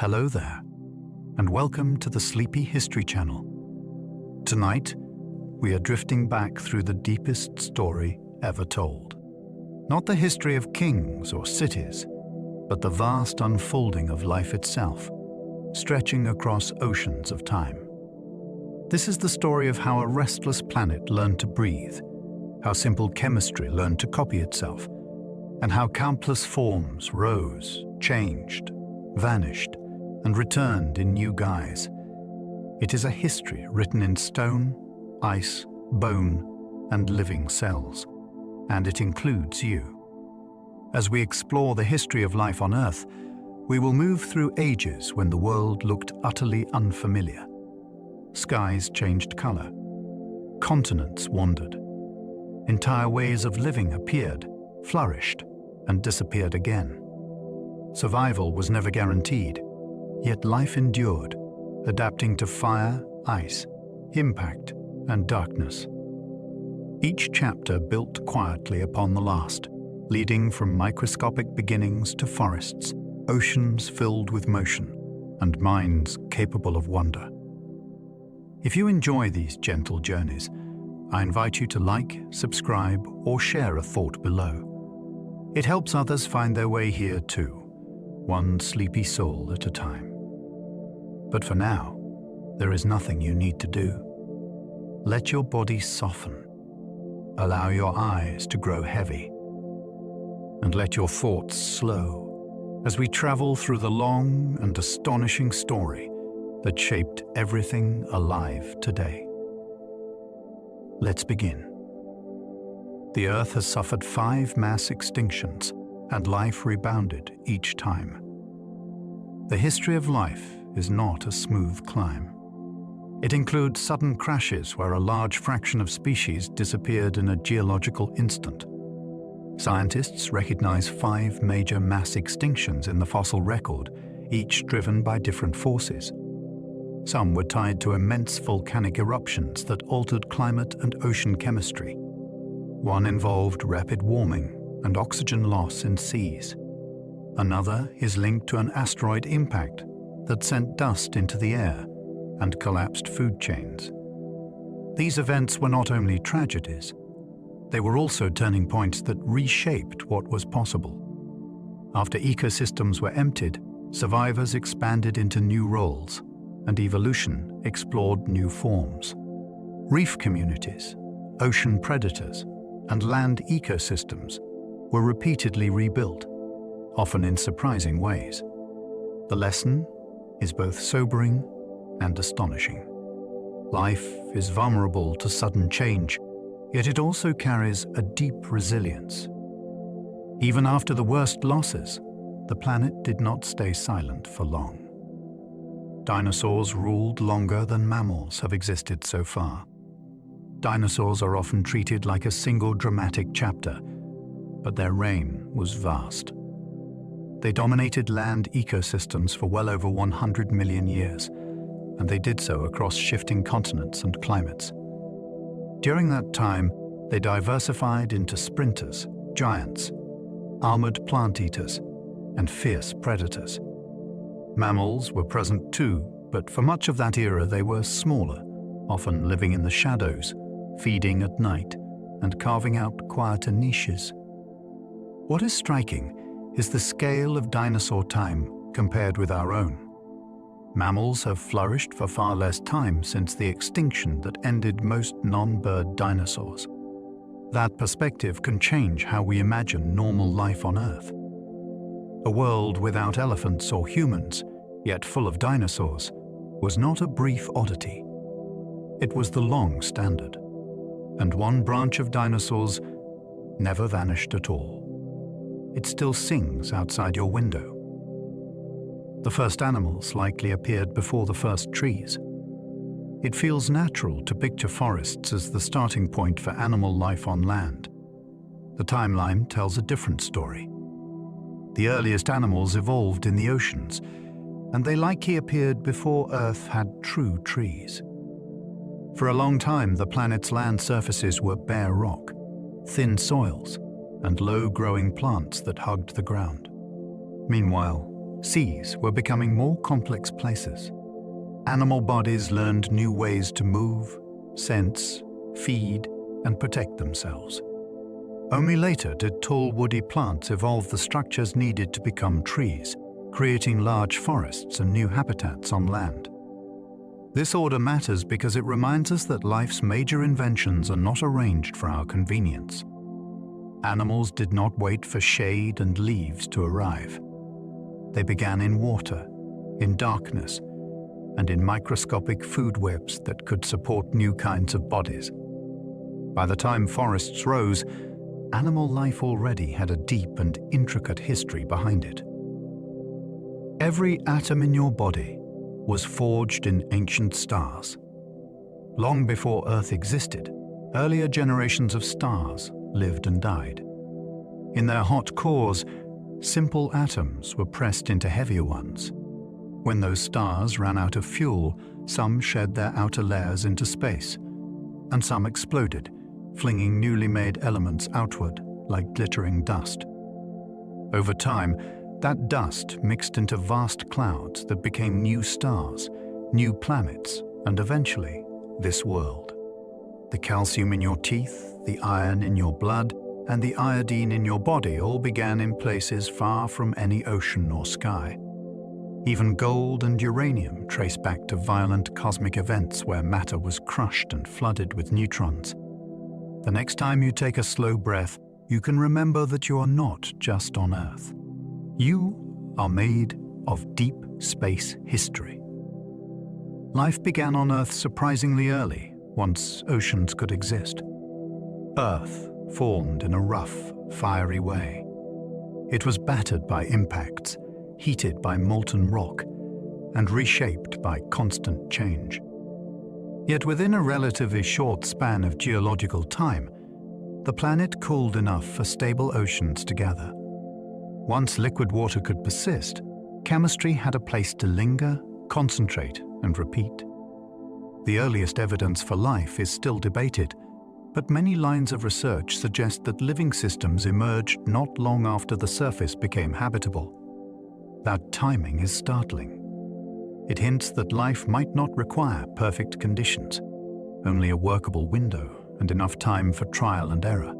Hello there, and welcome to the Sleepy History Channel. Tonight, we are drifting back through the deepest story ever told. Not the history of kings or cities, but the vast unfolding of life itself, stretching across oceans of time. This is the story of how a restless planet learned to breathe, how simple chemistry learned to copy itself, and how countless forms rose, changed, vanished, and returned in new guise. It is a history written in stone, ice, bone, and living cells, and it includes you. As we explore the history of life on Earth, we will move through ages when the world looked utterly unfamiliar. Skies changed color. Continents wandered. Entire ways of living appeared, flourished, and disappeared again. Survival was never guaranteed, yet life endured, adapting to fire, ice, impact, and darkness. Each chapter built quietly upon the last, leading from microscopic beginnings to forests, oceans filled with motion, and minds capable of wonder. If you enjoy these gentle journeys, I invite you to like, subscribe, or share a thought below. It helps others find their way here too, one sleepy soul at a time. But for now, there is nothing you need to do. Let your body soften. Allow your eyes to grow heavy. And let your thoughts slow as we travel through the long and astonishing story that shaped everything alive today. Let's begin. The Earth has suffered 5 mass extinctions, and life rebounded each time. The history of life is not a smooth climb. It includes sudden crashes where a large fraction of species disappeared in a geological instant. Scientists recognize 5 major mass extinctions in the fossil record, each driven by different forces. Some were tied to immense volcanic eruptions that altered climate and ocean chemistry. One involved rapid warming and oxygen loss in seas. Another is linked to an asteroid impact that sent dust into the air and collapsed food chains. These events were not only tragedies, they were also turning points that reshaped what was possible. After ecosystems were emptied, survivors expanded into new roles, and evolution explored new forms. Reef communities, ocean predators, and land ecosystems were repeatedly rebuilt, often in surprising ways. The lesson is both sobering and astonishing. Life is vulnerable to sudden change, yet it also carries a deep resilience. Even after the worst losses, the planet did not stay silent for long. Dinosaurs ruled longer than mammals have existed so far. Dinosaurs are often treated like a single dramatic chapter, but their reign was vast. They dominated land ecosystems for well over 100 million years, and they did so across shifting continents and climates. During that time, they diversified into sprinters, giants, armored plant eaters, and fierce predators. Mammals were present too, but for much of that era they were smaller, often living in the shadows, feeding at night, and carving out quieter niches. What is striking is the scale of dinosaur time compared with our own. Mammals have flourished for far less time since the extinction that ended most non-bird dinosaurs. That perspective can change how we imagine normal life on Earth. A world without elephants or humans, yet full of dinosaurs, was not a brief oddity. It was the long standard, and one branch of dinosaurs never vanished at all. It still sings outside your window. The first animals likely appeared before the first trees. It feels natural to picture forests as the starting point for animal life on land. The timeline tells a different story. The earliest animals evolved in the oceans, and they likely appeared before Earth had true trees. For a long time, the planet's land surfaces were bare rock, thin soils, and low-growing plants that hugged the ground. Meanwhile, seas were becoming more complex places. Animal bodies learned new ways to move, sense, feed, and protect themselves. Only later did tall woody plants evolve the structures needed to become trees, creating large forests and new habitats on land. This order matters because it reminds us that life's major inventions are not arranged for our convenience. Animals did not wait for shade and leaves to arrive. They began in water, in darkness, and in microscopic food webs that could support new kinds of bodies. By the time forests rose, animal life already had a deep and intricate history behind it. Every atom in your body was forged in ancient stars. Long before Earth existed, earlier generations of stars lived and died. In their hot cores, simple atoms were pressed into heavier ones. When those stars ran out of fuel, some shed their outer layers into space, and some exploded, flinging newly made elements outward like glittering dust. Over time, that dust mixed into vast clouds that became new stars, new planets, and eventually, this world. The calcium in your teeth, the iron in your blood, and the iodine in your body all began in places far from any ocean or sky. Even gold and uranium trace back to violent cosmic events where matter was crushed and flooded with neutrons. The next time you take a slow breath, you can remember that you are not just on Earth. You are made of deep space history. Life began on Earth surprisingly early, once oceans could exist. Earth formed in a rough, fiery way. It was battered by impacts, heated by molten rock, and reshaped by constant change. Yet within a relatively short span of geological time, the planet cooled enough for stable oceans to gather. Once liquid water could persist, chemistry had a place to linger, concentrate, and repeat. The earliest evidence for life is still debated, but many lines of research suggest that living systems emerged not long after the surface became habitable. That timing is startling. It hints that life might not require perfect conditions, only a workable window and enough time for trial and error.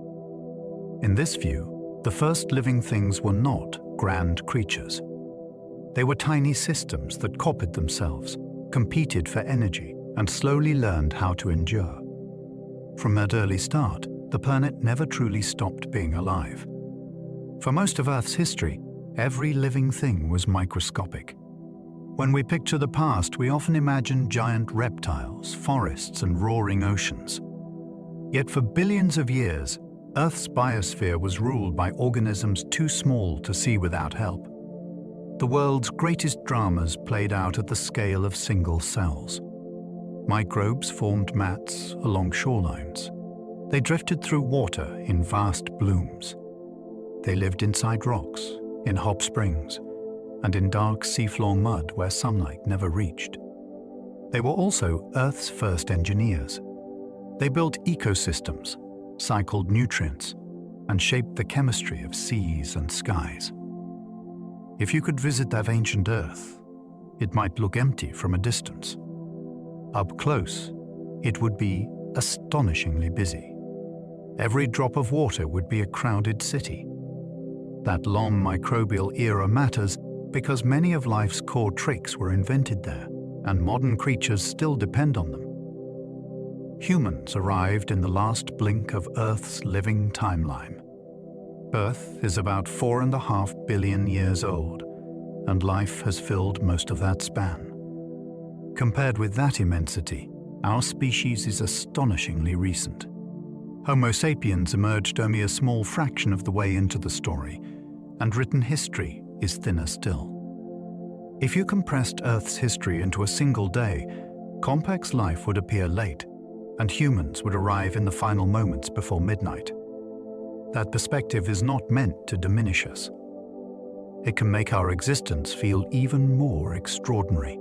In this view, the first living things were not grand creatures. They were tiny systems that copied themselves, competed for energy, and slowly learned how to endure. From that early start, the planet never truly stopped being alive. For most of Earth's history, every living thing was microscopic. When we picture the past, we often imagine giant reptiles, forests, and roaring oceans. Yet for billions of years, Earth's biosphere was ruled by organisms too small to see without help. The world's greatest dramas played out at the scale of single cells. Microbes formed mats along shorelines. They drifted through water in vast blooms. They lived inside rocks, in hot springs, and in dark seafloor mud where sunlight never reached. They were also Earth's first engineers. They built ecosystems, cycled nutrients, and shaped the chemistry of seas and skies. If you could visit that ancient Earth, it might look empty from a distance. Up close, it would be astonishingly busy. Every drop of water would be a crowded city. That long microbial era matters because many of life's core tricks were invented there, and modern creatures still depend on them. Humans arrived in the last blink of Earth's living timeline. Earth is about 4.5 billion years old, and life has filled most of that span. Compared with that immensity, our species is astonishingly recent. Homo sapiens emerged only a small fraction of the way into the story, and written history is thinner still. If you compressed Earth's history into a single day, complex life would appear late, and humans would arrive in the final moments before midnight. That perspective is not meant to diminish us. It can make our existence feel even more extraordinary.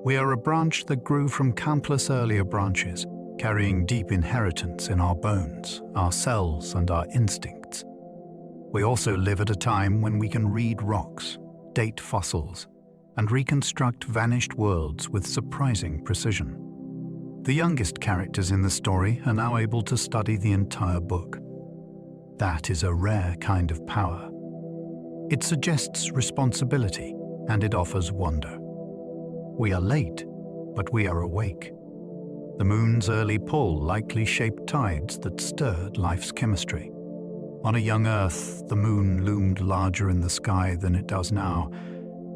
We are a branch that grew from countless earlier branches, carrying deep inheritance in our bones, our cells, and our instincts. We also live at a time when we can read rocks, date fossils and reconstruct vanished worlds with surprising precision. The youngest characters in the story are now able to study the entire book. That is a rare kind of power. It suggests responsibility, and it offers wonder. We are late, but we are awake. The moon's early pull likely shaped tides that stirred life's chemistry. On a young Earth, the moon loomed larger in the sky than it does now,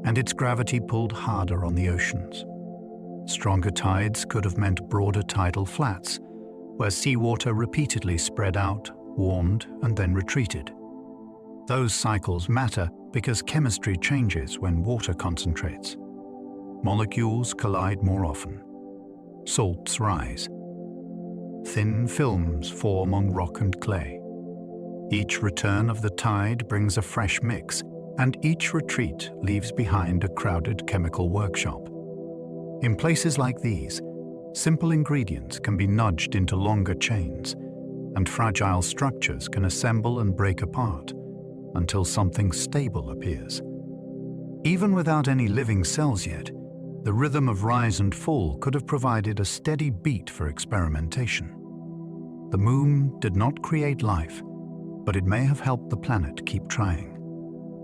and its gravity pulled harder on the oceans. Stronger tides could have meant broader tidal flats, where seawater repeatedly spread out, warmed, and then retreated. Those cycles matter because chemistry changes when water concentrates. Molecules collide more often. Salts rise. Thin films form on rock and clay. Each return of the tide brings a fresh mix, and each retreat leaves behind a crowded chemical workshop. In places like these, simple ingredients can be nudged into longer chains, and fragile structures can assemble and break apart until something stable appears. Even without any living cells yet, the rhythm of rise and fall could have provided a steady beat for experimentation. The moon did not create life, but it may have helped the planet keep trying.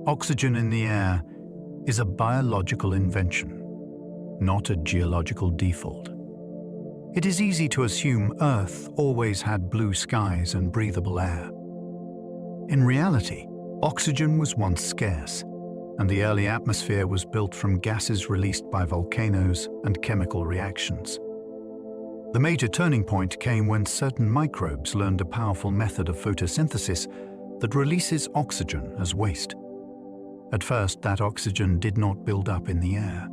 Oxygen in the air is a biological invention, not a geological default. It is easy to assume Earth always had blue skies and breathable air. In reality, oxygen was once scarce, and the early atmosphere was built from gases released by volcanoes and chemical reactions. The major turning point came when certain microbes learned a powerful method of photosynthesis that releases oxygen as waste. At first, that oxygen did not build up in the air.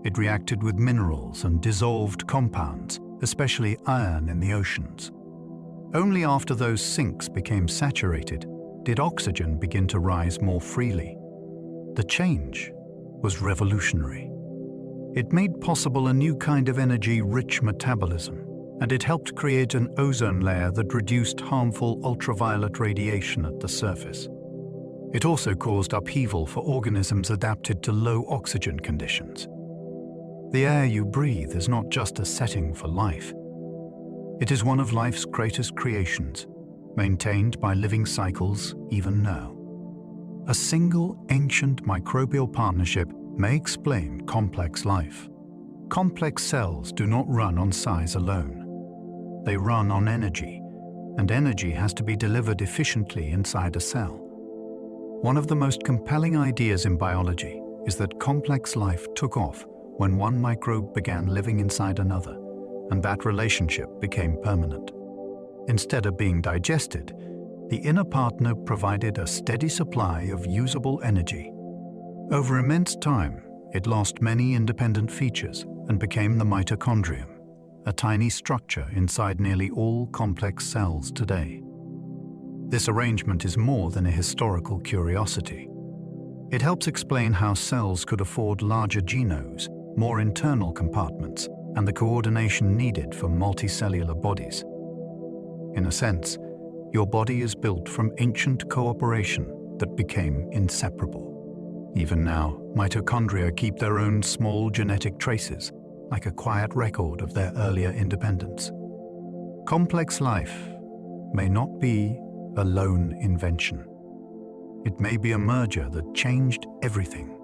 It reacted with minerals and dissolved compounds, especially iron in the oceans. Only after those sinks became saturated did oxygen begin to rise more freely. The change was revolutionary. It made possible a new kind of energy-rich metabolism, and it helped create an ozone layer that reduced harmful ultraviolet radiation at the surface. It also caused upheaval for organisms adapted to low oxygen conditions. The air you breathe is not just a setting for life. It is one of life's greatest creations, maintained by living cycles even now. A single ancient microbial partnership may explain complex life. Complex cells do not run on size alone. They run on energy, and energy has to be delivered efficiently inside a cell. One of the most compelling ideas in biology is that complex life took off when one microbe began living inside another, and that relationship became permanent. Instead of being digested, the inner partner provided a steady supply of usable energy. Over immense time, it lost many independent features and became the mitochondrium, a tiny structure inside nearly all complex cells today. This arrangement is more than a historical curiosity. It helps explain how cells could afford larger genomes, more internal compartments, and the coordination needed for multicellular bodies. In a sense, your body is built from ancient cooperation that became inseparable. Even now, mitochondria keep their own small genetic traces, like a quiet record of their earlier independence. Complex life may not be a lone invention. It may be a merger that changed everything.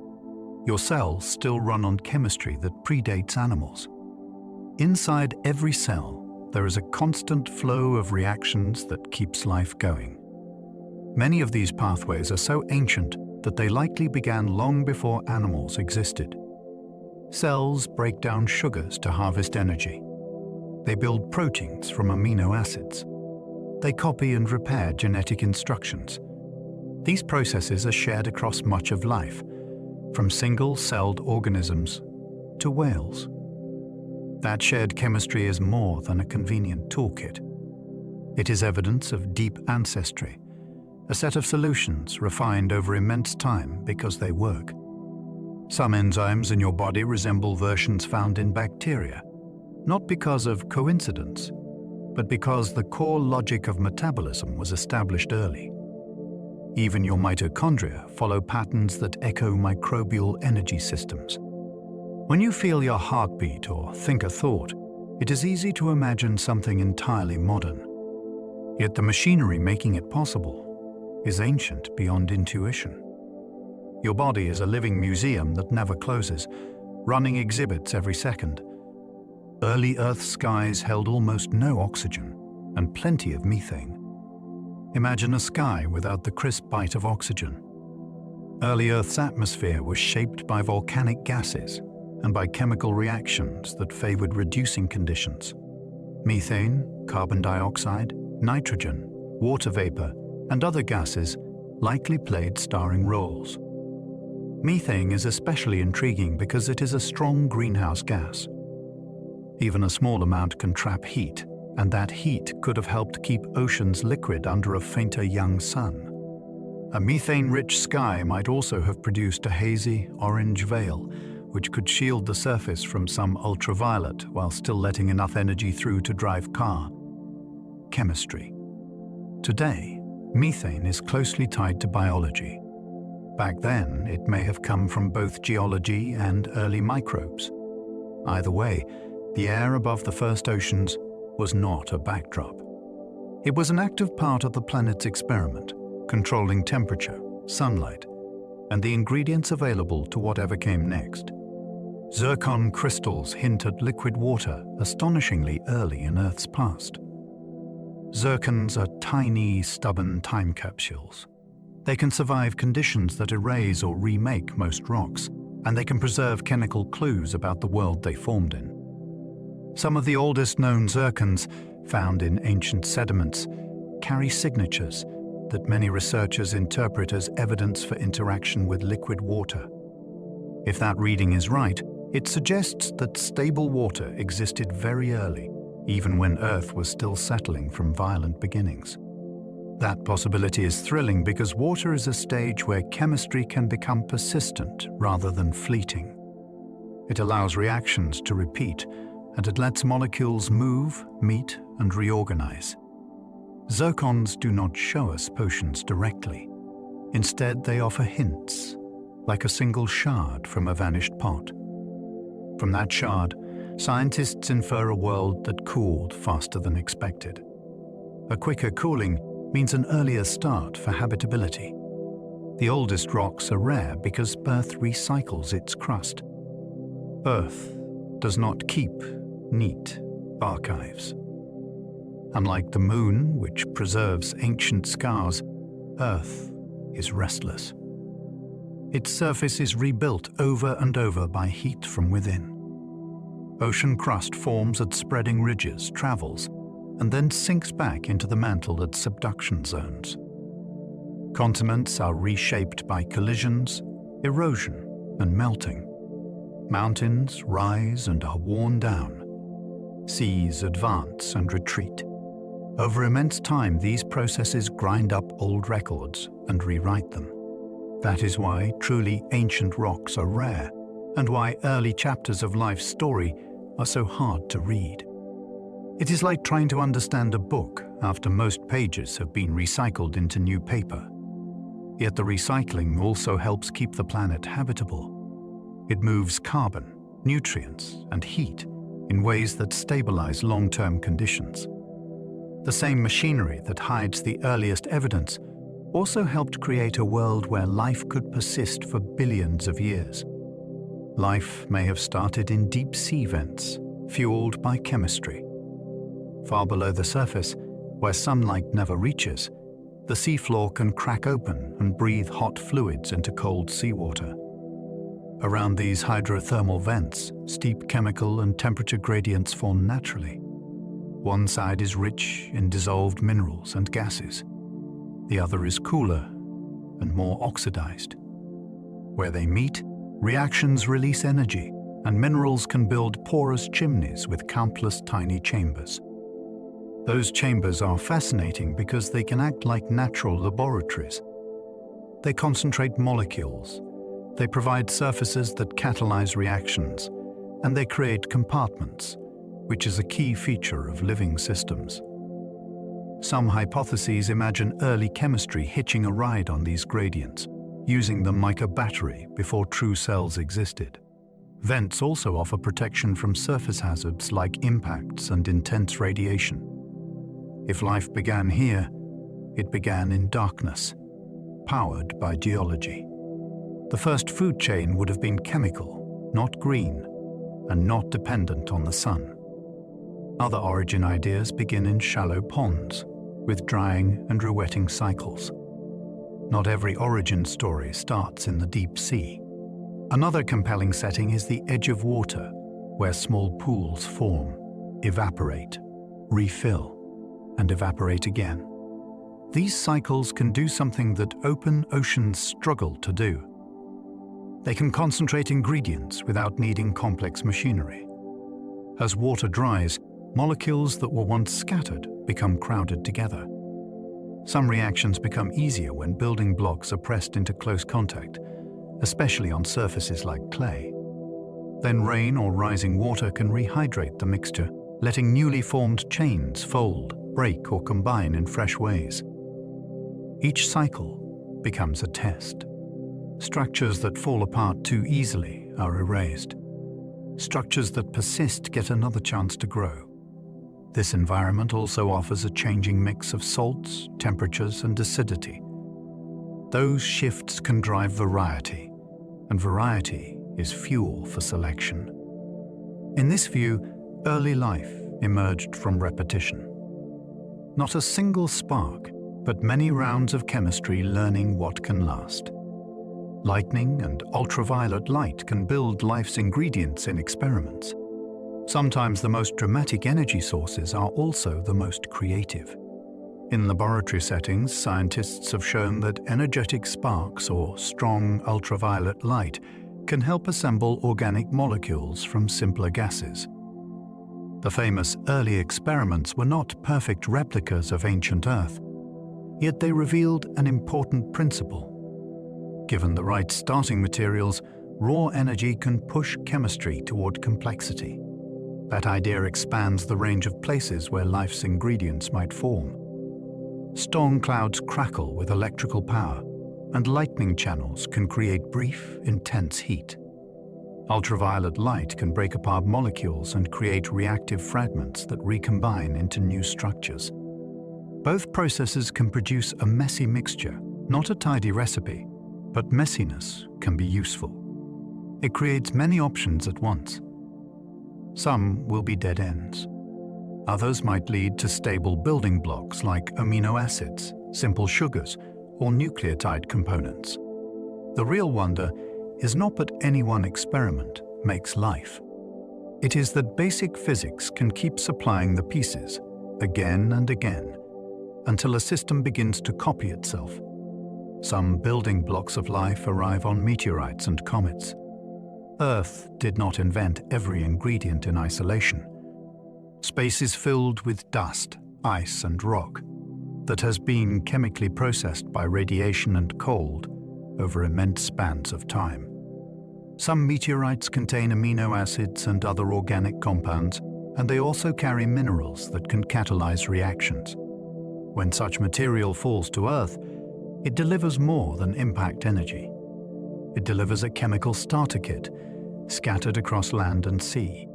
Your cells still run on chemistry that predates animals. Inside every cell, there is a constant flow of reactions that keeps life going. Many of these pathways are so ancient that they likely began long before animals existed. Cells break down sugars to harvest energy. They build proteins from amino acids. They copy and repair genetic instructions. These processes are shared across much of life, from single-celled organisms to whales. That shared chemistry is more than a convenient toolkit. It is evidence of deep ancestry, a set of solutions refined over immense time because they work. Some enzymes in your body resemble versions found in bacteria, not because of coincidence, but because the core logic of metabolism was established early. Even your mitochondria follow patterns that echo microbial energy systems. When you feel your heartbeat or think a thought, it is easy to imagine something entirely modern. Yet the machinery making it possible is ancient beyond intuition. Your body is a living museum that never closes, running exhibits every second. Early Earth skies held almost no oxygen and plenty of methane. Imagine a sky without the crisp bite of oxygen. Early Earth's atmosphere was shaped by volcanic gases and by chemical reactions that favored reducing conditions. Methane, carbon dioxide, nitrogen, water vapor, and other gases likely played starring roles. Methane is especially intriguing because it is a strong greenhouse gas. Even a small amount can trap heat, and that heat could have helped keep oceans liquid under a fainter young sun. A methane-rich sky might also have produced a hazy, orange veil, which could shield the surface from some ultraviolet while still letting enough energy through to drive car. Chemistry. Today, methane is closely tied to biology. Back then, it may have come from both geology and early microbes. Either way, the air above the first oceans was not a backdrop. It was an active part of the planet's experiment, controlling temperature, sunlight, and the ingredients available to whatever came next. Zircon crystals hint at liquid water astonishingly early in Earth's past. Zircons are tiny, stubborn time capsules. They can survive conditions that erase or remake most rocks, and they can preserve chemical clues about the world they formed in. Some of the oldest known zircons, found in ancient sediments, carry signatures that many researchers interpret as evidence for interaction with liquid water. If that reading is right, it suggests that stable water existed very early, even when Earth was still settling from violent beginnings. That possibility is thrilling because water is a stage where chemistry can become persistent rather than fleeting. It allows reactions to repeat, and it lets molecules move, meet, and reorganize. Zircons do not show us potions directly. Instead, they offer hints, like a single shard from a vanished pot. From that shard, scientists infer a world that cooled faster than expected. A quicker cooling means an earlier start for habitability. The oldest rocks are rare because Earth recycles its crust. Earth does not keep neat archives. Unlike the Moon, which preserves ancient scars, Earth is restless. Its surface is rebuilt over and over by heat from within. Ocean crust forms at spreading ridges, travels, and then sinks back into the mantle at subduction zones. Continents are reshaped by collisions, erosion, and melting. Mountains rise and are worn down. Seas advance and retreat. Over immense time, these processes grind up old records and rewrite them. That is why truly ancient rocks are rare, and why early chapters of life's story are so hard to read. It is like trying to understand a book after most pages have been recycled into new paper. Yet the recycling also helps keep the planet habitable. It moves carbon, nutrients, and heat in ways that stabilize long-term conditions. The same machinery that hides the earliest evidence also helped create a world where life could persist for billions of years. Life may have started in deep sea vents, fueled by chemistry. Far below the surface, where sunlight never reaches, the seafloor can crack open and breathe hot fluids into cold seawater. Around these hydrothermal vents, steep chemical and temperature gradients form naturally. One side is rich in dissolved minerals and gases. The other is cooler and more oxidized. Where they meet, reactions release energy, and minerals can build porous chimneys with countless tiny chambers. Those chambers are fascinating because they can act like natural laboratories. They concentrate molecules, they provide surfaces that catalyze reactions, and they create compartments, which is a key feature of living systems. Some hypotheses imagine early chemistry hitching a ride on these gradients, using them like a battery before true cells existed. Vents also offer protection from surface hazards like impacts and intense radiation. If life began here, it began in darkness, powered by geology. The first food chain would have been chemical, not green, and not dependent on the sun. Other origin ideas begin in shallow ponds, with drying and rewetting cycles. Not every origin story starts in the deep sea. Another compelling setting is the edge of water, where small pools form, evaporate, refill, and evaporate again. These cycles can do something that open oceans struggle to do. They can concentrate ingredients without needing complex machinery. As water dries, molecules that were once scattered become crowded together. Some reactions become easier when building blocks are pressed into close contact, especially on surfaces like clay. Then rain or rising water can rehydrate the mixture, letting newly formed chains fold, break, or combine in fresh ways. Each cycle becomes a test. Structures that fall apart too easily are erased. Structures that persist get another chance to grow. This environment also offers a changing mix of salts, temperatures, and acidity. Those shifts can drive variety, and variety is fuel for selection. In this view, early life emerged from repetition. Not a single spark, but many rounds of chemistry learning what can last. Lightning and ultraviolet light can build life's ingredients in experiments. Sometimes the most dramatic energy sources are also the most creative. In laboratory settings, scientists have shown that energetic sparks or strong ultraviolet light can help assemble organic molecules from simpler gases. The famous early experiments were not perfect replicas of ancient Earth, yet they revealed an important principle. Given the right starting materials, raw energy can push chemistry toward complexity. That idea expands the range of places where life's ingredients might form. Storm clouds crackle with electrical power, and lightning channels can create brief, intense heat. Ultraviolet light can break apart molecules and create reactive fragments that recombine into new structures. Both processes can produce a messy mixture, not a tidy recipe, but messiness can be useful. It creates many options at once. Some will be dead ends. Others might lead to stable building blocks like amino acids, simple sugars, or nucleotide components. The real wonder is not that any one experiment makes life. It is that basic physics can keep supplying the pieces, again and again, until a system begins to copy itself. Some building blocks of life arrive on meteorites and comets. Earth did not invent every ingredient in isolation. Space is filled with dust, ice, and rock that has been chemically processed by radiation and cold over immense spans of time. Some meteorites contain amino acids and other organic compounds, and they also carry minerals that can catalyze reactions. When such material falls to Earth, it delivers more than impact energy. It delivers a chemical starter kit, scattered across land and sea.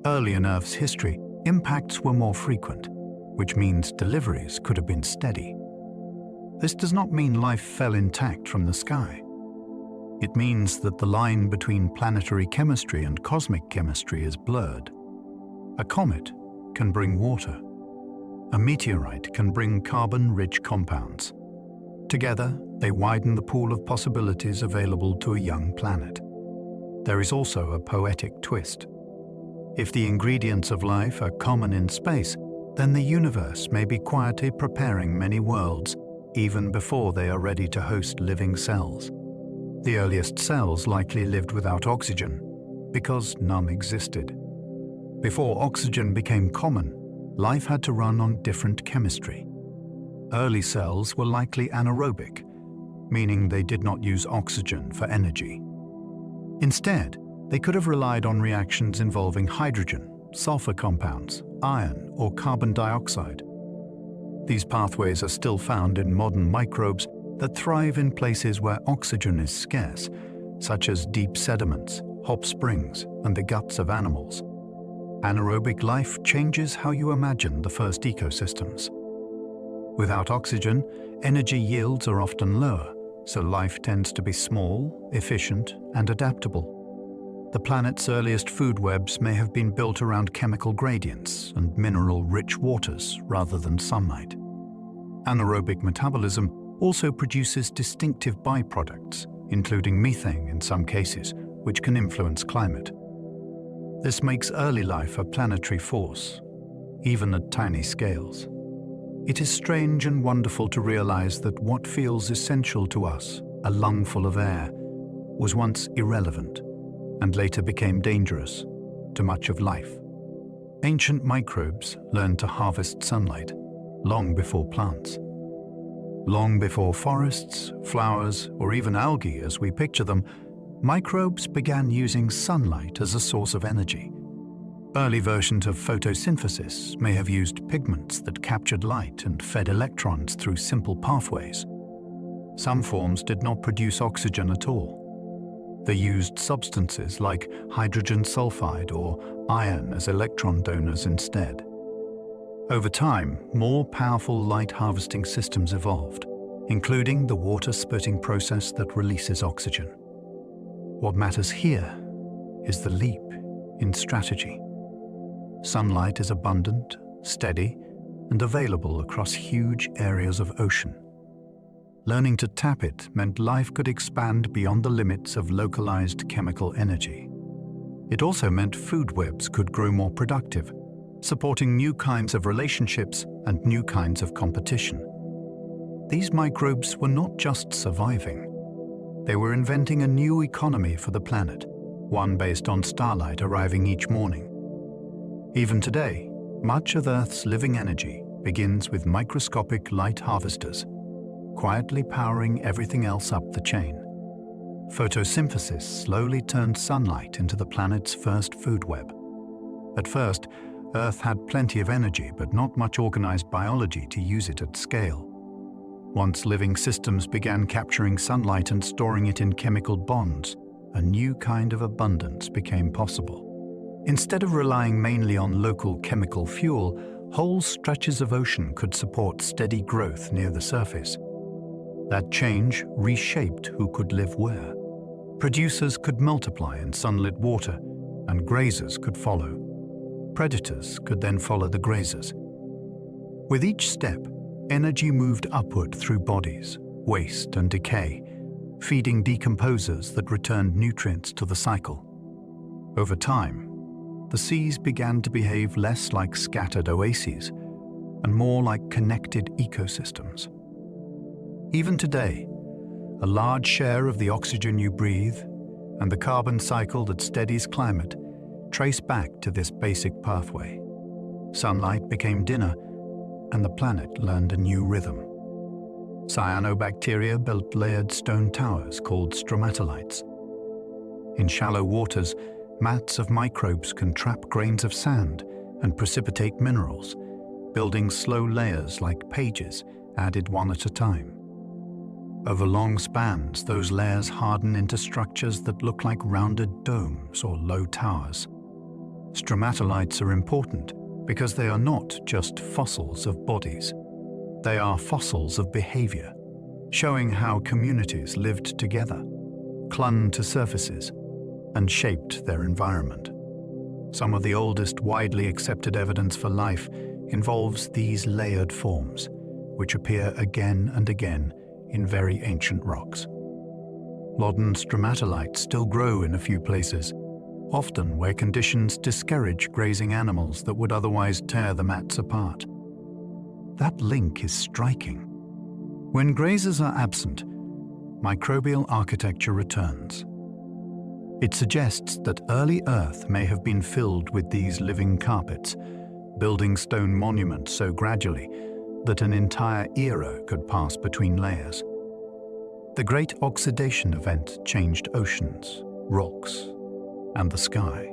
Early in Earth's history, impacts were more frequent, which means deliveries could have been steady. This does not mean life fell intact from the sky. It means that the line between planetary chemistry and cosmic chemistry is blurred. A comet can bring water. A meteorite can bring carbon-rich compounds. Together, they widen the pool of possibilities available to a young planet. There is also a poetic twist. If the ingredients of life are common in space, then the universe may be quietly preparing many worlds even before they are ready to host living cells. The earliest cells likely lived without oxygen because none existed. Before oxygen became common, life had to run on different chemistry. Early cells were likely anaerobic, meaning they did not use oxygen for energy. Instead, they could have relied on reactions involving hydrogen, sulfur compounds, iron, or carbon dioxide. These pathways are still found in modern microbes that thrive in places where oxygen is scarce, such as deep sediments, hot springs, and the guts of animals. Anaerobic life changes how you imagine the first ecosystems. Without oxygen, energy yields are often lower, so life tends to be small, efficient, and adaptable. The planet's earliest food webs may have been built around chemical gradients and mineral-rich waters rather than sunlight. Anaerobic metabolism also produces distinctive byproducts, including methane in some cases, which can influence climate. This makes early life a planetary force, even at tiny scales. It is strange and wonderful to realize that what feels essential to us, a lungful of air, was once irrelevant and later became dangerous to much of life. Ancient microbes learned to harvest sunlight long before plants. Long before forests, flowers, or even algae as we picture them, microbes began using sunlight as a source of energy. Early versions of photosynthesis may have used pigments that captured light and fed electrons through simple pathways. Some forms did not produce oxygen at all. They used substances like hydrogen sulfide or iron as electron donors instead. Over time, more powerful light harvesting systems evolved, including the water-spitting process that releases oxygen. What matters here is the leap in strategy. Sunlight is abundant, steady, and available across huge areas of ocean. Learning to tap it meant life could expand beyond the limits of localized chemical energy. It also meant food webs could grow more productive, supporting new kinds of relationships and new kinds of competition. These microbes were not just surviving. They were inventing a new economy for the planet, one based on starlight arriving each morning. Even today, much of Earth's living energy begins with microscopic light harvesters, quietly powering everything else up the chain. Photosynthesis slowly turned sunlight into the planet's first food web. At first, Earth had plenty of energy but not much organized biology to use it at scale. Once living systems began capturing sunlight and storing it in chemical bonds, a new kind of abundance became possible. Instead of relying mainly on local chemical fuel, whole stretches of ocean could support steady growth near the surface. That change reshaped who could live where. Producers could multiply in sunlit water, and grazers could follow. Predators could then follow the grazers. With each step, energy moved upward through bodies, waste and decay, feeding decomposers that returned nutrients to the cycle. Over time, the seas began to behave less like scattered oases and more like connected ecosystems. Even today, a large share of the oxygen you breathe and the carbon cycle that steadies climate trace back to this basic pathway. Sunlight became dinner, and the planet learned a new rhythm. Cyanobacteria built layered stone towers called stromatolites. In shallow waters, mats of microbes can trap grains of sand and precipitate minerals, building slow layers like pages added one at a time. Over long spans, those layers harden into structures that look like rounded domes or low towers. Stromatolites are important because they are not just fossils of bodies. They are fossils of behavior, showing how communities lived together, clung to surfaces, and shaped their environment. Some of the oldest widely accepted evidence for life involves these layered forms, which appear again and again in very ancient rocks. Modern stromatolites still grow in a few places, often where conditions discourage grazing animals that would otherwise tear the mats apart. That link is striking. When grazers are absent, microbial architecture returns. It suggests that early Earth may have been filled with these living carpets, building stone monuments so gradually that an entire era could pass between layers. The Great Oxidation Event changed oceans, rocks, and the sky.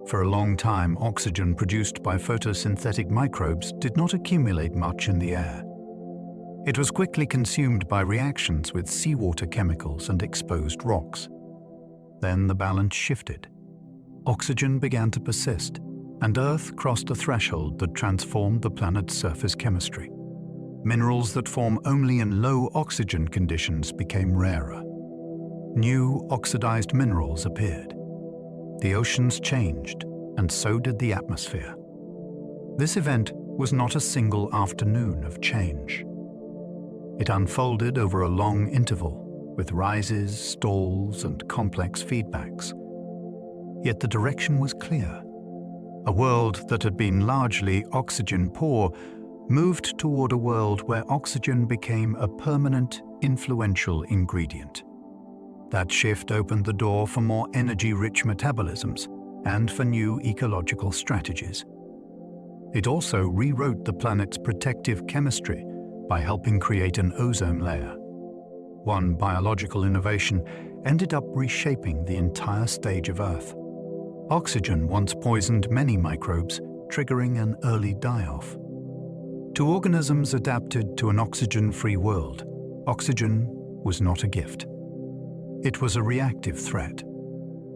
For a long time, oxygen produced by photosynthetic microbes did not accumulate much in the air. It was quickly consumed by reactions with seawater chemicals and exposed rocks. Then the balance shifted. Oxygen began to persist, and Earth crossed a threshold that transformed the planet's surface chemistry. Minerals that form only in low oxygen conditions became rarer. New oxidized minerals appeared. The oceans changed, and so did the atmosphere. This event was not a single afternoon of change. It unfolded over a long interval, with rises, stalls, and complex feedbacks. Yet the direction was clear. A world that had been largely oxygen-poor moved toward a world where oxygen became a permanent, influential ingredient. That shift opened the door for more energy-rich metabolisms and for new ecological strategies. It also rewrote the planet's protective chemistry by helping create an ozone layer. One biological innovation ended up reshaping the entire stage of Earth. Oxygen once poisoned many microbes, triggering an early die-off. To organisms adapted to an oxygen-free world, oxygen was not a gift. It was a reactive threat.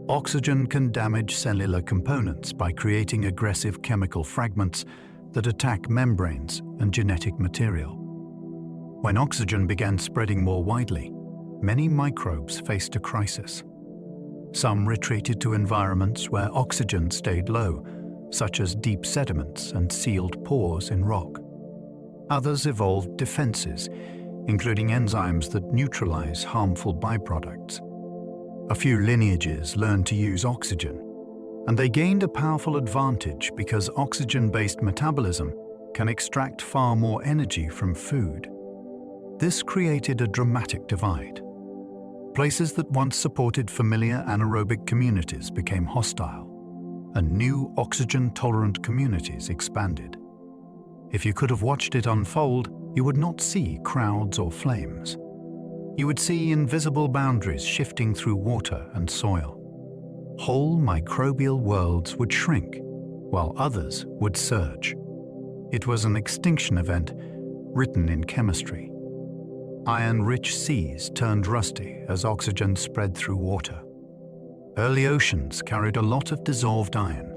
Oxygen can damage cellular components by creating aggressive chemical fragments that attack membranes and genetic material. When oxygen began spreading more widely, many microbes faced a crisis. Some retreated to environments where oxygen stayed low, such as deep sediments and sealed pores in rock. Others evolved defenses, including enzymes that neutralize harmful byproducts. A few lineages learned to use oxygen, and they gained a powerful advantage because oxygen-based metabolism can extract far more energy from food. This created a dramatic divide. Places that once supported familiar anaerobic communities became hostile, and new oxygen-tolerant communities expanded. If you could have watched it unfold, you would not see crowds or flames. You would see invisible boundaries shifting through water and soil. Whole microbial worlds would shrink, while others would surge. It was an extinction event written in chemistry. Iron-rich seas turned rusty as oxygen spread through water. Early oceans carried a lot of dissolved iron,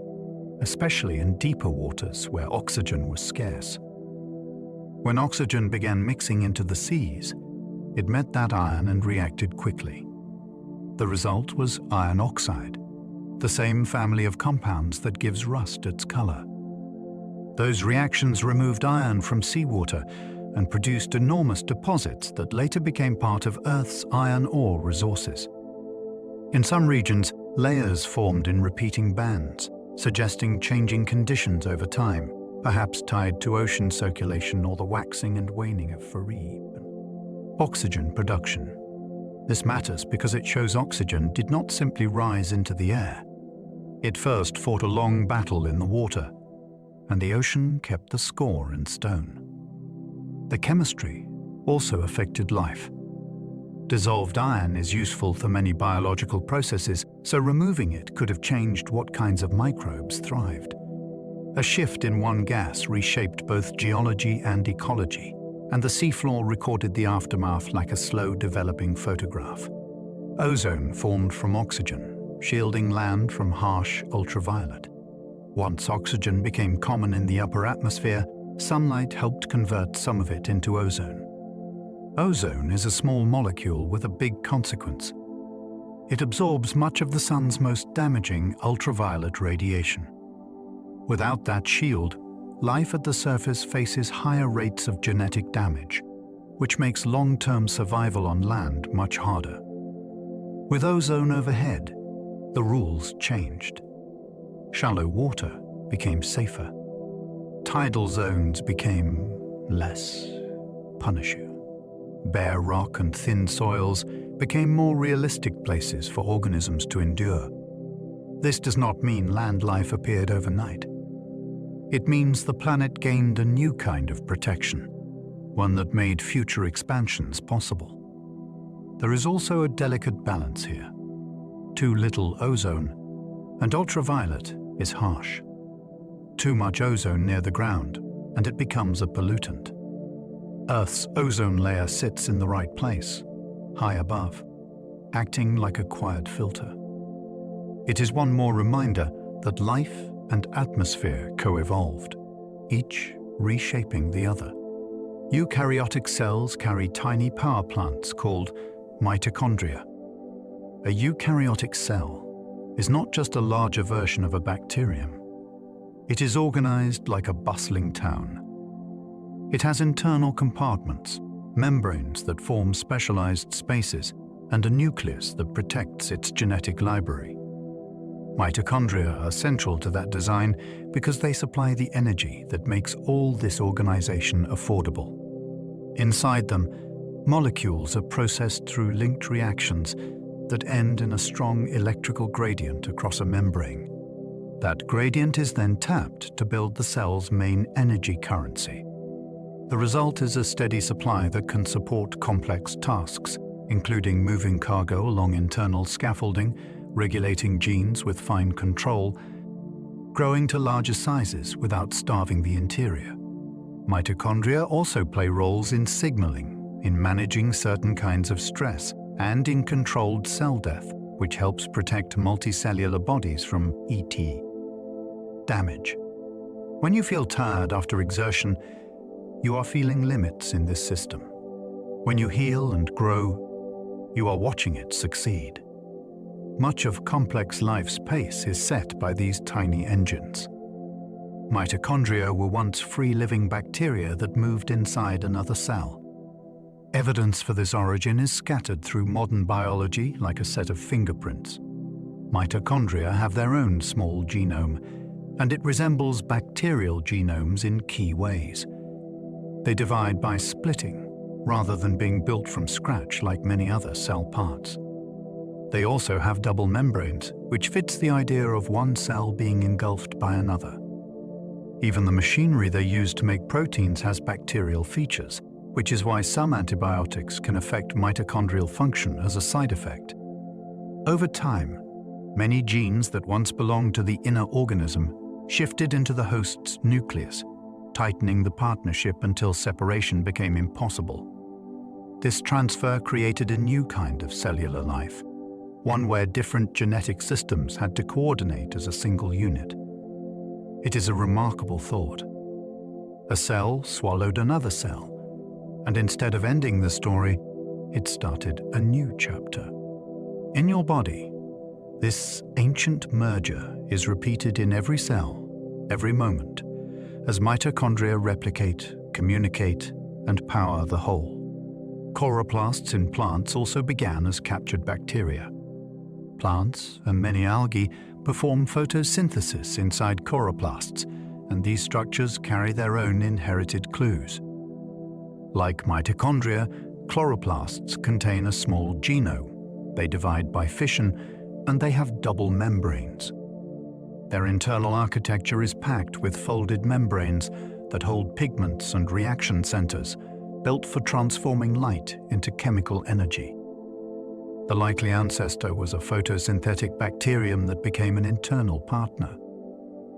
especially in deeper waters where oxygen was scarce. When oxygen began mixing into the seas, it met that iron and reacted quickly. The result was iron oxide, the same family of compounds that gives rust its color. Those reactions removed iron from seawater and produced enormous deposits that later became part of Earth's iron ore resources. In some regions, layers formed in repeating bands, suggesting changing conditions over time, perhaps tied to ocean circulation or the waxing and waning of Fareeb. Oxygen production. This matters because it shows oxygen did not simply rise into the air. It first fought a long battle in the water, and the ocean kept the score in stone. The chemistry also affected life. Dissolved iron is useful for many biological processes, so removing it could have changed what kinds of microbes thrived. A shift in one gas reshaped both geology and ecology, and the seafloor recorded the aftermath like a slow-developing photograph. Ozone formed from oxygen, shielding land from harsh ultraviolet. Once oxygen became common in the upper atmosphere, sunlight helped convert some of it into ozone. Ozone is a small molecule with a big consequence. It absorbs much of the sun's most damaging ultraviolet radiation. Without that shield, life at the surface faces higher rates of genetic damage, which makes long-term survival on land much harder. With ozone overhead, the rules changed. Shallow water became safer. Tidal zones became less punish you. Bare rock and thin soils became more realistic places for organisms to endure. This does not mean land life appeared overnight. It means the planet gained a new kind of protection, one that made future expansions possible. There is also a delicate balance here. Too little ozone, and ultraviolet is harsh. Too much ozone near the ground, and it becomes a pollutant. Earth's ozone layer sits in the right place, high above, acting like a quiet filter. It is one more reminder that life and atmosphere co-evolved, each reshaping the other. Eukaryotic cells carry tiny power plants called mitochondria. A eukaryotic cell is not just a larger version of a bacterium. It is organized like a bustling town. It has internal compartments, membranes that form specialized spaces, and a nucleus that protects its genetic library. Mitochondria are central to that design because they supply the energy that makes all this organization affordable. Inside them, molecules are processed through linked reactions that end in a strong electrical gradient across a membrane. That gradient is then tapped to build the cell's main energy currency. The result is a steady supply that can support complex tasks, including moving cargo along internal scaffolding, regulating genes with fine control, growing to larger sizes without starving the interior. Mitochondria also play roles in signaling, in managing certain kinds of stress, and in controlled cell death, which helps protect multicellular bodies from ET damage. When you feel tired after exertion, you are feeling limits in this system. When you heal and grow, you are watching it succeed. Much of complex life's pace is set by these tiny engines. Mitochondria were once free-living bacteria that moved inside another cell. Evidence for this origin is scattered through modern biology like a set of fingerprints. Mitochondria have their own small genome, and it resembles bacterial genomes in key ways. They divide by splitting, rather than being built from scratch like many other cell parts. They also have double membranes, which fits the idea of one cell being engulfed by another. Even the machinery they use to make proteins has bacterial features, which is why some antibiotics can affect mitochondrial function as a side effect. Over time, many genes that once belonged to the inner organism shifted into the host's nucleus, tightening the partnership until separation became impossible. This transfer created a new kind of cellular life, one where different genetic systems had to coordinate as a single unit. It is a remarkable thought. A cell swallowed another cell, and instead of ending the story, it started a new chapter. In your body, this ancient merger is repeated in every cell, every moment, as mitochondria replicate, communicate, and power the whole. Chloroplasts in plants also began as captured bacteria. Plants and many algae perform photosynthesis inside chloroplasts, and these structures carry their own inherited clues. Like mitochondria, chloroplasts contain a small genome. They divide by fission, and they have double membranes. Their internal architecture is packed with folded membranes that hold pigments and reaction centers, built for transforming light into chemical energy. The likely ancestor was a photosynthetic bacterium that became an internal partner.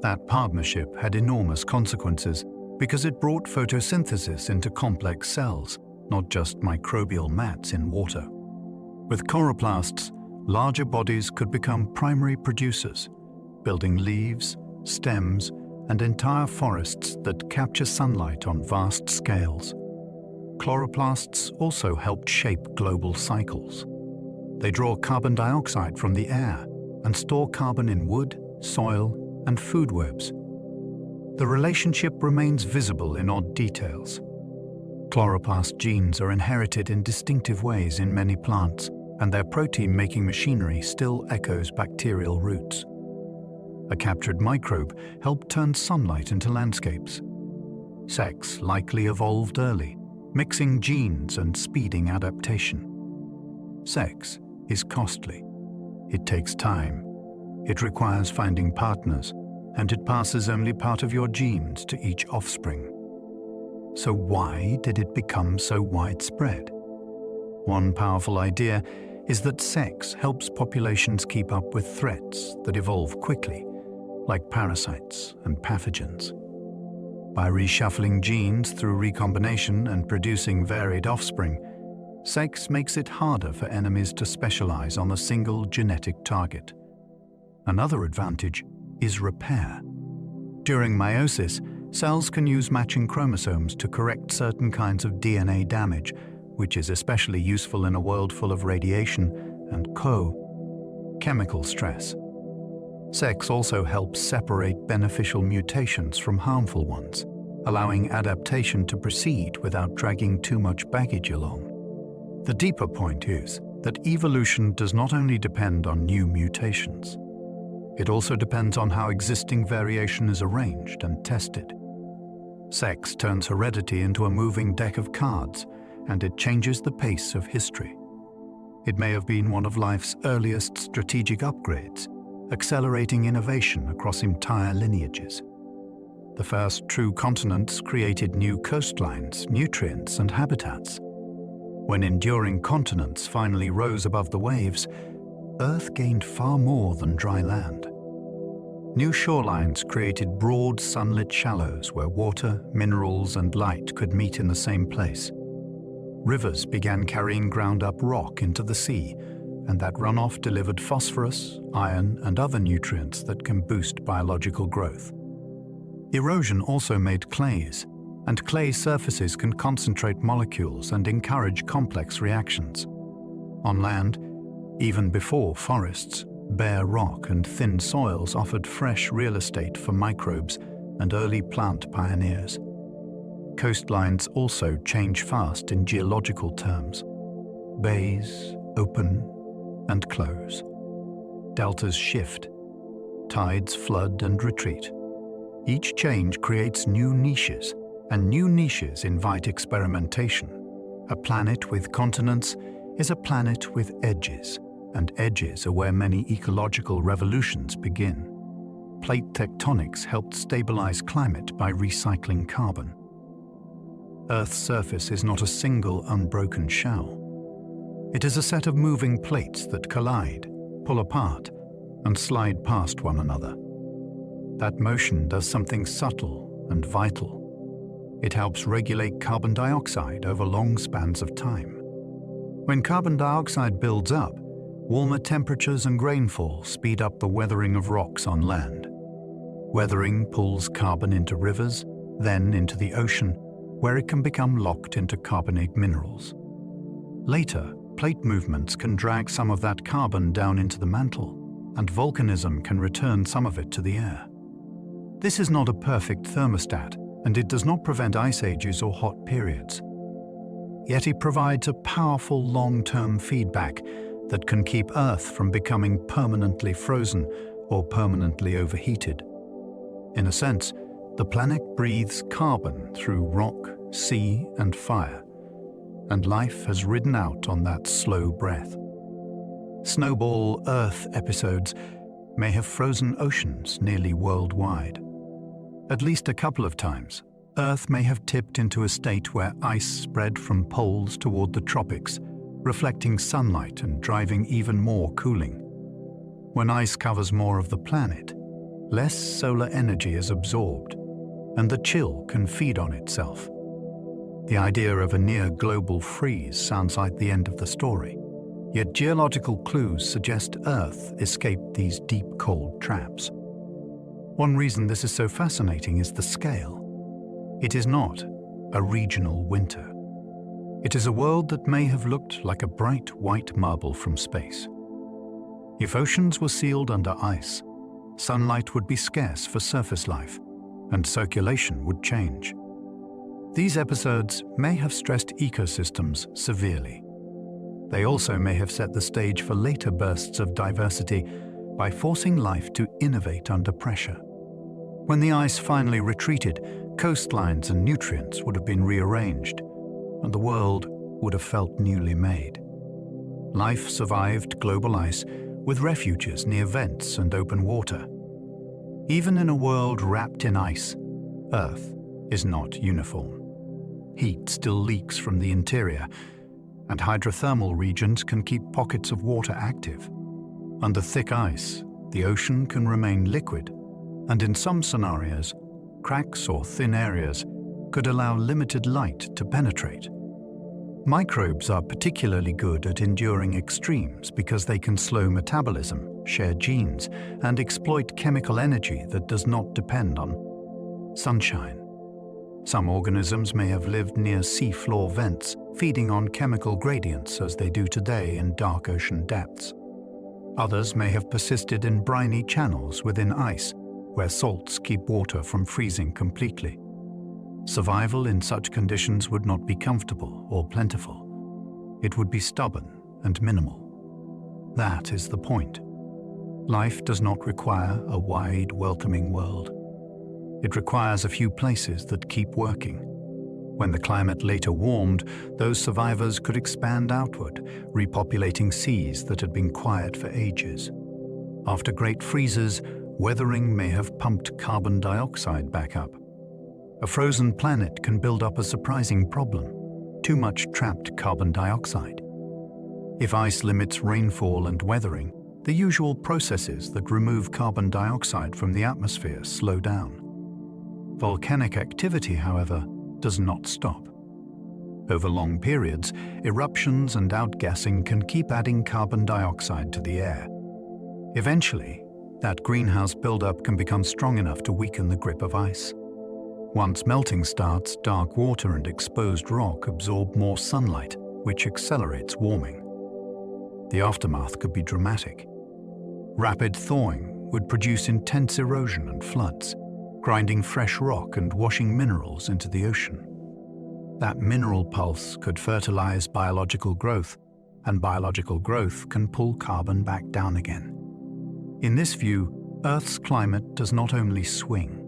That partnership had enormous consequences because it brought photosynthesis into complex cells, not just microbial mats in water. With chloroplasts, larger bodies could become primary producers, building leaves, stems, and entire forests that capture sunlight on vast scales. Chloroplasts also helped shape global cycles. They draw carbon dioxide from the air and store carbon in wood, soil, and food webs. The relationship remains visible in odd details. Chloroplast genes are inherited in distinctive ways in many plants, and their protein-making machinery still echoes bacterial roots. A captured microbe helped turn sunlight into landscapes. Sex likely evolved early, mixing genes and speeding adaptation. Sex is costly. It takes time. It requires finding partners, and it passes only part of your genes to each offspring. So why did it become so widespread? One powerful idea is that sex helps populations keep up with threats that evolve quickly, like parasites and pathogens. By reshuffling genes through recombination and producing varied offspring, sex makes it harder for enemies to specialize on a single genetic target. Another advantage is repair. During meiosis, cells can use matching chromosomes to correct certain kinds of DNA damage, which is especially useful in a world full of radiation and chemical stress. Sex also helps separate beneficial mutations from harmful ones, allowing adaptation to proceed without dragging too much baggage along. The deeper point is that evolution does not only depend on new mutations. It also depends on how existing variation is arranged and tested. Sex turns heredity into a moving deck of cards, and it changes the pace of history. It may have been one of life's earliest strategic upgrades, accelerating innovation across entire lineages. The first true continents created new coastlines, nutrients, and habitats. When enduring continents finally rose above the waves, Earth gained far more than dry land. New shorelines created broad, sunlit shallows where water, minerals, and light could meet in the same place. Rivers began carrying ground-up rock into the sea, and that runoff delivered phosphorus, iron, and other nutrients that can boost biological growth. Erosion also made clays, and clay surfaces can concentrate molecules and encourage complex reactions. On land, even before forests, bare rock and thin soils offered fresh real estate for microbes and early plant pioneers. Coastlines also change fast in geological terms. Bays open and close. Deltas shift. Tides flood and retreat. Each change creates new niches, and new niches invite experimentation. A planet with continents is a planet with edges, and edges are where many ecological revolutions begin. Plate tectonics helped stabilize climate by recycling carbon. Earth's surface is not a single unbroken shell. It is a set of moving plates that collide, pull apart, and slide past one another. That motion does something subtle and vital. It helps regulate carbon dioxide over long spans of time. When carbon dioxide builds up, warmer temperatures and rainfall speed up the weathering of rocks on land. Weathering pulls carbon into rivers, then into the ocean, where it can become locked into carbonate minerals. Later, plate movements can drag some of that carbon down into the mantle, and volcanism can return some of it to the air. This is not a perfect thermostat, and it does not prevent ice ages or hot periods. Yet it provides a powerful long-term feedback that can keep Earth from becoming permanently frozen or permanently overheated. In a sense, the planet breathes carbon through rock, sea, and fire, and life has ridden out on that slow breath. Snowball Earth episodes may have frozen oceans nearly worldwide. At least a couple of times, Earth may have tipped into a state where ice spread from poles toward the tropics, reflecting sunlight and driving even more cooling. When ice covers more of the planet, less solar energy is absorbed, and the chill can feed on itself. The idea of a near global freeze sounds like the end of the story, yet geological clues suggest Earth escaped these deep cold traps. One reason this is so fascinating is the scale. It is not a regional winter. It is a world that may have looked like a bright white marble from space. If oceans were sealed under ice, sunlight would be scarce for surface life, and circulation would change. These episodes may have stressed ecosystems severely. They also may have set the stage for later bursts of diversity by forcing life to innovate under pressure. When the ice finally retreated, coastlines and nutrients would have been rearranged, and the world would have felt newly made. Life survived global ice with refuges near vents and open water. Even in a world wrapped in ice, Earth is not uniform. Heat still leaks from the interior, and hydrothermal regions can keep pockets of water active. Under thick ice, the ocean can remain liquid, and in some scenarios, cracks or thin areas could allow limited light to penetrate. Microbes are particularly good at enduring extremes because they can slow metabolism, share genes, and exploit chemical energy that does not depend on sunshine. Some organisms may have lived near seafloor vents, feeding on chemical gradients as they do today in dark ocean depths. Others may have persisted in briny channels within ice, where salts keep water from freezing completely. Survival in such conditions would not be comfortable or plentiful. It would be stubborn and minimal. That is the point. Life does not require a wide, welcoming world. It requires a few places that keep working. When the climate later warmed, those survivors could expand outward, repopulating seas that had been quiet for ages. After great freezes, weathering may have pumped carbon dioxide back up. A frozen planet can build up a surprising problem: too much trapped carbon dioxide. If ice limits rainfall and weathering, the usual processes that remove carbon dioxide from the atmosphere slow down. Volcanic activity, however, does not stop. Over long periods, eruptions and outgassing can keep adding carbon dioxide to the air. Eventually, that greenhouse buildup can become strong enough to weaken the grip of ice. Once melting starts, dark water and exposed rock absorb more sunlight, which accelerates warming. The aftermath could be dramatic. Rapid thawing would produce intense erosion and floods, grinding fresh rock and washing minerals into the ocean. That mineral pulse could fertilize biological growth, and biological growth can pull carbon back down again. In this view, Earth's climate does not only swing.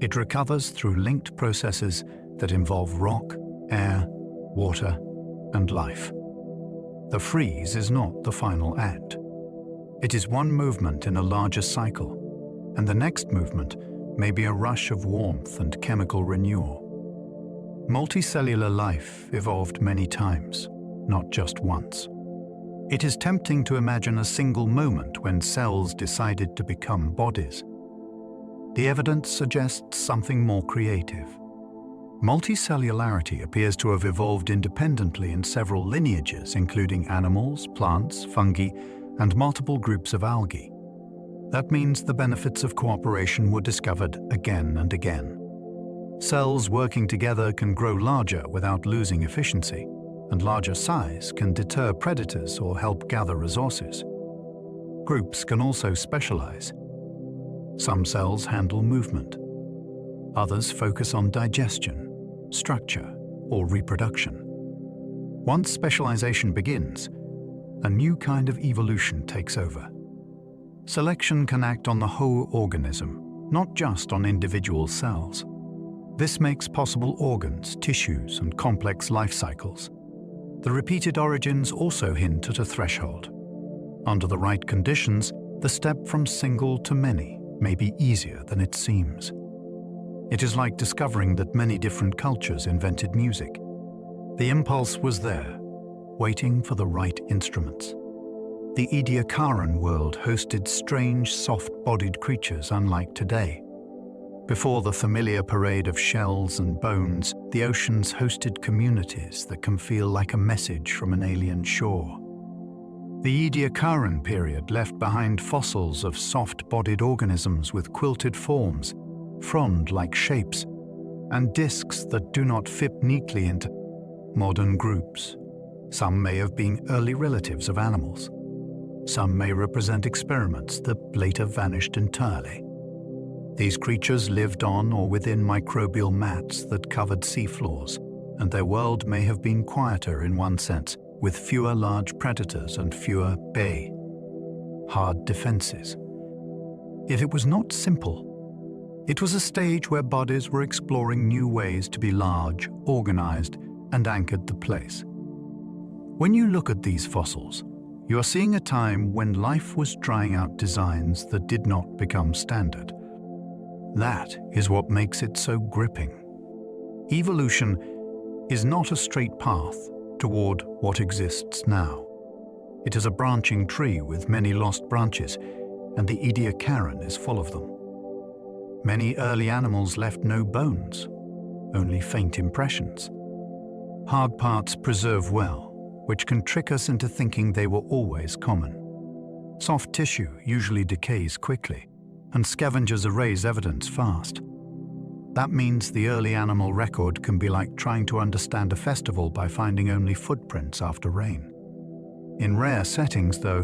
It recovers through linked processes that involve rock, air, water, and life. The freeze is not the final act. It is one movement in a larger cycle, and the next movement may be a rush of warmth and chemical renewal. Multicellular life evolved many times, not just once. It is tempting to imagine a single moment when cells decided to become bodies. The evidence suggests something more creative. Multicellularity appears to have evolved independently in several lineages, including animals, plants, fungi, and multiple groups of algae. That means the benefits of cooperation were discovered again and again. Cells working together can grow larger without losing efficiency, and larger size can deter predators or help gather resources. Groups can also specialize. Some cells handle movement. Others focus on digestion, structure, or reproduction. Once specialization begins, a new kind of evolution takes over. Selection can act on the whole organism, not just on individual cells. This makes possible organs, tissues, and complex life cycles. The repeated origins also hint at a threshold. Under the right conditions, the step from single to many may be easier than it seems. It is like discovering that many different cultures invented music. The impulse was there, waiting for the right instruments. The Ediacaran world hosted strange, soft-bodied creatures unlike today. Before the familiar parade of shells and bones, the oceans hosted communities that can feel like a message from an alien shore. The Ediacaran period left behind fossils of soft-bodied organisms with quilted forms, frond-like shapes, and discs that do not fit neatly into modern groups. Some may have been early relatives of animals. Some may represent experiments that later vanished entirely. These creatures lived on or within microbial mats that covered seafloors, and their world may have been quieter in one sense, with fewer large predators and fewer hard defenses. Yet it was not simple. It was a stage where bodies were exploring new ways to be large, organized, and anchored the place. When you look at these fossils, you are seeing a time when life was trying out designs that did not become standard. That is what makes it so gripping. Evolution is not a straight path toward what exists now. It is a branching tree with many lost branches, and the Ediacaran is full of them. Many early animals left no bones, only faint impressions. Hard parts preserve well, which can trick us into thinking they were always common. Soft tissue usually decays quickly, and scavengers erase evidence fast. That means the early animal record can be like trying to understand a festival by finding only footprints after rain. In rare settings, though,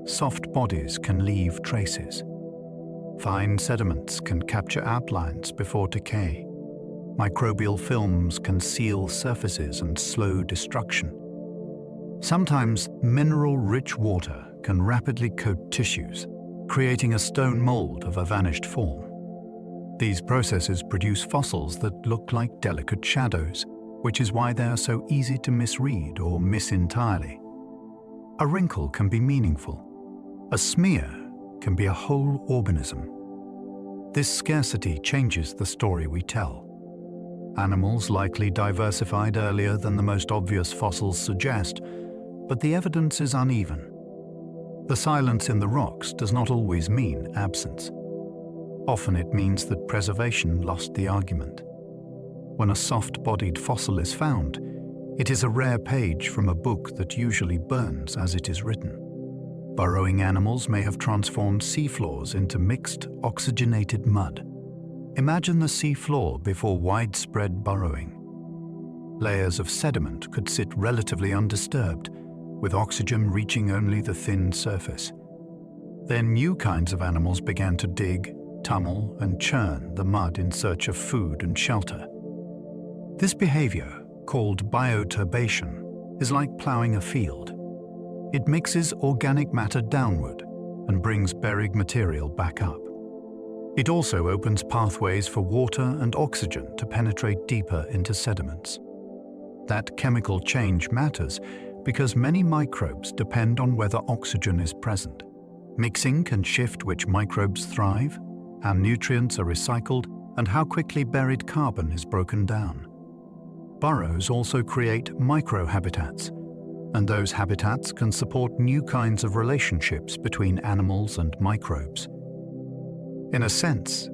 soft bodies can leave traces. Fine sediments can capture outlines before decay. Microbial films can seal surfaces and slow destruction. Sometimes mineral-rich water can rapidly coat tissues, creating a stone mold of a vanished form. These processes produce fossils that look like delicate shadows, which is why they are so easy to misread or miss entirely. A wrinkle can be meaningful. A smear can be a whole organism. This scarcity changes the story we tell. Animals likely diversified earlier than the most obvious fossils suggest, but the evidence is uneven. The silence in the rocks does not always mean absence. Often it means that preservation lost the argument. When a soft-bodied fossil is found, it is a rare page from a book that usually burns as it is written. Burrowing animals may have transformed seafloors into mixed, oxygenated mud. Imagine the seafloor before widespread burrowing. Layers of sediment could sit relatively undisturbed, with oxygen reaching only the thin surface. Then new kinds of animals began to dig, tunnel, and churn the mud in search of food and shelter. This behavior, called bioturbation, is like plowing a field. It mixes organic matter downward and brings buried material back up. It also opens pathways for water and oxygen to penetrate deeper into sediments. That chemical change matters because many microbes depend on whether oxygen is present. Mixing can shift which microbes thrive, how nutrients are recycled, and how quickly buried carbon is broken down. Burrows also create microhabitats, and those habitats can support new kinds of relationships between animals and microbes. In a sense,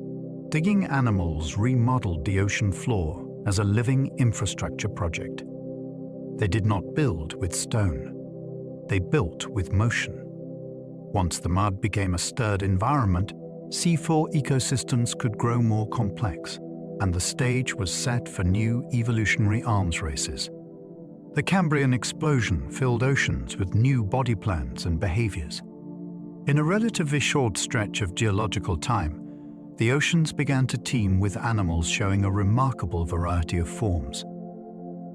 digging animals remodeled the ocean floor as a living infrastructure project. They did not build with stone. They built with motion. Once the mud became a stirred environment, seafloor ecosystems could grow more complex, and the stage was set for new evolutionary arms races. The Cambrian explosion filled oceans with new body plans and behaviors. In a relatively short stretch of geological time, the oceans began to teem with animals showing a remarkable variety of forms.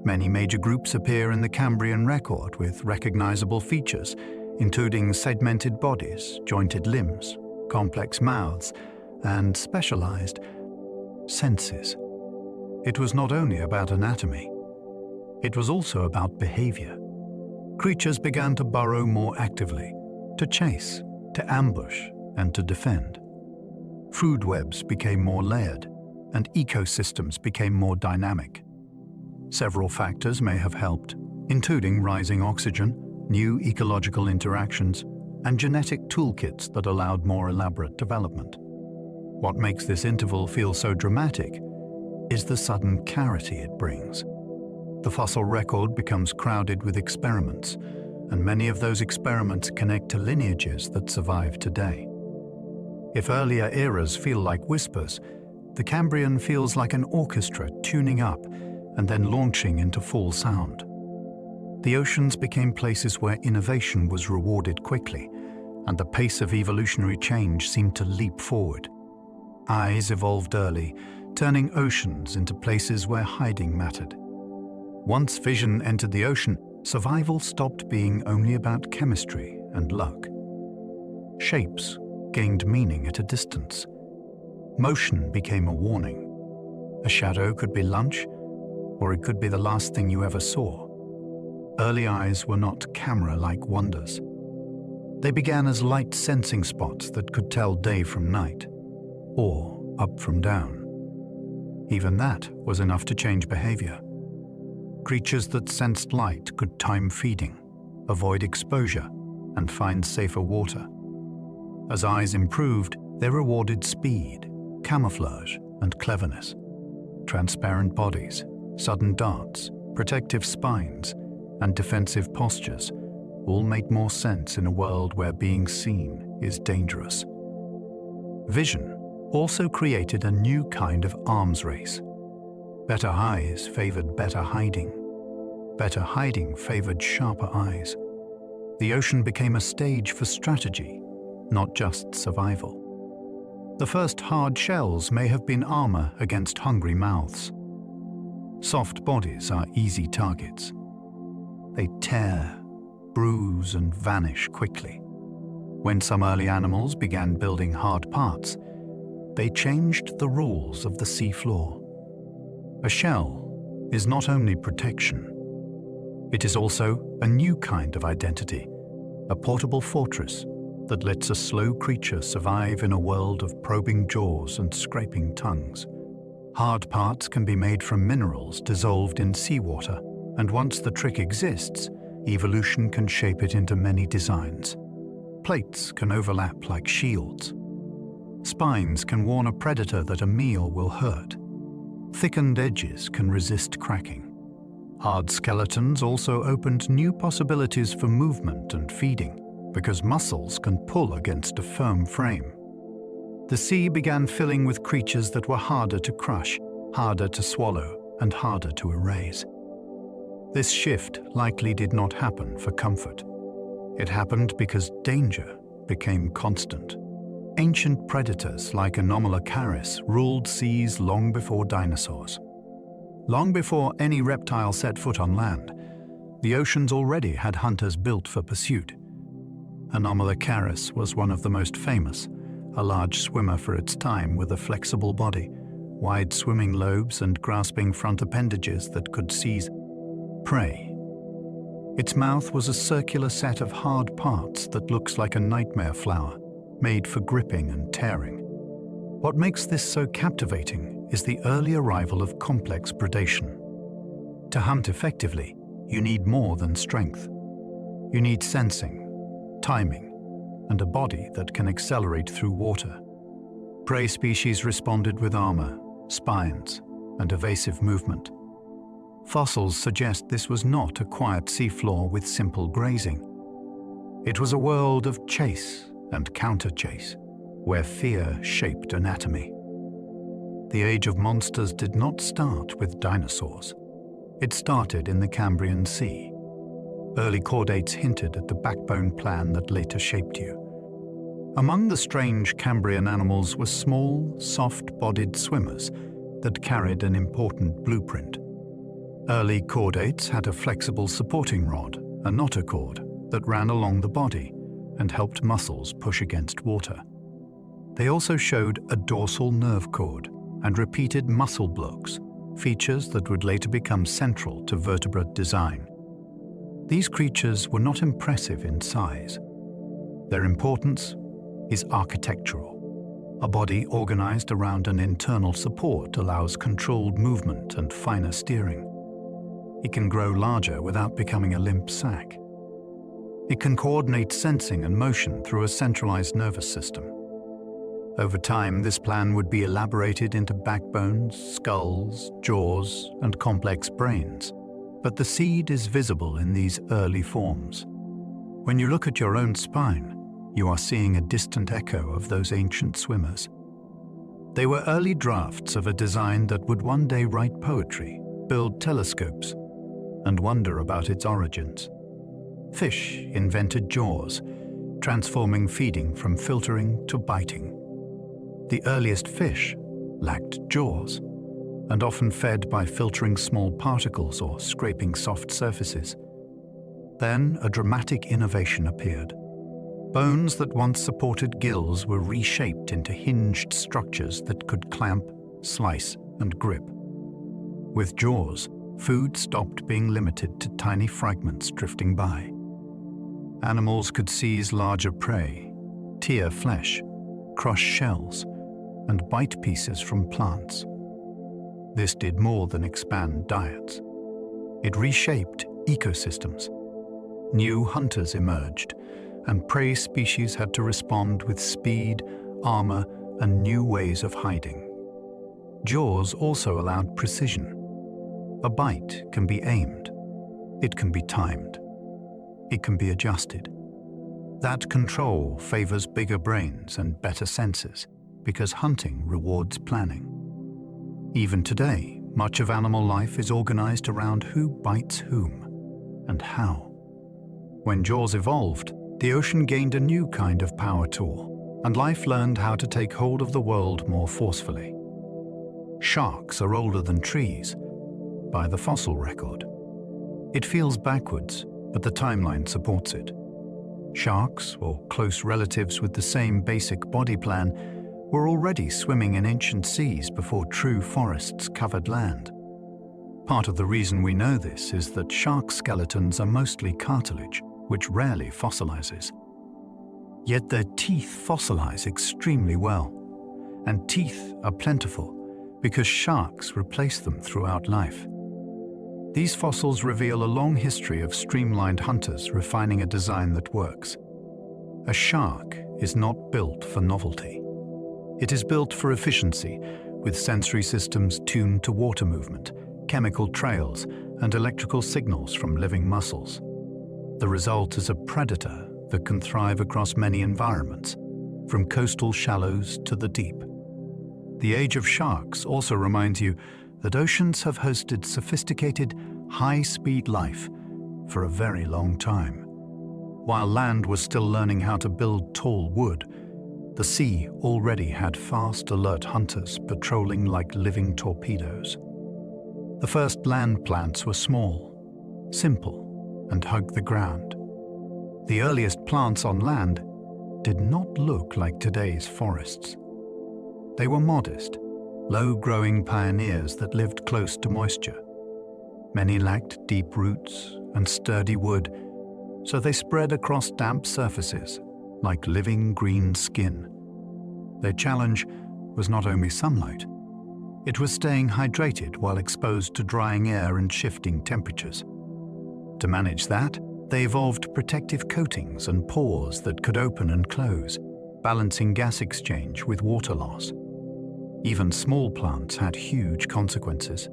Many major groups appear in the Cambrian record with recognizable features, including segmented bodies, jointed limbs, complex mouths, and specialized senses. It was not only about anatomy. It was also about behavior. Creatures began to burrow more actively, to chase, to ambush, and to defend. Food webs became more layered, and ecosystems became more dynamic. Several factors may have helped, including rising oxygen, new ecological interactions, and genetic toolkits that allowed more elaborate development. What makes this interval feel so dramatic is the sudden clarity it brings. The fossil record becomes crowded with experiments, and many of those experiments connect to lineages that survive today. If earlier eras feel like whispers, the Cambrian feels like an orchestra tuning up and then launching into full sound. The oceans became places where innovation was rewarded quickly, and the pace of evolutionary change seemed to leap forward. Eyes evolved early, turning oceans into places where hiding mattered. Once vision entered the ocean, survival stopped being only about chemistry and luck. Shapes gained meaning at a distance. Motion became a warning. A shadow could be lunch, or it could be the last thing you ever saw. Early eyes were not camera-like wonders. They began as light sensing spots that could tell day from night, or up from down. Even that was enough to change behavior. Creatures that sensed light could time feeding, avoid exposure, and find safer water. As eyes improved, they rewarded speed, camouflage and cleverness. Transparent bodies, sudden darts, protective spines, and defensive postures all make more sense in a world where being seen is dangerous. Vision also created a new kind of arms race. Better eyes favored better hiding. Better hiding favored sharper eyes. The ocean became a stage for strategy, not just survival. The first hard shells may have been armor against hungry mouths. Soft bodies are easy targets. They tear, bruise, and vanish quickly. When some early animals began building hard parts, they changed the rules of the sea floor. A shell is not only protection, it is also a new kind of identity, a portable fortress that lets a slow creature survive in a world of probing jaws and scraping tongues. Hard parts can be made from minerals dissolved in seawater, and once the trick exists, evolution can shape it into many designs. Plates can overlap like shields. Spines can warn a predator that a meal will hurt. Thickened edges can resist cracking. Hard skeletons also opened new possibilities for movement and feeding, because muscles can pull against a firm frame. The sea began filling with creatures that were harder to crush, harder to swallow, and harder to erase. This shift likely did not happen for comfort. It happened because danger became constant. Ancient predators like Anomalocaris ruled seas long before dinosaurs. Long before any reptile set foot on land, the oceans already had hunters built for pursuit. Anomalocaris was one of the most famous, a large swimmer for its time with a flexible body, wide swimming lobes and grasping front appendages that could seize prey. Its mouth was a circular set of hard parts that looks like a nightmare flower, made for gripping and tearing. What makes this so captivating is the early arrival of complex predation. To hunt effectively, you need more than strength. You need sensing, timing, and a body that can accelerate through water. Prey species responded with armor, spines, and evasive movement. Fossils suggest this was not a quiet seafloor with simple grazing. It was a world of chase and counter-chase, where fear shaped anatomy. The age of monsters did not start with dinosaurs. It started in the Cambrian Sea. Early chordates hinted at the backbone plan that later shaped you. Among the strange Cambrian animals were small, soft-bodied swimmers that carried an important blueprint. Early chordates had a flexible supporting rod, a notochord, that ran along the body and helped muscles push against water. They also showed a dorsal nerve cord and repeated muscle blocks, features that would later become central to vertebrate design. These creatures were not impressive in size. Their importance is architectural. A body organized around an internal support allows controlled movement and finer steering. It can grow larger without becoming a limp sack. It can coordinate sensing and motion through a centralized nervous system. Over time, this plan would be elaborated into backbones, skulls, jaws, and complex brains. But the seed is visible in these early forms. When you look at your own spine, you are seeing a distant echo of those ancient swimmers. They were early drafts of a design that would one day write poetry, build telescopes, and wonder about its origins. Fish invented jaws, transforming feeding from filtering to biting. The earliest fish lacked jaws and often fed by filtering small particles or scraping soft surfaces. Then a dramatic innovation appeared. Bones that once supported gills were reshaped into hinged structures that could clamp, slice, and grip. With jaws, food stopped being limited to tiny fragments drifting by. Animals could seize larger prey, tear flesh, crush shells, and bite pieces from plants. This did more than expand diets. It reshaped ecosystems. New hunters emerged, and prey species had to respond with speed, armor, and new ways of hiding. Jaws also allowed precision. A bite can be aimed. It can be timed. It can be adjusted. That control favors bigger brains and better senses because hunting rewards planning. Even today, much of animal life is organized around who bites whom and how. When Jaws evolved, the ocean gained a new kind of power tool, and life learned how to take hold of the world more forcefully. Sharks are older than trees by the fossil record. It feels backwards, but the timeline supports it. Sharks, or close relatives with the same basic body plan, were already swimming in ancient seas before true forests covered land. Part of the reason we know this is that shark skeletons are mostly cartilage, which rarely fossilizes. Yet their teeth fossilize extremely well, and teeth are plentiful because sharks replace them throughout life. These fossils reveal a long history of streamlined hunters refining a design that works. A shark is not built for novelty. It is built for efficiency, with sensory systems tuned to water movement, chemical trails, and electrical signals from living muscles. The result is a predator that can thrive across many environments, from coastal shallows to the deep. The age of sharks also reminds you that oceans have hosted sophisticated, high-speed life for a very long time. While land was still learning how to build tall wood, the sea already had fast, alert hunters patrolling like living torpedoes. The first land plants were small, simple, and hugged the ground. The earliest plants on land did not look like today's forests. They were modest, low-growing pioneers that lived close to moisture. Many lacked deep roots and sturdy wood, so they spread across damp surfaces like living green skin. Their challenge was not only sunlight, it was staying hydrated while exposed to drying air and shifting temperatures. To manage that, they evolved protective coatings and pores that could open and close, balancing gas exchange with water loss. Even small plants had huge consequences.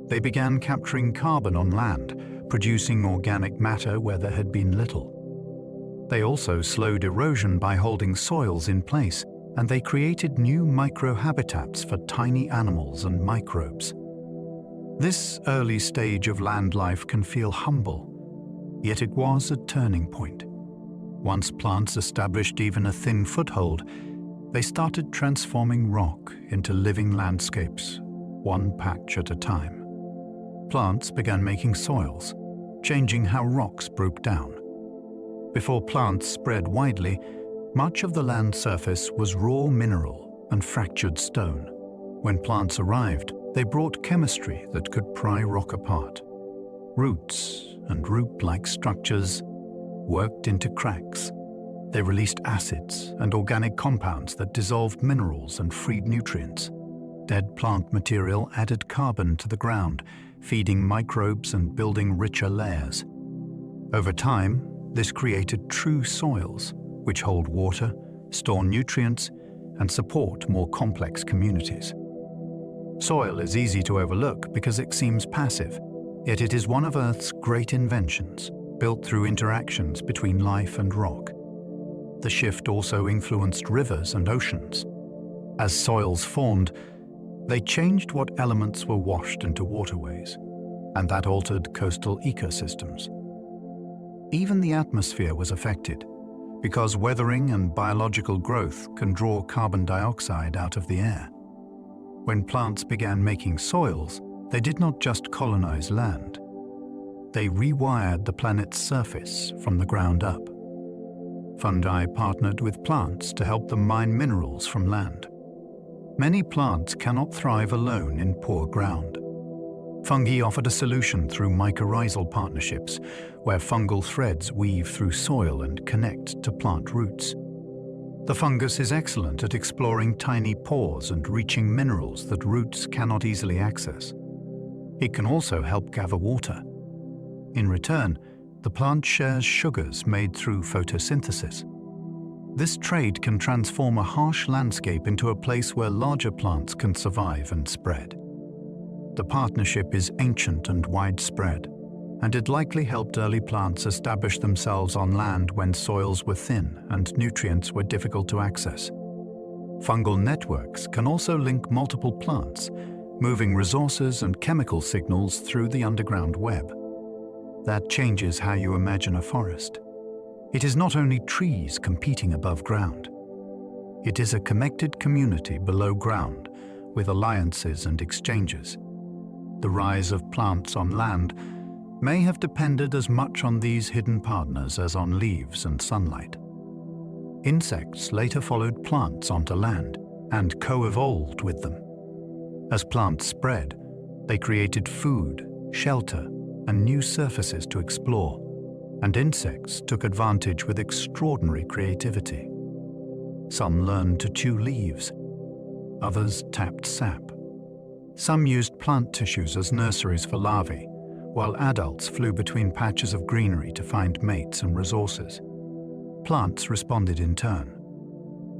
They began capturing carbon on land, producing organic matter where there had been little. They also slowed erosion by holding soils in place, and they created new microhabitats for tiny animals and microbes. This early stage of land life can feel humble, yet it was a turning point. Once plants established even a thin foothold, they started transforming rock into living landscapes, one patch at a time. Plants began making soils, changing how rocks broke down. Before plants spread widely, much of the land surface was raw mineral and fractured stone. When plants arrived, they brought chemistry that could pry rock apart. Roots and root-like structures worked into cracks. They released acids and organic compounds that dissolved minerals and freed nutrients. Dead plant material added carbon to the ground, feeding microbes and building richer layers. Over time, this created true soils, which hold water, store nutrients, and support more complex communities. Soil is easy to overlook because it seems passive, yet it is one of Earth's great inventions, built through interactions between life and rock. The shift also influenced rivers and oceans. As soils formed, they changed what elements were washed into waterways, and that altered coastal ecosystems. Even the atmosphere was affected, because weathering and biological growth can draw carbon dioxide out of the air. When plants began making soils, they did not just colonize land. They rewired the planet's surface from the ground up. Fungi partnered with plants to help them mine minerals from land. Many plants cannot thrive alone in poor ground. Fungi offered a solution through mycorrhizal partnerships, where fungal threads weave through soil and connect to plant roots. The fungus is excellent at exploring tiny pores and reaching minerals that roots cannot easily access. It can also help gather water. In return, the plant shares sugars made through photosynthesis. This trade can transform a harsh landscape into a place where larger plants can survive and spread. The partnership is ancient and widespread, and it likely helped early plants establish themselves on land when soils were thin and nutrients were difficult to access. Fungal networks can also link multiple plants, moving resources and chemical signals through the underground web. That changes how you imagine a forest. It is not only trees competing above ground. It is a connected community below ground with alliances and exchanges. The rise of plants on land may have depended as much on these hidden partners as on leaves and sunlight. Insects later followed plants onto land and co-evolved with them. As plants spread, they created food, shelter, and new surfaces to explore, and insects took advantage with extraordinary creativity. Some learned to chew leaves, others tapped sap. Some used plant tissues as nurseries for larvae, while adults flew between patches of greenery to find mates and resources. Plants responded in turn.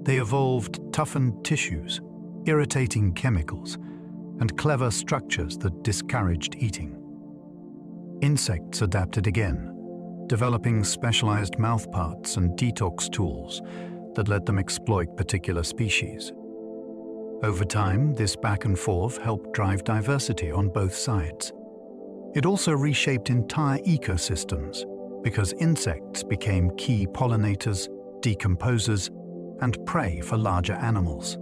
They evolved toughened tissues, irritating chemicals, and clever structures that discouraged eating. Insects adapted again, developing specialized mouthparts and detox tools that let them exploit particular species. Over time, this back and forth helped drive diversity on both sides. It also reshaped entire ecosystems because insects became key pollinators, decomposers, and prey for larger animals.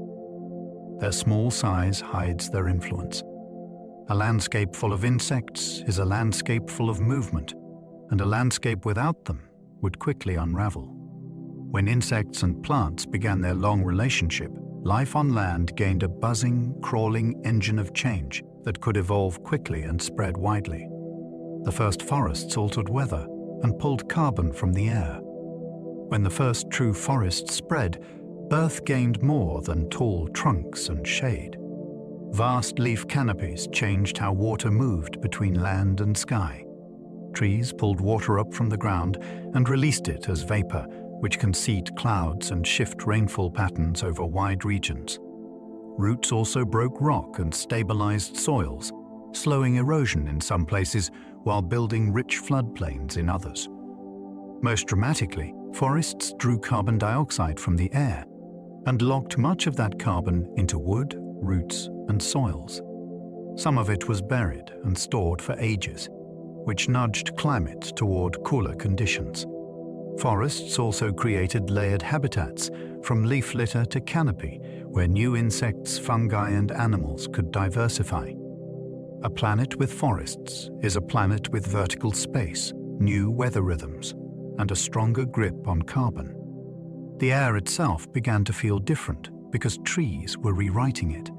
Their small size hides their influence. A landscape full of insects is a landscape full of movement, and a landscape without them would quickly unravel. When insects and plants began their long relationship, life on land gained a buzzing, crawling engine of change that could evolve quickly and spread widely. The first forests altered weather and pulled carbon from the air. When the first true forests spread, earth gained more than tall trunks and shade. Vast leaf canopies changed how water moved between land and sky. Trees pulled water up from the ground and released it as vapor, which can seed clouds and shift rainfall patterns over wide regions. Roots also broke rock and stabilized soils, slowing erosion in some places while building rich floodplains in others. Most dramatically, forests drew carbon dioxide from the air and locked much of that carbon into wood, roots, and soils. Some of it was buried and stored for ages, which nudged climate toward cooler conditions. Forests also created layered habitats, from leaf litter to canopy, where new insects, fungi, and animals could diversify. A planet with forests is a planet with vertical space, new weather rhythms, and a stronger grip on carbon. The air itself began to feel different because trees were rewriting it.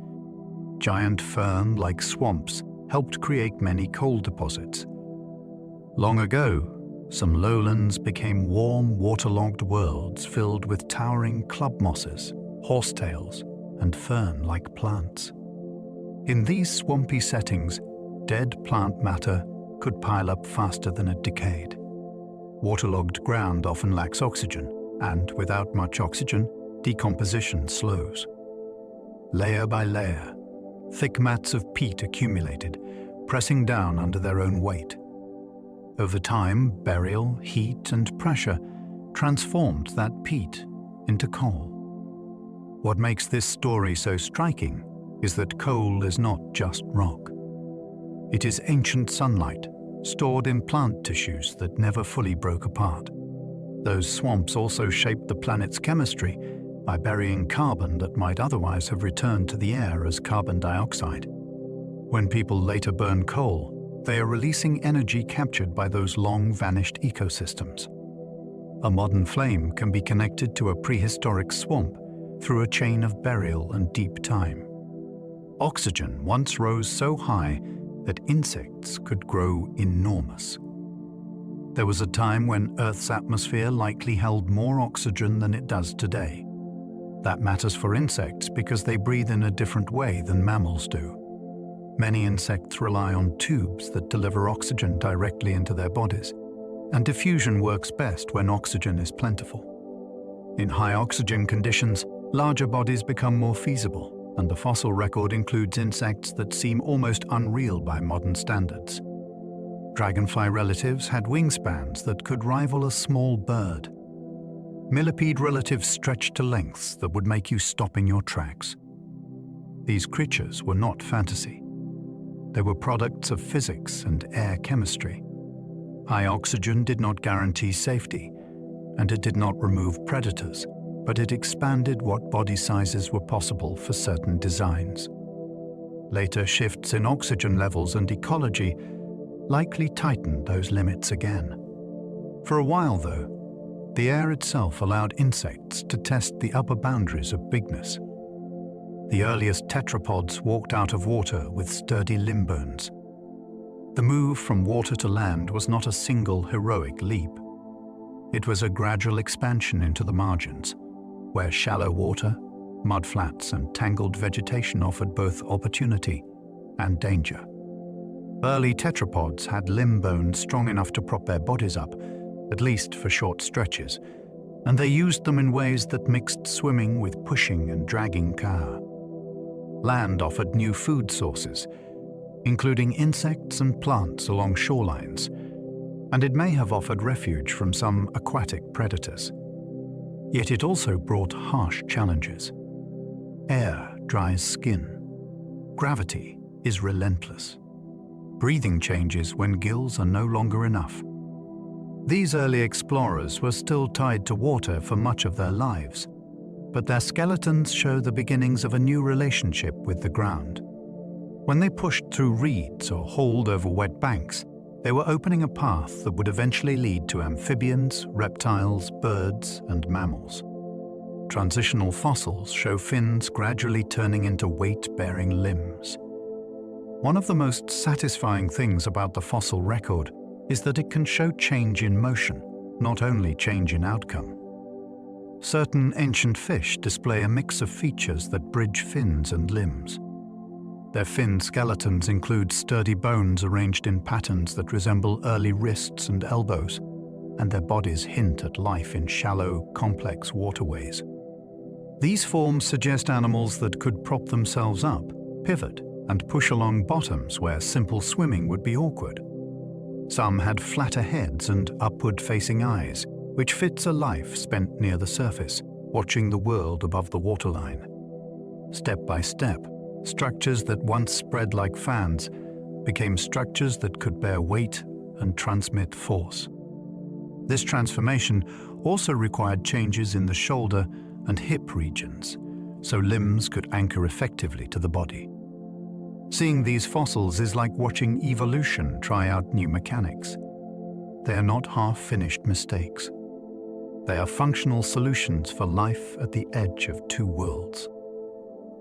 Giant fern-like swamps helped create many coal deposits. Long ago, some lowlands became warm, waterlogged worlds filled with towering club mosses, horsetails, and fern-like plants. In these swampy settings, dead plant matter could pile up faster than it decayed. Waterlogged ground often lacks oxygen, and without much oxygen, decomposition slows. Layer by layer, thick mats of peat accumulated, pressing down under their own weight. Over time, burial, heat, and pressure transformed that peat into coal. What makes this story so striking is that coal is not just rock. It is ancient sunlight, stored in plant tissues that never fully broke apart. Those swamps also shaped the planet's chemistry by burying carbon that might otherwise have returned to the air as carbon dioxide. When people later burn coal, they are releasing energy captured by those long-vanished ecosystems. A modern flame can be connected to a prehistoric swamp through a chain of burial and deep time. Oxygen once rose so high that insects could grow enormous. There was a time when Earth's atmosphere likely held more oxygen than it does today. That matters for insects because they breathe in a different way than mammals do. Many insects rely on tubes that deliver oxygen directly into their bodies, and diffusion works best when oxygen is plentiful. In high oxygen conditions, larger bodies become more feasible, and the fossil record includes insects that seem almost unreal by modern standards. Dragonfly relatives had wingspans that could rival a small bird. Millipede relatives stretched to lengths that would make you stop in your tracks. These creatures were not fantasy. They were products of physics and air chemistry. High oxygen did not guarantee safety, and it did not remove predators, but it expanded what body sizes were possible for certain designs. Later shifts in oxygen levels and ecology likely tightened those limits again. For a while, though, the air itself allowed insects to test the upper boundaries of bigness. The earliest tetrapods walked out of water with sturdy limb bones. The move from water to land was not a single heroic leap. It was a gradual expansion into the margins, where shallow water, mudflats, and tangled vegetation offered both opportunity and danger. Early tetrapods had limb bones strong enough to prop their bodies up, at least for short stretches, and they used them in ways that mixed swimming with pushing and dragging power. Land offered new food sources, including insects and plants along shorelines, and it may have offered refuge from some aquatic predators. Yet it also brought harsh challenges. Air dries skin. Gravity is relentless. Breathing changes when gills are no longer enough. These early explorers were still tied to water for much of their lives, but their skeletons show the beginnings of a new relationship with the ground. When they pushed through reeds or hauled over wet banks, they were opening a path that would eventually lead to amphibians, reptiles, birds, and mammals. Transitional fossils show fins gradually turning into weight-bearing limbs. One of the most satisfying things about the fossil record is that it can show change in motion, not only change in outcome. Certain ancient fish display a mix of features that bridge fins and limbs. Their fin skeletons include sturdy bones arranged in patterns that resemble early wrists and elbows, and their bodies hint at life in shallow, complex waterways. These forms suggest animals that could prop themselves up, pivot, and push along bottoms where simple swimming would be awkward. Some had flatter heads and upward-facing eyes, which fits a life spent near the surface, watching the world above the waterline. Step by step, structures that once spread like fans became structures that could bear weight and transmit force. This transformation also required changes in the shoulder and hip regions, so limbs could anchor effectively to the body. Seeing these fossils is like watching evolution try out new mechanics. They are not half-finished mistakes. They are functional solutions for life at the edge of two worlds.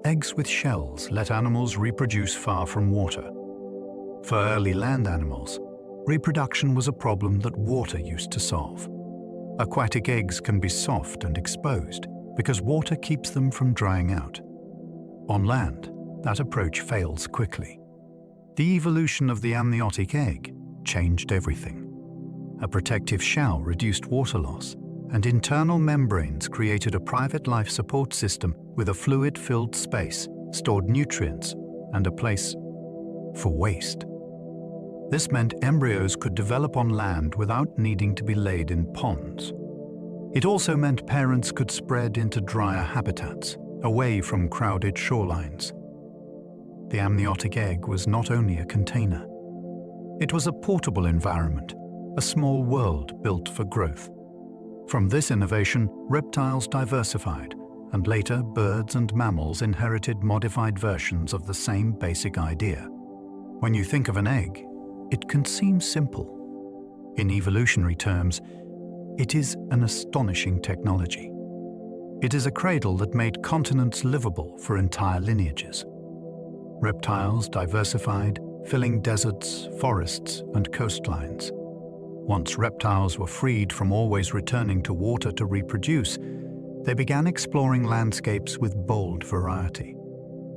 Eggs with shells let animals reproduce far from water. For early land animals, reproduction was a problem that water used to solve. Aquatic eggs can be soft and exposed because water keeps them from drying out. On land, that approach fails quickly. The evolution of the amniotic egg changed everything. A protective shell reduced water loss, and internal membranes created a private life support system with a fluid-filled space, stored nutrients, and a place for waste. This meant embryos could develop on land without needing to be laid in ponds. It also meant parents could spread into drier habitats, away from crowded shorelines. The amniotic egg was not only a container. It was a portable environment, a small world built for growth. From this innovation, reptiles diversified, and later birds and mammals inherited modified versions of the same basic idea. When you think of an egg, it can seem simple. In evolutionary terms, it is an astonishing technology. It is a cradle that made continents livable for entire lineages. Reptiles diversified, filling deserts, forests, and coastlines. Once reptiles were freed from always returning to water to reproduce, they began exploring landscapes with bold variety.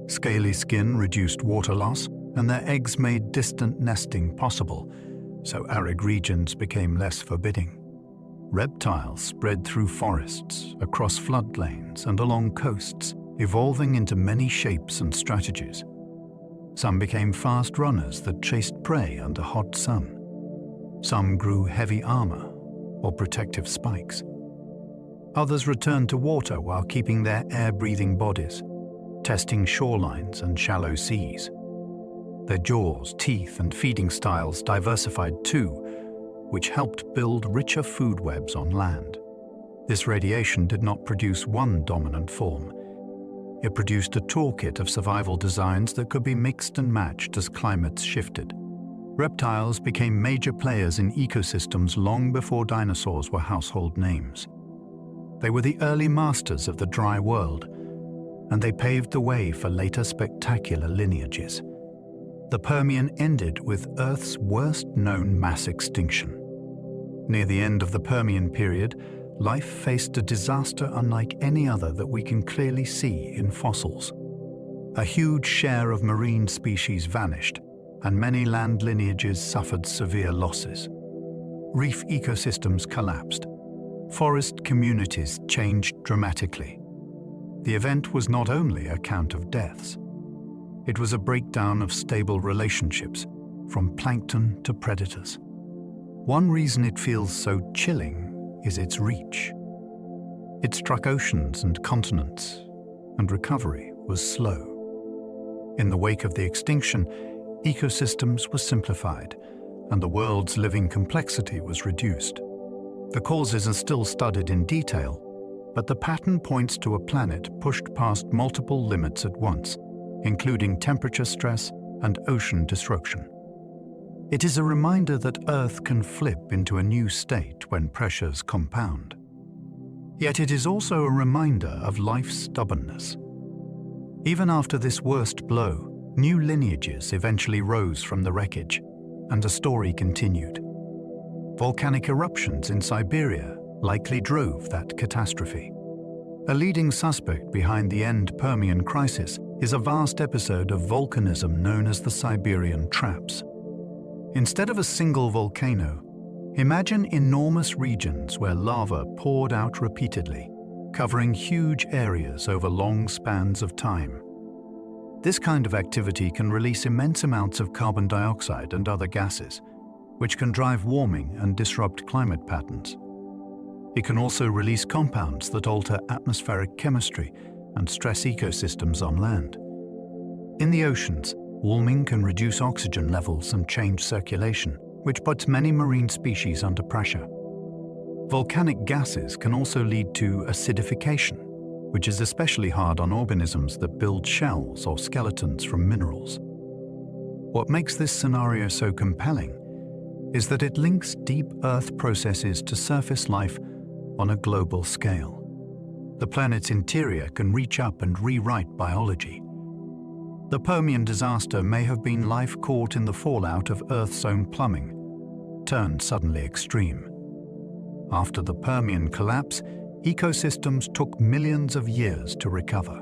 Scaly skin reduced water loss, and their eggs made distant nesting possible, so arid regions became less forbidding. Reptiles spread through forests, across floodplains, and along coasts, evolving into many shapes and strategies. Some became fast runners that chased prey under hot sun. Some grew heavy armor or protective spikes. Others returned to water while keeping their air-breathing bodies, testing shorelines and shallow seas. Their jaws, teeth, and feeding styles diversified too, which helped build richer food webs on land. This radiation did not produce one dominant form. It produced a toolkit of survival designs that could be mixed and matched as climates shifted. Reptiles became major players in ecosystems long before dinosaurs were household names. They were the early masters of the dry world, and they paved the way for later spectacular lineages. The Permian ended with Earth's worst-known mass extinction. Near the end of the Permian period, life faced a disaster unlike any other that we can clearly see in fossils. A huge share of marine species vanished, and many land lineages suffered severe losses. Reef ecosystems collapsed. Forest communities changed dramatically. The event was not only a count of deaths. It was a breakdown of stable relationships, from plankton to predators. One reason it feels so chilling is its reach. It struck oceans and continents, and recovery was slow. In the wake of the extinction, ecosystems were simplified, and the world's living complexity was reduced. The causes are still studied in detail, but the pattern points to a planet pushed past multiple limits at once, including temperature stress and ocean destruction. It is a reminder that Earth can flip into a new state when pressures compound. Yet it is also a reminder of life's stubbornness. Even after this worst blow, new lineages eventually rose from the wreckage, and the story continued. Volcanic eruptions in Siberia likely drove that catastrophe. A leading suspect behind the end Permian crisis is a vast episode of volcanism known as the Siberian Traps. Instead of a single volcano, imagine enormous regions where lava poured out repeatedly, covering huge areas over long spans of time. This kind of activity can release immense amounts of carbon dioxide and other gases, which can drive warming and disrupt climate patterns. It can also release compounds that alter atmospheric chemistry and stress ecosystems on land. In the oceans, warming can reduce oxygen levels and change circulation, which puts many marine species under pressure. Volcanic gases can also lead to acidification, which is especially hard on organisms that build shells or skeletons from minerals. What makes this scenario so compelling is that it links deep Earth processes to surface life on a global scale. The planet's interior can reach up and rewrite biology. The Permian disaster may have been life caught in the fallout of Earth's own plumbing, turned suddenly extreme. After the Permian collapse, ecosystems took millions of years to recover.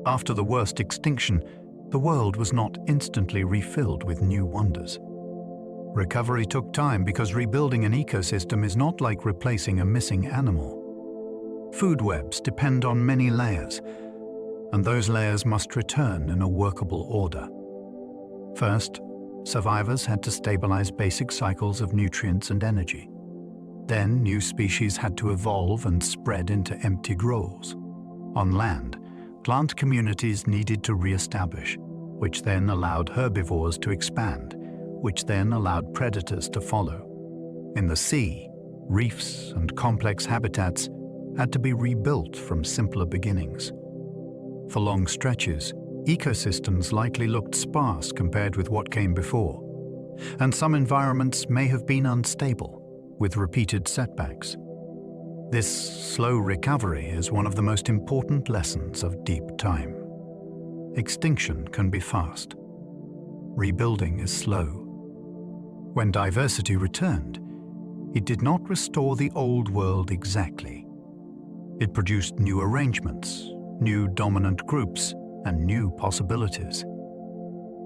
After the worst extinction, the world was not instantly refilled with new wonders. Recovery took time because rebuilding an ecosystem is not like replacing a missing animal. Food webs depend on many layers, and those layers must return in a workable order. First, survivors had to stabilize basic cycles of nutrients and energy. Then, new species had to evolve and spread into empty groves. On land, plant communities needed to re-establish, which then allowed herbivores to expand, which then allowed predators to follow. In the sea, reefs and complex habitats had to be rebuilt from simpler beginnings. For long stretches, ecosystems likely looked sparse compared with what came before, and some environments may have been unstable, with repeated setbacks. This slow recovery is one of the most important lessons of deep time. Extinction can be fast. Rebuilding is slow. When diversity returned, it did not restore the old world exactly. It produced new arrangements, new dominant groups, and new possibilities.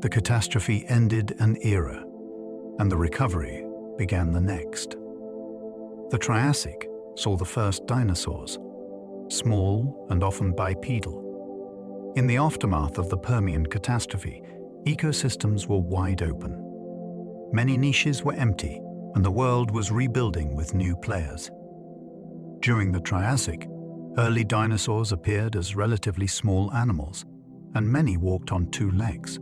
The catastrophe ended an era, and the recovery began the next. The Triassic saw the first dinosaurs, small and often bipedal. In the aftermath of the Permian catastrophe, ecosystems were wide open. Many niches were empty, and the world was rebuilding with new players. During the Triassic, early dinosaurs appeared as relatively small animals, and many walked on two legs.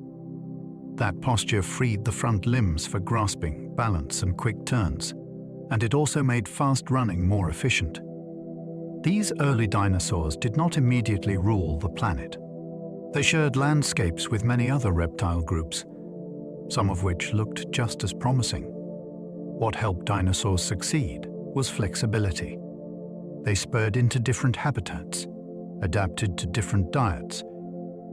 That posture freed the front limbs for grasping, balance, and quick turns, and it also made fast running more efficient. These early dinosaurs did not immediately rule the planet. They shared landscapes with many other reptile groups, some of which looked just as promising. What helped dinosaurs succeed was flexibility. They spurred into different habitats, adapted to different diets,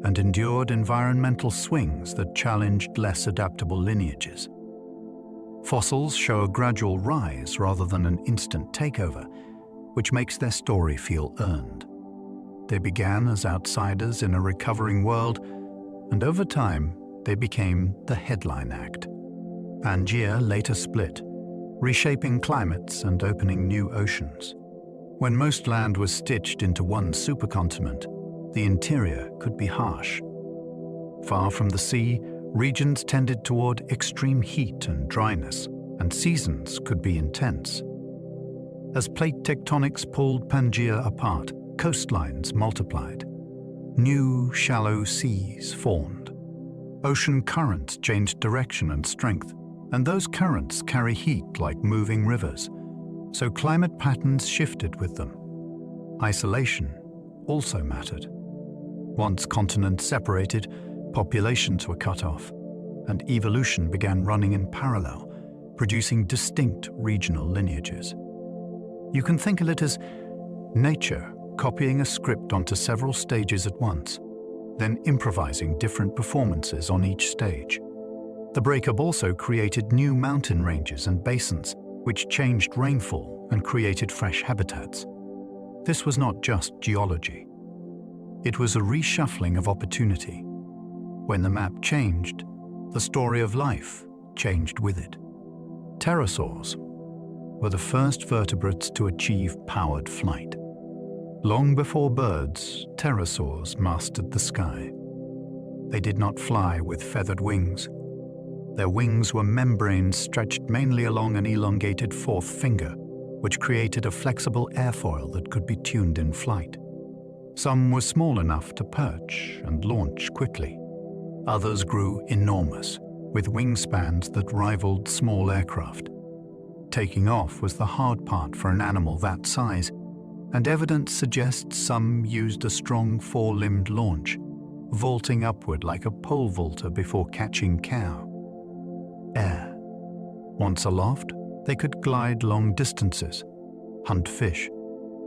and endured environmental swings that challenged less adaptable lineages. Fossils show a gradual rise rather than an instant takeover, which makes their story feel earned. They began as outsiders in a recovering world, and over time, they became the headline act. Pangaea later split, reshaping climates and opening new oceans. When most land was stitched into one supercontinent, the interior could be harsh. Far from the sea, regions tended toward extreme heat and dryness, and seasons could be intense. As plate tectonics pulled Pangaea apart, coastlines multiplied. New, shallow seas formed. Ocean currents changed direction and strength, and those currents carry heat like moving rivers, so climate patterns shifted with them. Isolation also mattered. Once continents separated, populations were cut off, and evolution began running in parallel, producing distinct regional lineages. You can think of it as nature copying a script onto several stages at once, then improvising different performances on each stage. The breakup also created new mountain ranges and basins, which changed rainfall and created fresh habitats. This was not just geology. It was a reshuffling of opportunity. When the map changed, the story of life changed with it. Pterosaurs were the first vertebrates to achieve powered flight. Long before birds, pterosaurs mastered the sky. They did not fly with feathered wings. Their wings were membranes stretched mainly along an elongated fourth finger, which created a flexible airfoil that could be tuned in flight. Some were small enough to perch and launch quickly. Others grew enormous, with wingspans that rivaled small aircraft. Taking off was the hard part for an animal that size, and evidence suggests some used a strong four-limbed launch, vaulting upward like a pole vaulter before catching cow. Air. Once aloft, they could glide long distances, hunt fish,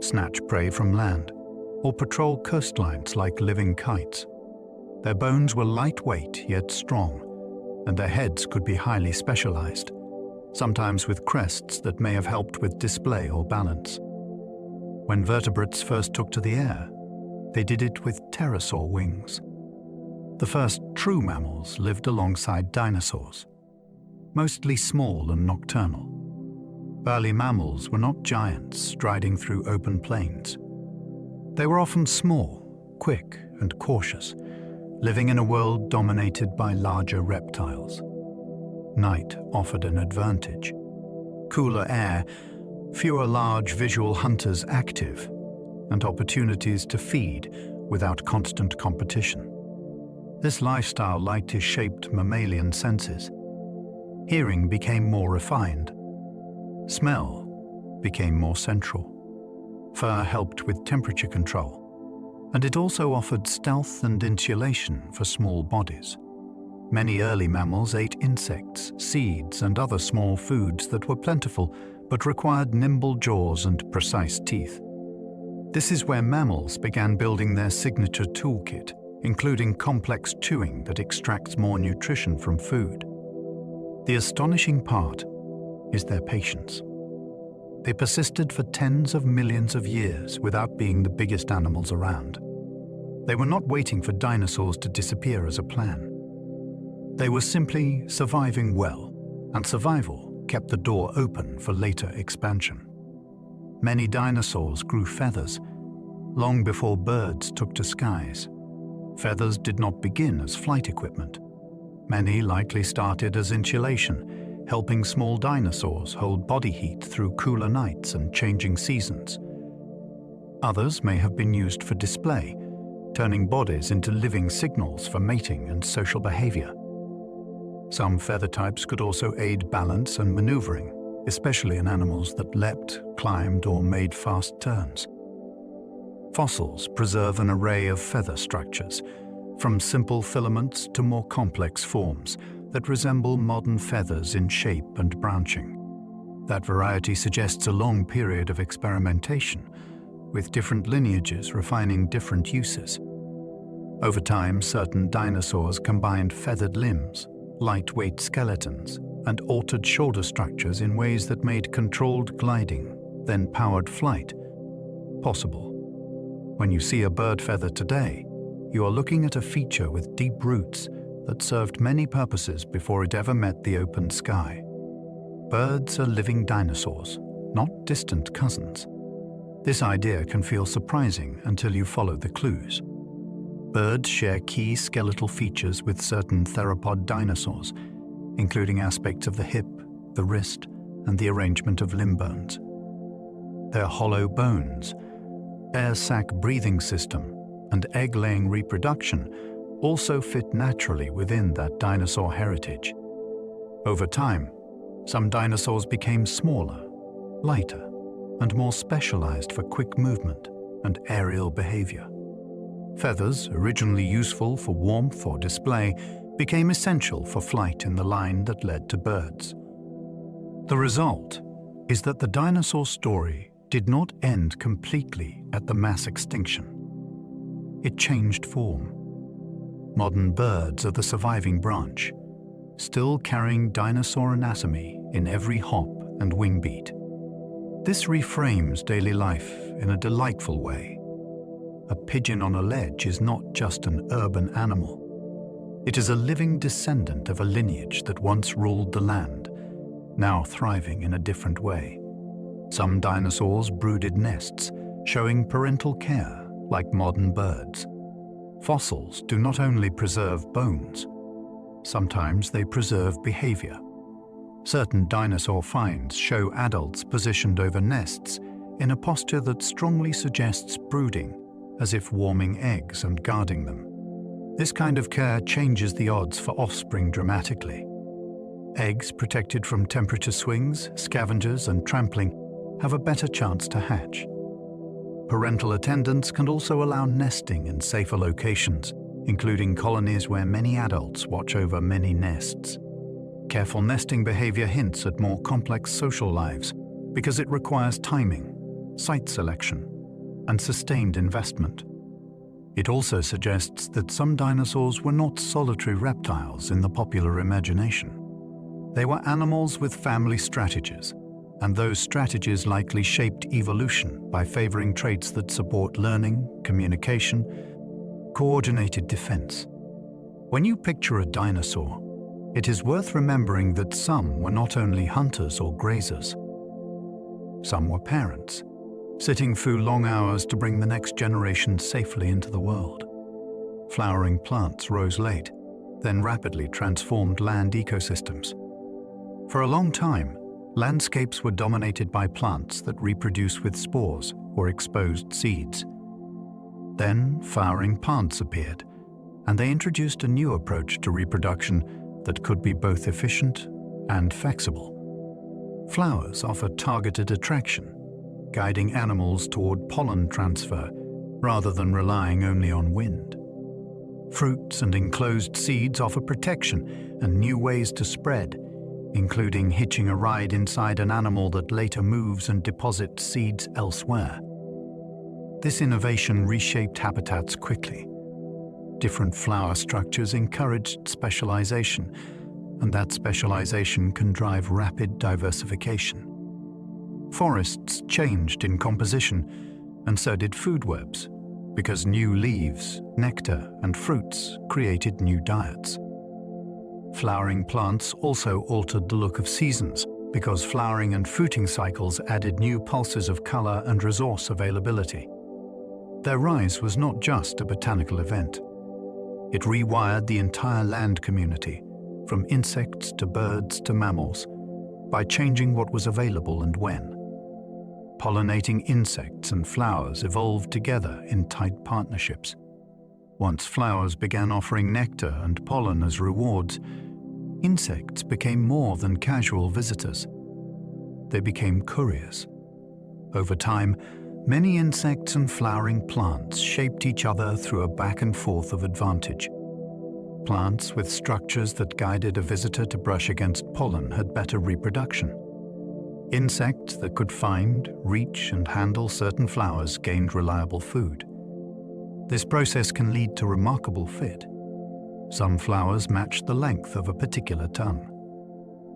snatch prey from land, or patrol coastlines like living kites. Their bones were lightweight yet strong, and their heads could be highly specialized, sometimes with crests that may have helped with display or balance. When vertebrates first took to the air, they did it with pterosaur wings. The first true mammals lived alongside dinosaurs, mostly small and nocturnal. Early mammals were not giants striding through open plains. They were often small, quick, and cautious, living in a world dominated by larger reptiles. Night offered an advantage. Cooler air, fewer large visual hunters active, and opportunities to feed without constant competition. This lifestyle likely shaped mammalian senses. Hearing became more refined. Smell became more central. Fur helped with temperature control, and it also offered stealth and insulation for small bodies. Many early mammals ate insects, seeds, and other small foods that were plentiful but required nimble jaws and precise teeth. This is where mammals began building their signature toolkit, including complex chewing that extracts more nutrition from food. The astonishing part is their patience. They persisted for tens of millions of years without being the biggest animals around. They were not waiting for dinosaurs to disappear as a plan. They were simply surviving well, and survival kept the door open for later expansion. many dinosaurs grew feathers, long before birds took to skies. Feathers did not begin as flight equipment. Many likely started as insulation, helping small dinosaurs hold body heat through cooler nights and changing seasons. Others may have been used for display, turning bodies into living signals for mating and social behavior. Some feather types could also aid balance and maneuvering, especially in animals that leapt, climbed, or made fast turns. Fossils preserve an array of feather structures, from simple filaments to more complex forms that resemble modern feathers in shape and branching. That variety suggests a long period of experimentation, with different lineages refining different uses. Over time, certain dinosaurs combined feathered limbs, lightweight skeletons, and altered shoulder structures in ways that made controlled gliding, then powered flight, possible. When you see a bird feather today, you are looking at a feature with deep roots that served many purposes before it ever met the open sky. Birds are living dinosaurs, not distant cousins. This idea can feel surprising until you follow the clues. Birds share key skeletal features with certain theropod dinosaurs, including aspects of the hip, the wrist, and the arrangement of limb bones. Their hollow bones, air sac breathing system, and egg-laying reproduction also fit naturally within that dinosaur heritage. Over time, some dinosaurs became smaller, lighter, and more specialized for quick movement and aerial behavior. Feathers, originally useful for warmth or display, became essential for flight in the line that led to birds. The result is that the dinosaur story did not end completely at the mass extinction. It changed form. Modern birds are the surviving branch, still carrying dinosaur anatomy in every hop and wing beat. This reframes daily life in a delightful way. A pigeon on a ledge is not just an urban animal. It is a living descendant of a lineage that once ruled the land, now thriving in a different way. Some dinosaurs brooded nests, showing parental care like modern birds. Fossils do not only preserve bones, sometimes they preserve behavior. Certain dinosaur finds show adults positioned over nests in a posture that strongly suggests brooding, as if warming eggs and guarding them. This kind of care changes the odds for offspring dramatically. Eggs protected from temperature swings, scavengers, and trampling have a better chance to hatch. Parental attendance can also allow nesting in safer locations, including colonies where many adults watch over many nests. Careful nesting behavior hints at more complex social lives because it requires timing, site selection, and sustained investment. It also suggests that some dinosaurs were not solitary reptiles in the popular imagination. They were animals with family strategies, and those strategies likely shaped evolution by favoring traits that support learning, communication, coordinated defense. When you picture a dinosaur, it is worth remembering that some were not only hunters or grazers. Some were parents, sitting through long hours to bring the next generation safely into the world. Flowering plants rose late, then rapidly transformed land ecosystems. For a long time, landscapes were dominated by plants that reproduce with spores or exposed seeds. Then flowering plants appeared, and they introduced a new approach to reproduction that could be both efficient and flexible. Flowers offer targeted attraction, guiding animals toward pollen transfer rather than relying only on wind. Fruits and enclosed seeds offer protection and new ways to spread, including hitching a ride inside an animal that later moves and deposits seeds elsewhere. This innovation reshaped habitats quickly. Different flower structures encouraged specialization, and that specialization can drive rapid diversification. Forests changed in composition, and so did food webs, because new leaves, nectar, and fruits created new diets. Flowering plants also altered the look of seasons because flowering and fruiting cycles added new pulses of color and resource availability. Their rise was not just a botanical event. It rewired the entire land community, from insects to birds to mammals, by changing what was available and when. Pollinating insects and flowers evolved together in tight partnerships. Once flowers began offering nectar and pollen as rewards, insects became more than casual visitors. They became couriers. Over time, many insects and flowering plants shaped each other through a back and forth of advantage. Plants with structures that guided a visitor to brush against pollen had better reproduction. Insects that could find, reach, and handle certain flowers gained reliable food. This process can lead to remarkable fit. Some flowers match the length of a particular tongue.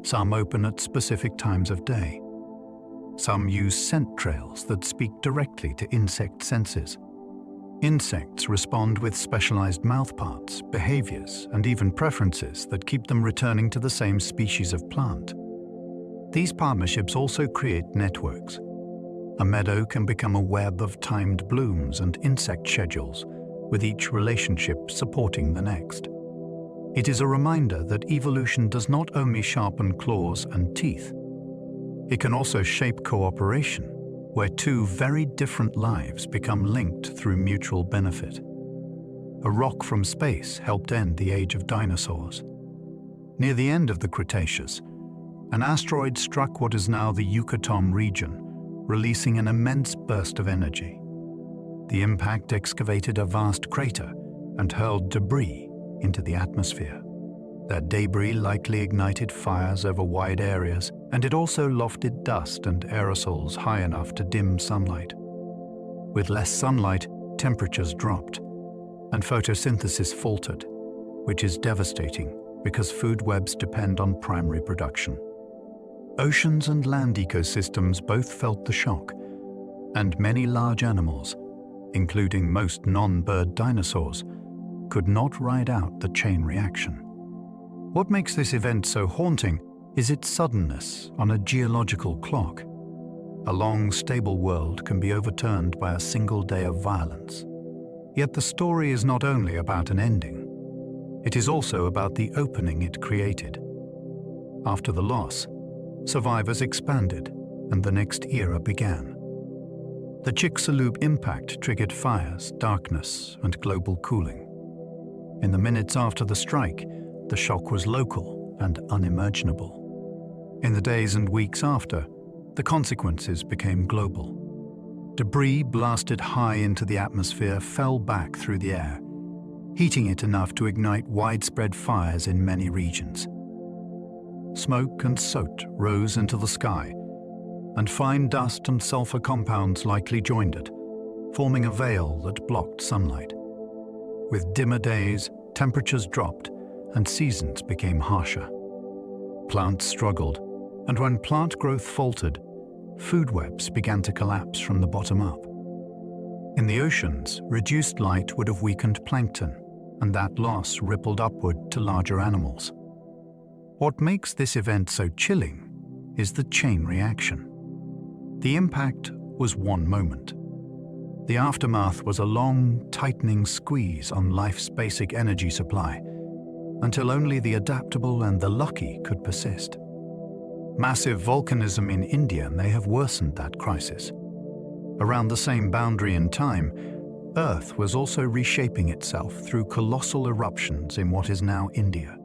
Some open at specific times of day. Some use scent trails that speak directly to insect senses. Insects respond with specialized mouthparts, behaviors, and even preferences that keep them returning to the same species of plant. These partnerships also create networks. A meadow can become a web of timed blooms and insect schedules, with each relationship supporting the next. It is a reminder that evolution does not only sharpen claws and teeth. It can also shape cooperation, where two very different lives become linked through mutual benefit. A rock from space helped end the age of dinosaurs. Near the end of the Cretaceous, an asteroid struck what is now the Yucatan region, releasing an immense burst of energy. The impact excavated a vast crater and hurled debris into the atmosphere. That debris likely ignited fires over wide areas, and it also lofted dust and aerosols high enough to dim sunlight. With less sunlight, temperatures dropped, and photosynthesis faltered, which is devastating because food webs depend on primary production. Oceans and land ecosystems both felt the shock, and many large animals, including most non-bird dinosaurs, could not ride out the chain reaction. What makes this event so haunting is its suddenness on a geological clock. A long, stable world can be overturned by a single day of violence. Yet the story is not only about an ending. It is also about the opening it created. After the loss, survivors expanded, and the next era began. The Chicxulub impact triggered fires, darkness, and global cooling. In the minutes after the strike, the shock was local and unimaginable. In the days and weeks after, the consequences became global. Debris blasted high into the atmosphere fell back through the air, heating it enough to ignite widespread fires in many regions. Smoke and soot rose into the sky, and fine dust and sulfur compounds likely joined it, forming a veil that blocked sunlight. With dimmer days, temperatures dropped, and seasons became harsher. Plants struggled, and when plant growth faltered, food webs began to collapse from the bottom up. In the oceans, reduced light would have weakened plankton, and that loss rippled upward to larger animals. What makes this event so chilling is the chain reaction. The impact was one moment. The aftermath was a long, tightening squeeze on life's basic energy supply, until only the adaptable and the lucky could persist. Massive volcanism in India may have worsened that crisis. Around the same boundary in time, Earth was also reshaping itself through colossal eruptions in what is now India.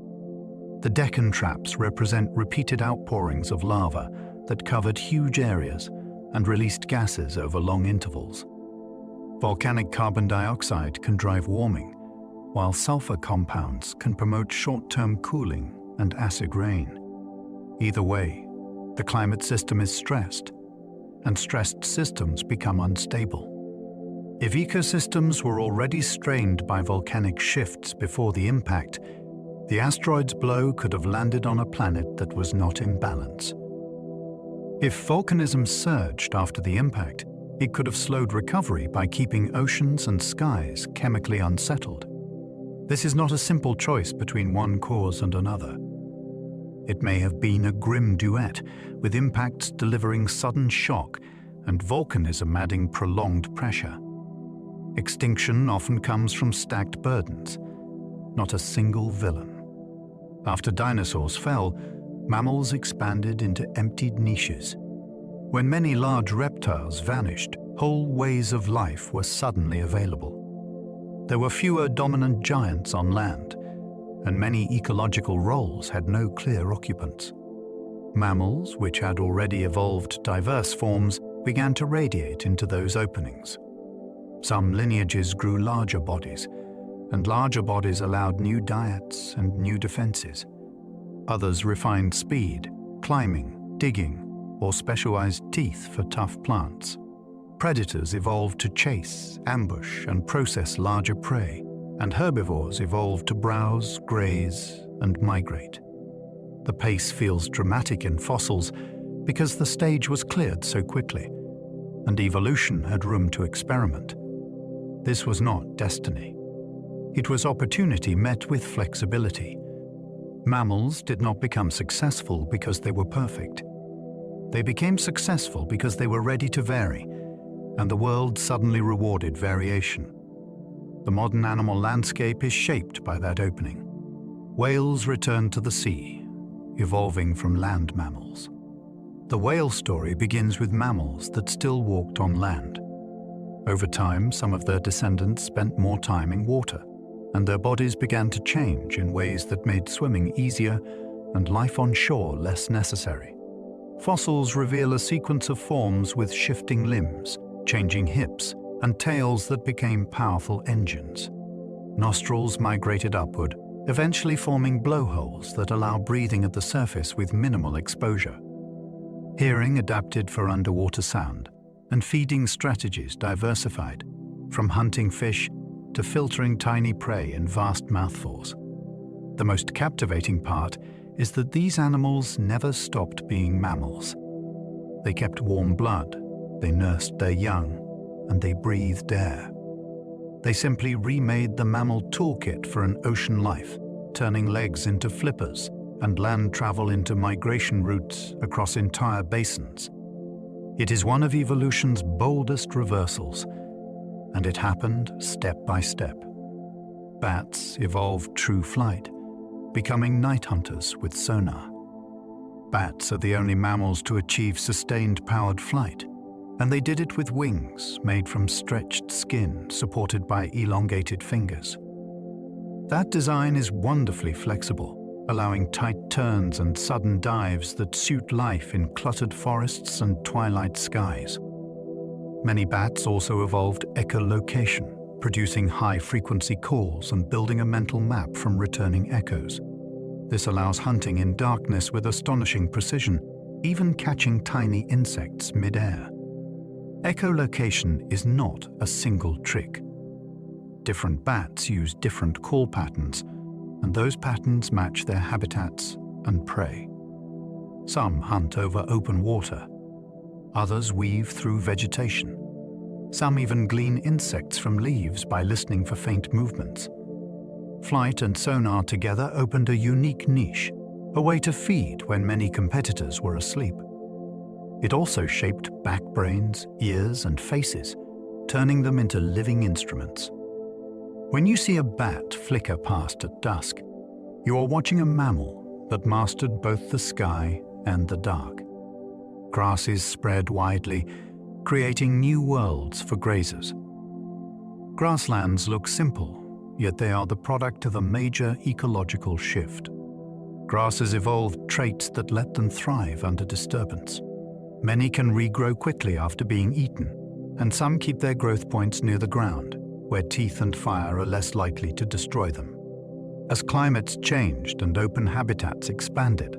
The Deccan traps represent repeated outpourings of lava that covered huge areas and released gases over long intervals. Volcanic carbon dioxide can drive warming, while sulfur compounds can promote short-term cooling and acid rain. Either way, the climate system is stressed, and stressed systems become unstable. If ecosystems were already strained by volcanic shifts before the impact, the asteroid's blow could have landed on a planet that was not in balance. If volcanism surged after the impact, it could have slowed recovery by keeping oceans and skies chemically unsettled. This is not a simple choice between one cause and another. It may have been a grim duet, with impacts delivering sudden shock and volcanism adding prolonged pressure. Extinction often comes from stacked burdens, not a single villain. After dinosaurs fell, mammals expanded into emptied niches. When many large reptiles vanished, whole ways of life were suddenly available. There were fewer dominant giants on land, and many ecological roles had no clear occupants. Mammals, which had already evolved diverse forms, began to radiate into those openings. Some lineages grew larger bodies, and larger bodies allowed new diets and new defenses. Others refined speed, climbing, digging, or specialized teeth for tough plants. Predators evolved to chase, ambush, and process larger prey, and herbivores evolved to browse, graze, and migrate. The pace feels dramatic in fossils because the stage was cleared so quickly, and evolution had room to experiment. This was not destiny. It was opportunity met with flexibility. Mammals did not become successful because they were perfect. They became successful because they were ready to vary, and the world suddenly rewarded variation. The modern animal landscape is shaped by that opening. Whales returned to the sea, evolving from land mammals. The whale story begins with mammals that still walked on land. Over time, some of their descendants spent more time in water, and their bodies began to change in ways that made swimming easier and life on shore less necessary. Fossils reveal a sequence of forms with shifting limbs, changing hips, and tails that became powerful engines. Nostrils migrated upward, eventually forming blowholes that allow breathing at the surface with minimal exposure. Hearing adapted for underwater sound, and feeding strategies diversified, from hunting fish to filtering tiny prey in vast mouthfuls. The most captivating part is that these animals never stopped being mammals. They kept warm blood, they nursed their young, and they breathed air. They simply remade the mammal toolkit for an ocean life, turning legs into flippers and land travel into migration routes across entire basins. It is one of evolution's boldest reversals, and it happened step by step. Bats evolved true flight, becoming night hunters with sonar. Bats are the only mammals to achieve sustained powered flight, and they did it with wings made from stretched skin supported by elongated fingers. That design is wonderfully flexible, allowing tight turns and sudden dives that suit life in cluttered forests and twilight skies. Many bats also evolved echolocation, producing high-frequency calls and building a mental map from returning echoes. This allows hunting in darkness with astonishing precision, even catching tiny insects mid-air. Echolocation is not a single trick. Different bats use different call patterns, and those patterns match their habitats and prey. Some hunt over open water. Others weave through vegetation. Some even glean insects from leaves by listening for faint movements. Flight and sonar together opened a unique niche, a way to feed when many competitors were asleep. It also shaped backbrains, ears, and faces, turning them into living instruments. When you see a bat flicker past at dusk, you are watching a mammal that mastered both the sky and the dark. Grasses spread widely, creating new worlds for grazers. Grasslands look simple, yet they are the product of a major ecological shift. Grasses evolved traits that let them thrive under disturbance. Many can regrow quickly after being eaten, and some keep their growth points near the ground, where teeth and fire are less likely to destroy them. As climates changed and open habitats expanded,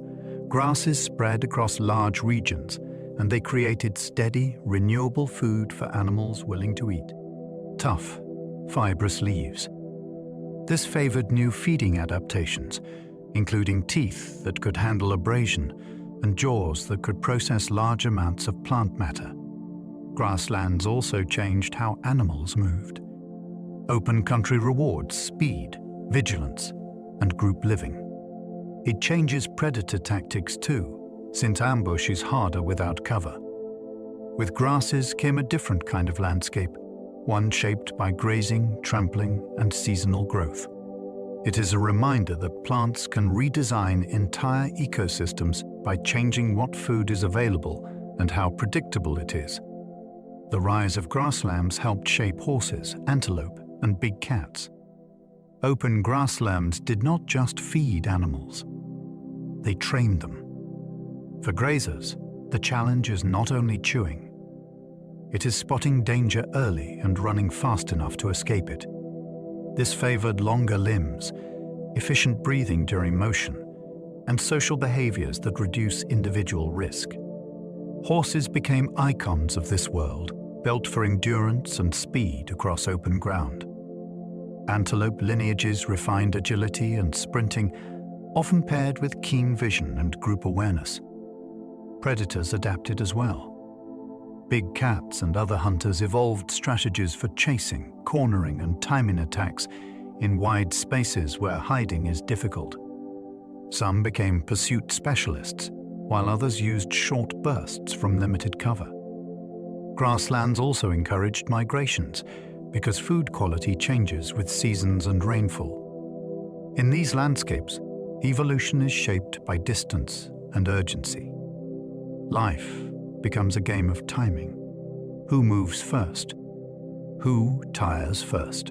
grasses spread across large regions, and they created steady, renewable food for animals willing to eat. Tough, fibrous leaves. This favored new feeding adaptations, including teeth that could handle abrasion and jaws that could process large amounts of plant matter. Grasslands also changed how animals moved. Open country rewards speed, vigilance, and group living. It changes predator tactics too, since ambush is harder without cover. With grasses came a different kind of landscape, one shaped by grazing, trampling, and seasonal growth. It is a reminder that plants can redesign entire ecosystems by changing what food is available and how predictable it is. The rise of grasslands helped shape horses, antelope, and big cats. Open grasslands did not just feed animals. They trained them. For grazers, the challenge is not only chewing. It is spotting danger early and running fast enough to escape it. This favored longer limbs, efficient breathing during motion, and social behaviors that reduce individual risk. Horses became icons of this world, built for endurance and speed across open ground. Antelope lineages refined agility and sprinting, often paired with keen vision and group awareness. Predators adapted as well. Big cats and other hunters evolved strategies for chasing, cornering, and timing attacks in wide spaces where hiding is difficult. Some became pursuit specialists, while others used short bursts from limited cover. Grasslands also encouraged migrations, because food quality changes with seasons and rainfall. In these landscapes, evolution is shaped by distance and urgency. Life becomes a game of timing. Who moves first? Who tires first?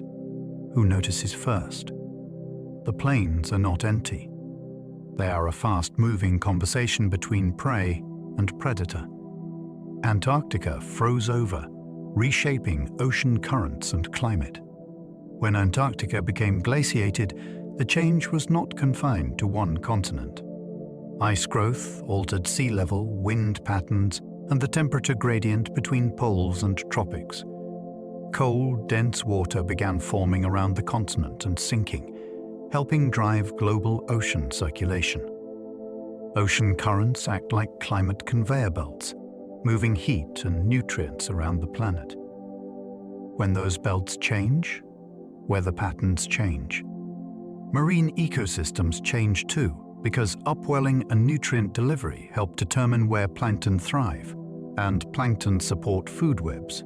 Who notices first? The plains are not empty. They are a fast-moving conversation between prey and predator. Antarctica froze over, reshaping ocean currents and climate. When Antarctica became glaciated, the change was not confined to one continent. Ice growth altered sea level, wind patterns, and the temperature gradient between poles and tropics. Cold, dense water began forming around the continent and sinking, helping drive global ocean circulation. Ocean currents act like climate conveyor belts, moving heat and nutrients around the planet. When those belts change, weather patterns change. Marine ecosystems change too, because upwelling and nutrient delivery help determine where plankton thrive, and plankton support food webs.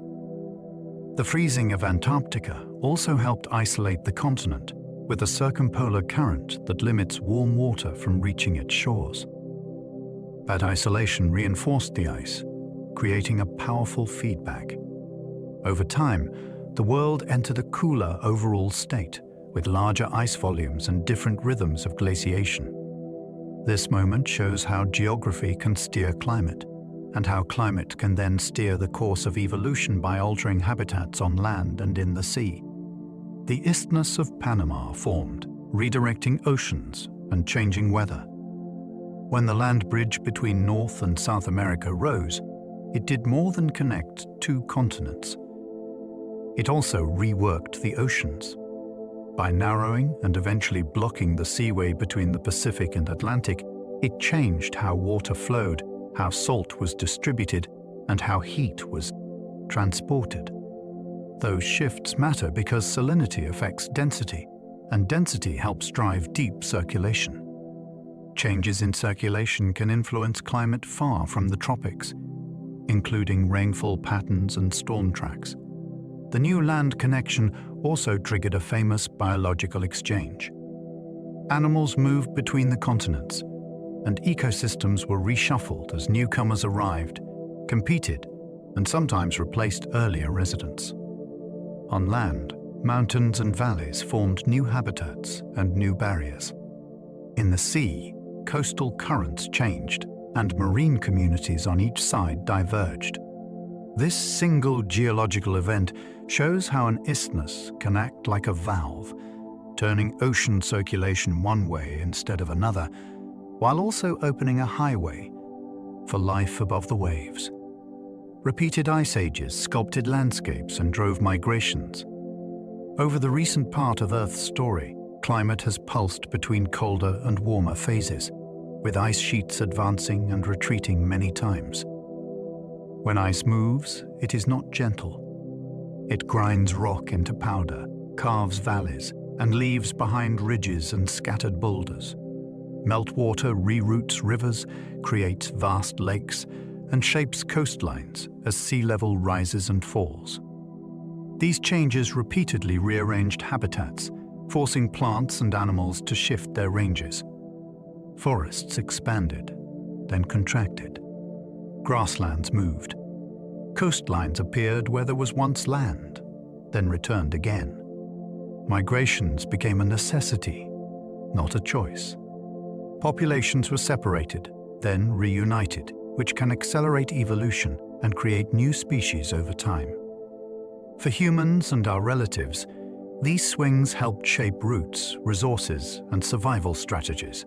The freezing of Antarctica also helped isolate the continent, with a circumpolar current that limits warm water from reaching its shores. That isolation reinforced the ice, creating a powerful feedback. Over time, the world entered a cooler overall state, with larger ice volumes and different rhythms of glaciation. This moment shows how geography can steer climate, and how climate can then steer the course of evolution by altering habitats on land and in the sea. The Isthmus of Panama formed, redirecting oceans and changing weather. When the land bridge between North and South America rose, it did more than connect two continents. It also reworked the oceans. By narrowing and eventually blocking the seaway between the Pacific and Atlantic, it changed how water flowed, how salt was distributed, and how heat was transported. Those shifts matter because salinity affects density, and density helps drive deep circulation. Changes in circulation can influence climate far from the tropics, including rainfall patterns and storm tracks. The new land connection also triggered a famous biological exchange. Animals moved between the continents, and ecosystems were reshuffled as newcomers arrived, competed, and sometimes replaced earlier residents. On land, mountains and valleys formed new habitats and new barriers. In the sea, coastal currents changed, and marine communities on each side diverged. This single geological event shows how an isthmus can act like a valve, turning ocean circulation one way instead of another, while also opening a highway for life above the waves. Repeated ice ages sculpted landscapes and drove migrations. Over the recent part of Earth's story, climate has pulsed between colder and warmer phases, with ice sheets advancing and retreating many times. When ice moves, it is not gentle. It grinds rock into powder, carves valleys, and leaves behind ridges and scattered boulders. Meltwater reroutes rivers, creates vast lakes, and shapes coastlines as sea level rises and falls. These changes repeatedly rearranged habitats, forcing plants and animals to shift their ranges. Forests expanded, then contracted. Grasslands moved. Coastlines appeared where there was once land, then returned again. Migrations became a necessity, not a choice. Populations were separated, then reunited, which can accelerate evolution and create new species over time. For humans and our relatives, these swings helped shape routes, resources, and survival strategies.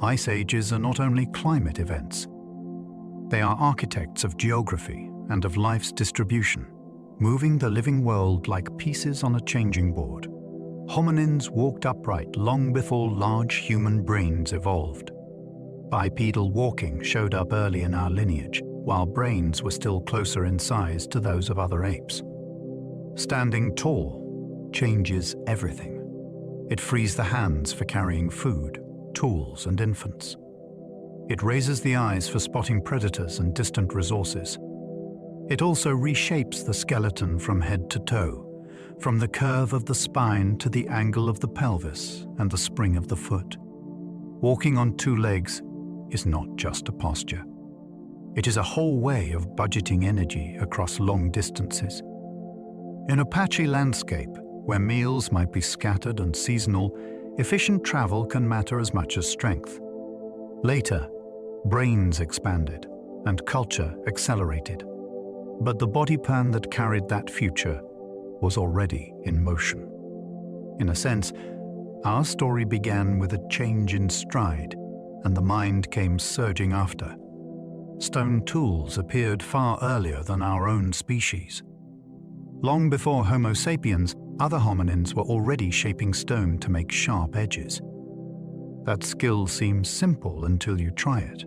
Ice ages are not only climate events. They are architects of geography and of life's distribution, moving the living world like pieces on a changing board. Hominins walked upright long before large human brains evolved. Bipedal walking showed up early in our lineage, while brains were still closer in size to those of other apes. Standing tall changes everything. It frees the hands for carrying food, tools, and infants. It raises the eyes for spotting predators and distant resources. It also reshapes the skeleton from head to toe, from the curve of the spine to the angle of the pelvis and the spring of the foot. Walking on two legs is not just a posture. It is a whole way of budgeting energy across long distances. In a patchy landscape, where meals might be scattered and seasonal, efficient travel can matter as much as strength. Later, brains expanded and culture accelerated. But the body plan that carried that future was already in motion. In a sense, our story began with a change in stride, and the mind came surging after. Stone tools appeared far earlier than our own species. Long before Homo sapiens, other hominins were already shaping stone to make sharp edges. That skill seems simple until you try it.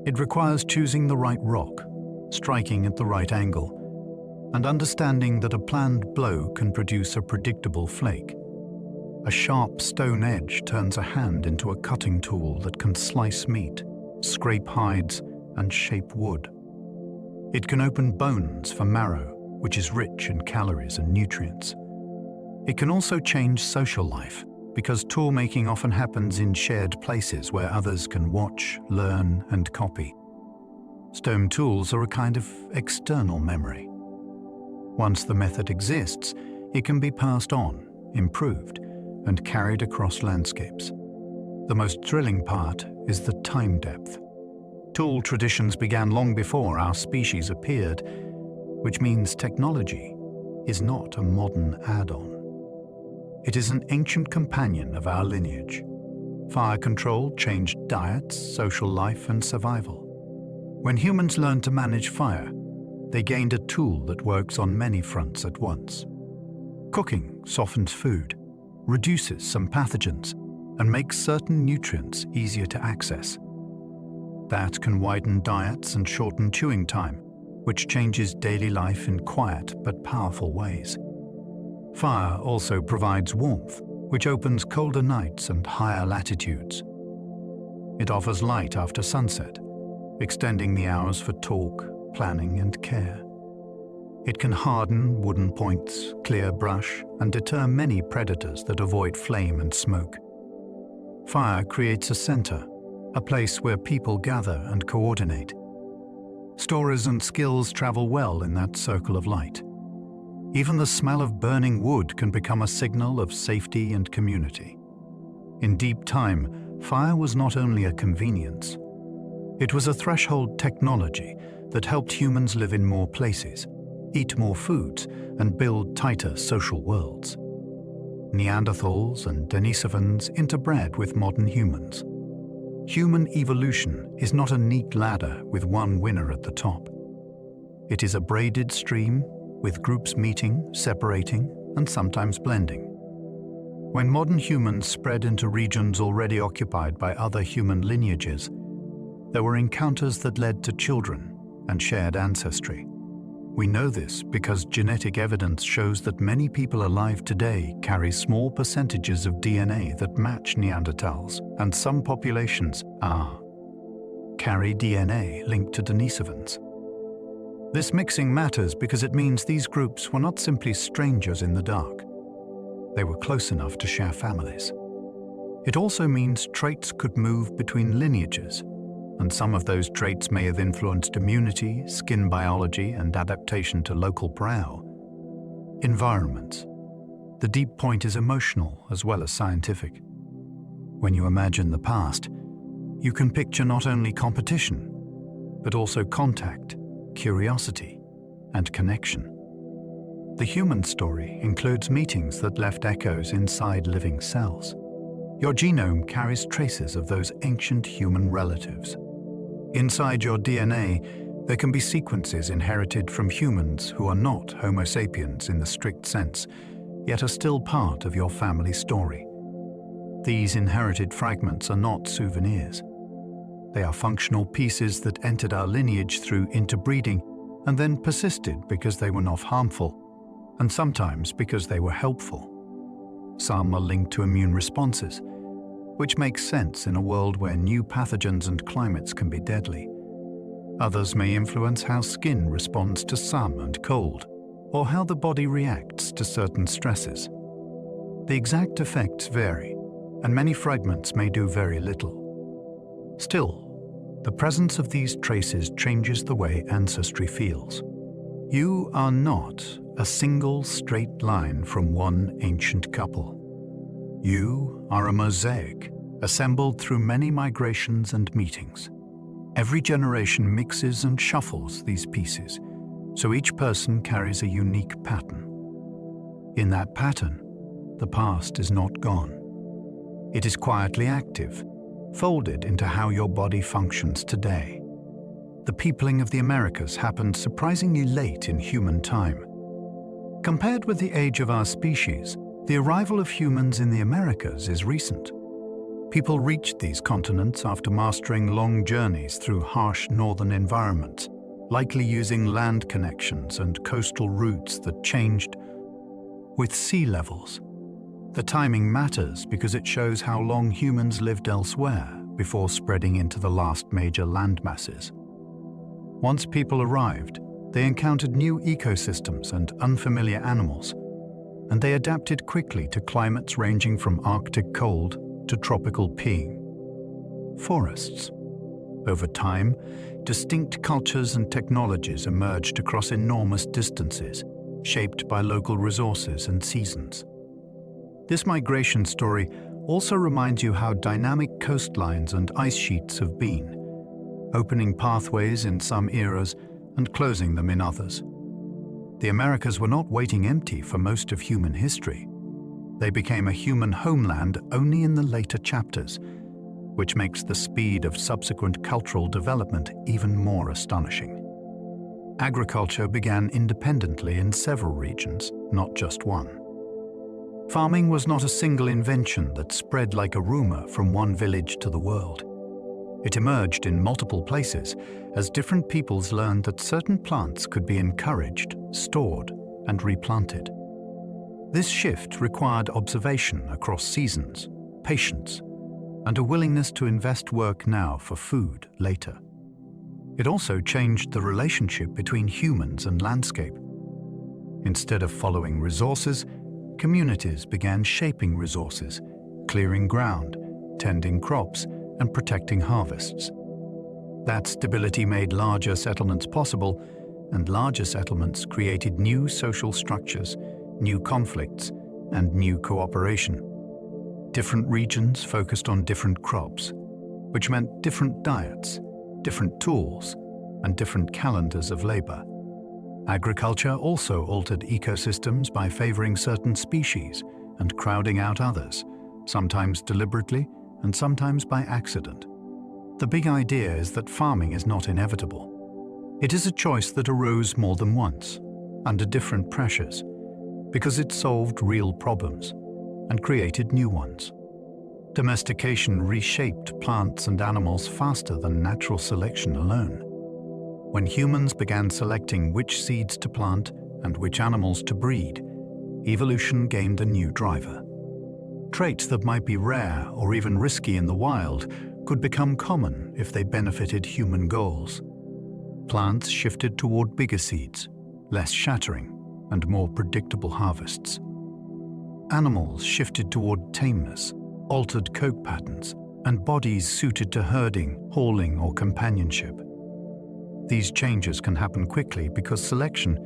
It requires choosing the right rock, striking at the right angle, and understanding that a planned blow can produce a predictable flake. A sharp stone edge turns a hand into a cutting tool that can slice meat, scrape hides, and shape wood. It can open bones for marrow, which is rich in calories and nutrients. It can also change social life, because tool making often happens in shared places where others can watch, learn, and copy. Stone tools are a kind of external memory. Once the method exists, it can be passed on, improved, and carried across landscapes. The most thrilling part is the time depth. Tool traditions began long before our species appeared, which means technology is not a modern add-on. It is an ancient companion of our lineage. Fire control changed diets, social life, and survival. When humans learned to manage fire, they gained a tool that works on many fronts at once. Cooking softens food, reduces some pathogens, and makes certain nutrients easier to access. That can widen diets and shorten chewing time, which changes daily life in quiet but powerful ways. Fire also provides warmth, which opens colder nights and higher latitudes. It offers light after sunset, extending the hours for talk, planning, and care. It can harden wooden points, clear brush, and deter many predators that avoid flame and smoke. Fire creates a center, a place where people gather and coordinate. Stories and skills travel well in that circle of light. Even the smell of burning wood can become a signal of safety and community. In deep time, fire was not only a convenience. It was a threshold technology that helped humans live in more places, eat more foods, and build tighter social worlds. Neanderthals and Denisovans interbred with modern humans. Human evolution is not a neat ladder with one winner at the top. It is a braided stream with groups meeting, separating, and sometimes blending. When modern humans spread into regions already occupied by other human lineages, there were encounters that led to children and shared ancestry. We know this because genetic evidence shows that many people alive today carry small percentages of DNA that match Neanderthals, and some populations carry DNA linked to Denisovans. This mixing matters because it means these groups were not simply strangers in the dark. They were close enough to share families. It also means traits could move between lineages, and some of those traits may have influenced immunity, skin biology, and adaptation to local brow. Environments. The deep point is emotional as well as scientific. When you imagine the past, you can picture not only competition, but also contact, curiosity, and connection. The human story includes meetings that left echoes inside living cells. Your genome carries traces of those ancient human relatives. Inside your DNA, there can be sequences inherited from humans who are not Homo sapiens in the strict sense, yet are still part of your family story. These inherited fragments are not souvenirs. They are functional pieces that entered our lineage through interbreeding and then persisted because they were not harmful, and sometimes because they were helpful. Some are linked to immune responses, which makes sense in a world where new pathogens and climates can be deadly. Others may influence how skin responds to sun and cold, or how the body reacts to certain stresses. The exact effects vary, and many fragments may do very little. Still, the presence of these traces changes the way ancestry feels. You are not a single straight line from one ancient couple. You are a mosaic, assembled through many migrations and meetings. Every generation mixes and shuffles these pieces, so each person carries a unique pattern. In that pattern, the past is not gone. It is quietly active, folded into how your body functions today. The peopling of the Americas happened surprisingly late in human time. Compared with the age of our species, the arrival of humans in the Americas is recent. People reached these continents after mastering long journeys through harsh northern environments, likely using land connections and coastal routes that changed with sea levels. The timing matters because it shows how long humans lived elsewhere before spreading into the last major land masses. Once people arrived, they encountered new ecosystems and unfamiliar animals, and they adapted quickly to climates ranging from Arctic cold to tropical peeing. Forests. Over time, distinct cultures and technologies emerged across enormous distances, shaped by local resources and seasons. This migration story also reminds you how dynamic coastlines and ice sheets have been, opening pathways in some eras and closing them in others. The Americas were not waiting empty for most of human history. They became a human homeland only in the later chapters, which makes the speed of subsequent cultural development even more astonishing. Agriculture began independently in several regions, not just one. Farming was not a single invention that spread like a rumor from one village to the world. It emerged in multiple places as different peoples learned that certain plants could be encouraged, stored, and replanted. This shift required observation across seasons, patience, and a willingness to invest work now for food later. It also changed the relationship between humans and landscape. Instead of following resources, communities began shaping resources, clearing ground, tending crops, and protecting harvests. That stability made larger settlements possible, and larger settlements created new social structures, new conflicts, and new cooperation. Different regions focused on different crops, which meant different diets, different tools, and different calendars of labor. Agriculture also altered ecosystems by favoring certain species and crowding out others, sometimes deliberately and sometimes by accident. The big idea is that farming is not inevitable. It is a choice that arose more than once, under different pressures, because it solved real problems and created new ones. Domestication reshaped plants and animals faster than natural selection alone. When humans began selecting which seeds to plant and which animals to breed, evolution gained a new driver. Traits that might be rare or even risky in the wild could become common if they benefited human goals. Plants shifted toward bigger seeds, less shattering, and more predictable harvests. Animals shifted toward tameness, altered coat patterns, and bodies suited to herding, hauling, or companionship. These changes can happen quickly because selection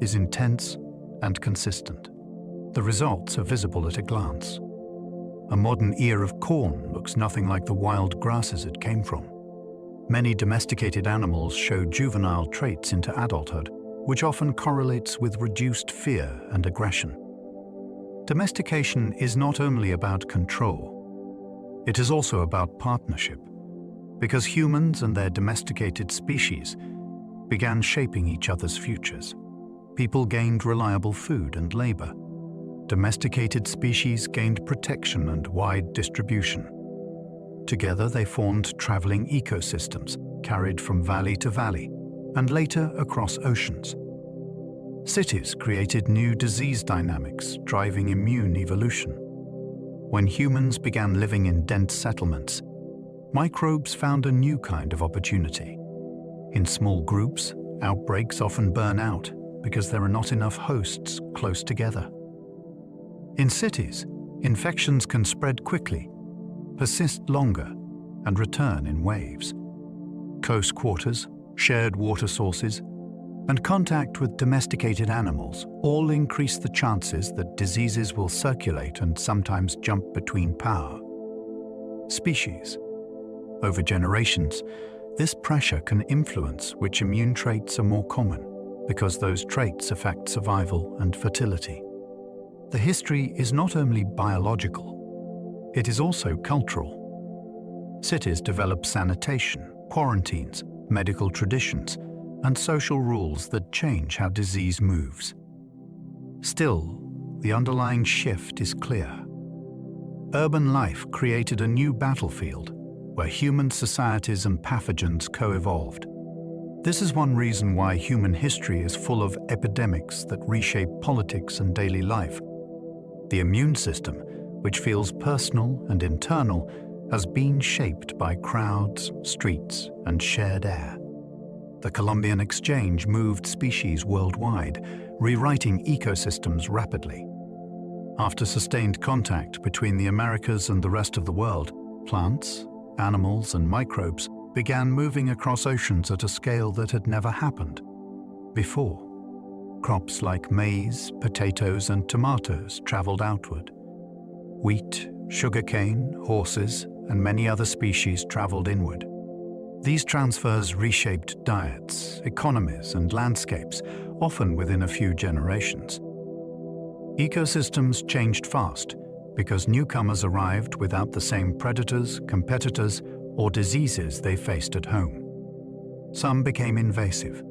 is intense and consistent. The results are visible at a glance. A modern ear of corn looks nothing like the wild grasses it came from. Many domesticated animals show juvenile traits into adulthood, which often correlates with reduced fear and aggression. Domestication is not only about control, it is also about partnership, because humans and their domesticated species began shaping each other's futures. People gained reliable food and labor. Domesticated species gained protection and wide distribution. Together they formed traveling ecosystems, carried from valley to valley, and later across oceans. Cities created new disease dynamics, driving immune evolution. When humans began living in dense settlements, microbes found a new kind of opportunity. In small groups, outbreaks often burn out because there are not enough hosts close together. In cities, infections can spread quickly, persist longer, and return in waves. Close quarters, shared water sources, and contact with domesticated animals all increase the chances that diseases will circulate and sometimes jump between power. Species. Over generations, this pressure can influence which immune traits are more common, because those traits affect survival and fertility. The history is not only biological, it is also cultural. Cities develop sanitation, quarantines, medical traditions, and social rules that change how disease moves. Still, the underlying shift is clear. Urban life created a new battlefield where human societies and pathogens co-evolved. This is one reason why human history is full of epidemics that reshape politics and daily life. The immune system, which feels personal and internal, has been shaped by crowds, streets, and shared air. The Columbian Exchange moved species worldwide, rewriting ecosystems rapidly. After sustained contact between the Americas and the rest of the world, plants, animals, and microbes began moving across oceans at a scale that had never happened before. Crops like maize, potatoes, and tomatoes traveled outward. Wheat, sugarcane, horses, and many other species traveled inward. These transfers reshaped diets, economies, and landscapes, often within a few generations. Ecosystems changed fast because newcomers arrived without the same predators, competitors, or diseases they faced at home. Some became invasive.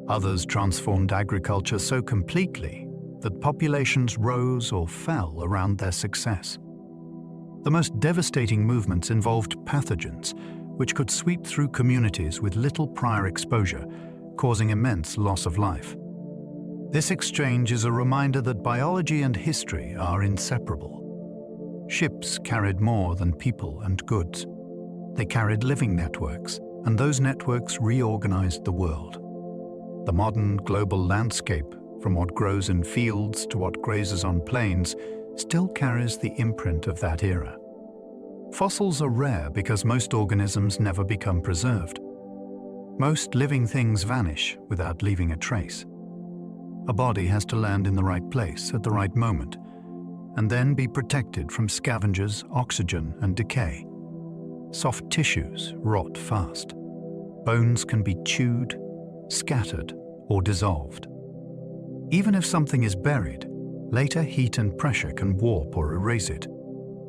Others transformed agriculture so completely that populations rose or fell around their success. The most devastating movements involved pathogens, which could sweep through communities with little prior exposure, causing immense loss of life. This exchange is a reminder that biology and history are inseparable. Ships carried more than people and goods. They carried living networks, and those networks reorganized the world. The modern global landscape, from what grows in fields to what grazes on plains, still carries the imprint of that era. Fossils are rare because most organisms never become preserved. Most living things vanish without leaving a trace. A body has to land in the right place at the right moment, and then be protected from scavengers, oxygen, and decay. Soft tissues rot fast. Bones can be chewed, scattered, or dissolved. Even if something is buried, later heat and pressure can warp or erase it,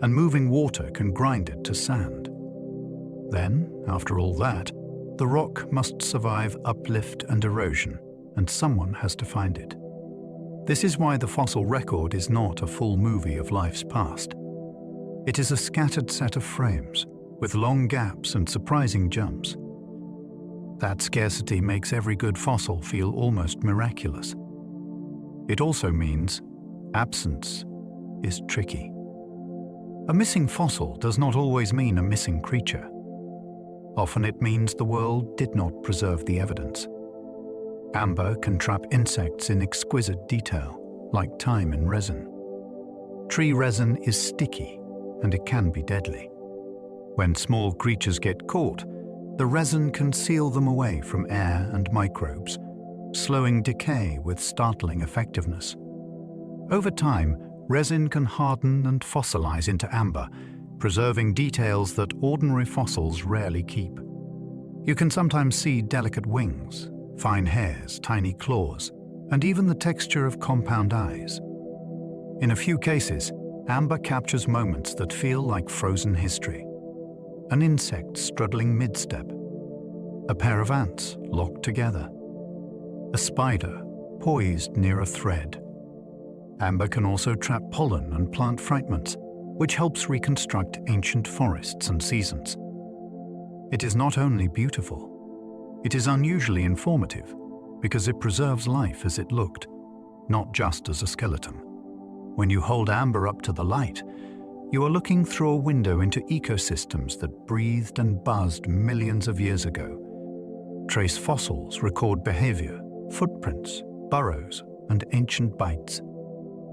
and moving water can grind it to sand. Then, after all that, the rock must survive uplift and erosion, and someone has to find it. This is why the fossil record is not a full movie of life's past. It is a scattered set of frames, with long gaps and surprising jumps. That scarcity makes every good fossil feel almost miraculous. It also means absence is tricky. A missing fossil does not always mean a missing creature. Often it means the world did not preserve the evidence. Amber can trap insects in exquisite detail, like thyme in resin. Tree resin is sticky, and it can be deadly. When small creatures get caught, the resin can seal them away from air and microbes, slowing decay with startling effectiveness. Over time, resin can harden and fossilize into amber, preserving details that ordinary fossils rarely keep. You can sometimes see delicate wings, fine hairs, tiny claws, and even the texture of compound eyes. In a few cases, amber captures moments that feel like frozen history. An insect struggling mid-step, a pair of ants locked together, a spider poised near a thread. Amber can also trap pollen and plant fragments, which helps reconstruct ancient forests and seasons. It is not only beautiful, it is unusually informative because it preserves life as it looked, not just as a skeleton. When you hold amber up to the light, you are looking through a window into ecosystems that breathed and buzzed millions of years ago. Trace fossils record behavior, footprints, burrows, and ancient bites.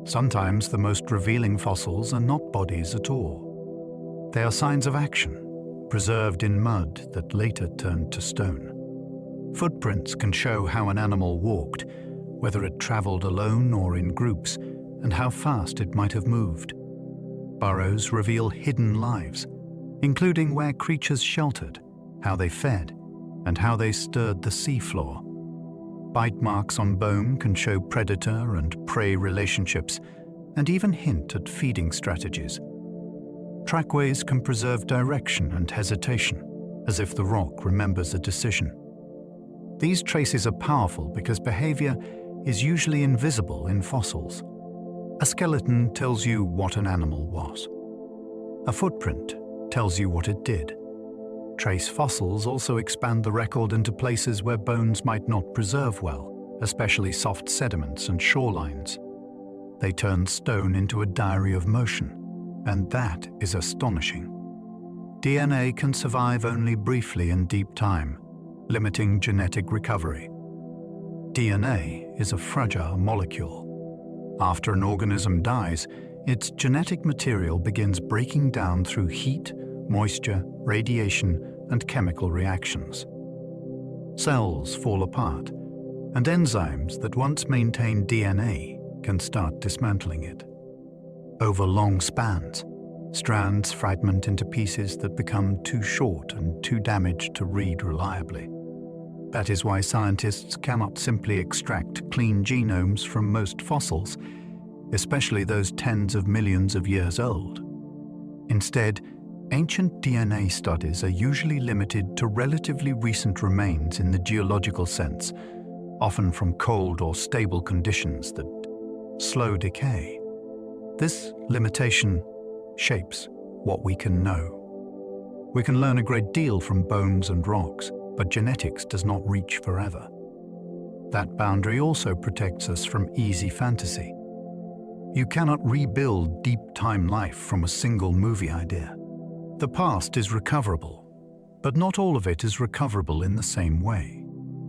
Sometimes the most revealing fossils are not bodies at all. They are signs of action, preserved in mud that later turned to stone. Footprints can show how an animal walked, whether it traveled alone or in groups, and how fast it might have moved. Burrows reveal hidden lives, including where creatures sheltered, how they fed, and how they stirred the seafloor. Bite marks on bone can show predator and prey relationships, and even hint at feeding strategies. Trackways can preserve direction and hesitation, as if the rock remembers a decision. These traces are powerful because behavior is usually invisible in fossils. A skeleton tells you what an animal was. A footprint tells you what it did. Trace fossils also expand the record into places where bones might not preserve well, especially soft sediments and shorelines. They turn stone into a diary of motion, and that is astonishing. DNA can survive only briefly in deep time, limiting genetic recovery. DNA is a fragile molecule. After an organism dies, its genetic material begins breaking down through heat, moisture, radiation, and chemical reactions. Cells fall apart, and enzymes that once maintained DNA can start dismantling it. Over long spans, strands fragment into pieces that become too short and too damaged to read reliably. That is why scientists cannot simply extract clean genomes from most fossils, especially those tens of millions of years old. Instead, ancient DNA studies are usually limited to relatively recent remains in the geological sense, often from cold or stable conditions that slow decay. This limitation shapes what we can know. We can learn a great deal from bones and rocks, but genetics does not reach forever. That boundary also protects us from easy fantasy. You cannot rebuild deep time life from a single movie idea. The past is recoverable, but not all of it is recoverable in the same way.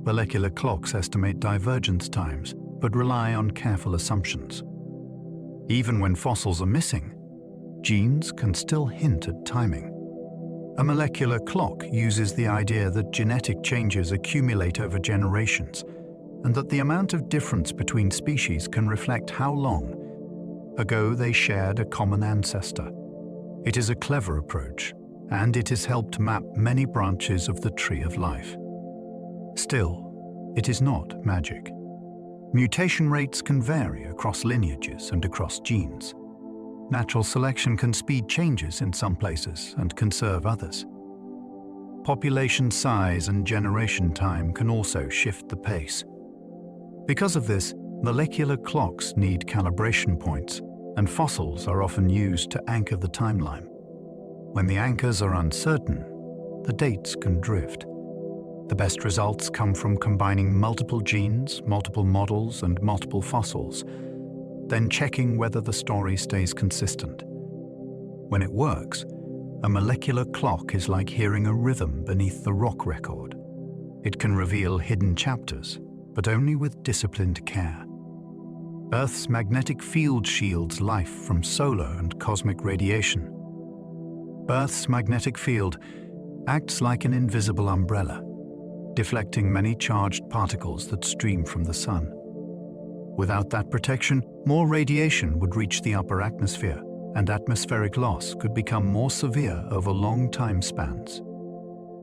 Molecular clocks estimate divergence times, but rely on careful assumptions. Even when fossils are missing, genes can still hint at timing. A molecular clock uses the idea that genetic changes accumulate over generations, and that the amount of difference between species can reflect how long ago they shared a common ancestor. It is a clever approach, and it has helped map many branches of the tree of life. Still, it is not magic. Mutation rates can vary across lineages and across genes. Natural selection can speed changes in some places and conserve others. Population size and generation time can also shift the pace. Because of this, molecular clocks need calibration points, and fossils are often used to anchor the timeline. When the anchors are uncertain, the dates can drift. The best results come from combining multiple genes, multiple models, and multiple fossils, then checking whether the story stays consistent. When it works, a molecular clock is like hearing a rhythm beneath the rock record. It can reveal hidden chapters, but only with disciplined care. Earth's magnetic field shields life from solar and cosmic radiation. Earth's magnetic field acts like an invisible umbrella, deflecting many charged particles that stream from the sun. Without that protection, more radiation would reach the upper atmosphere, and atmospheric loss could become more severe over long time spans.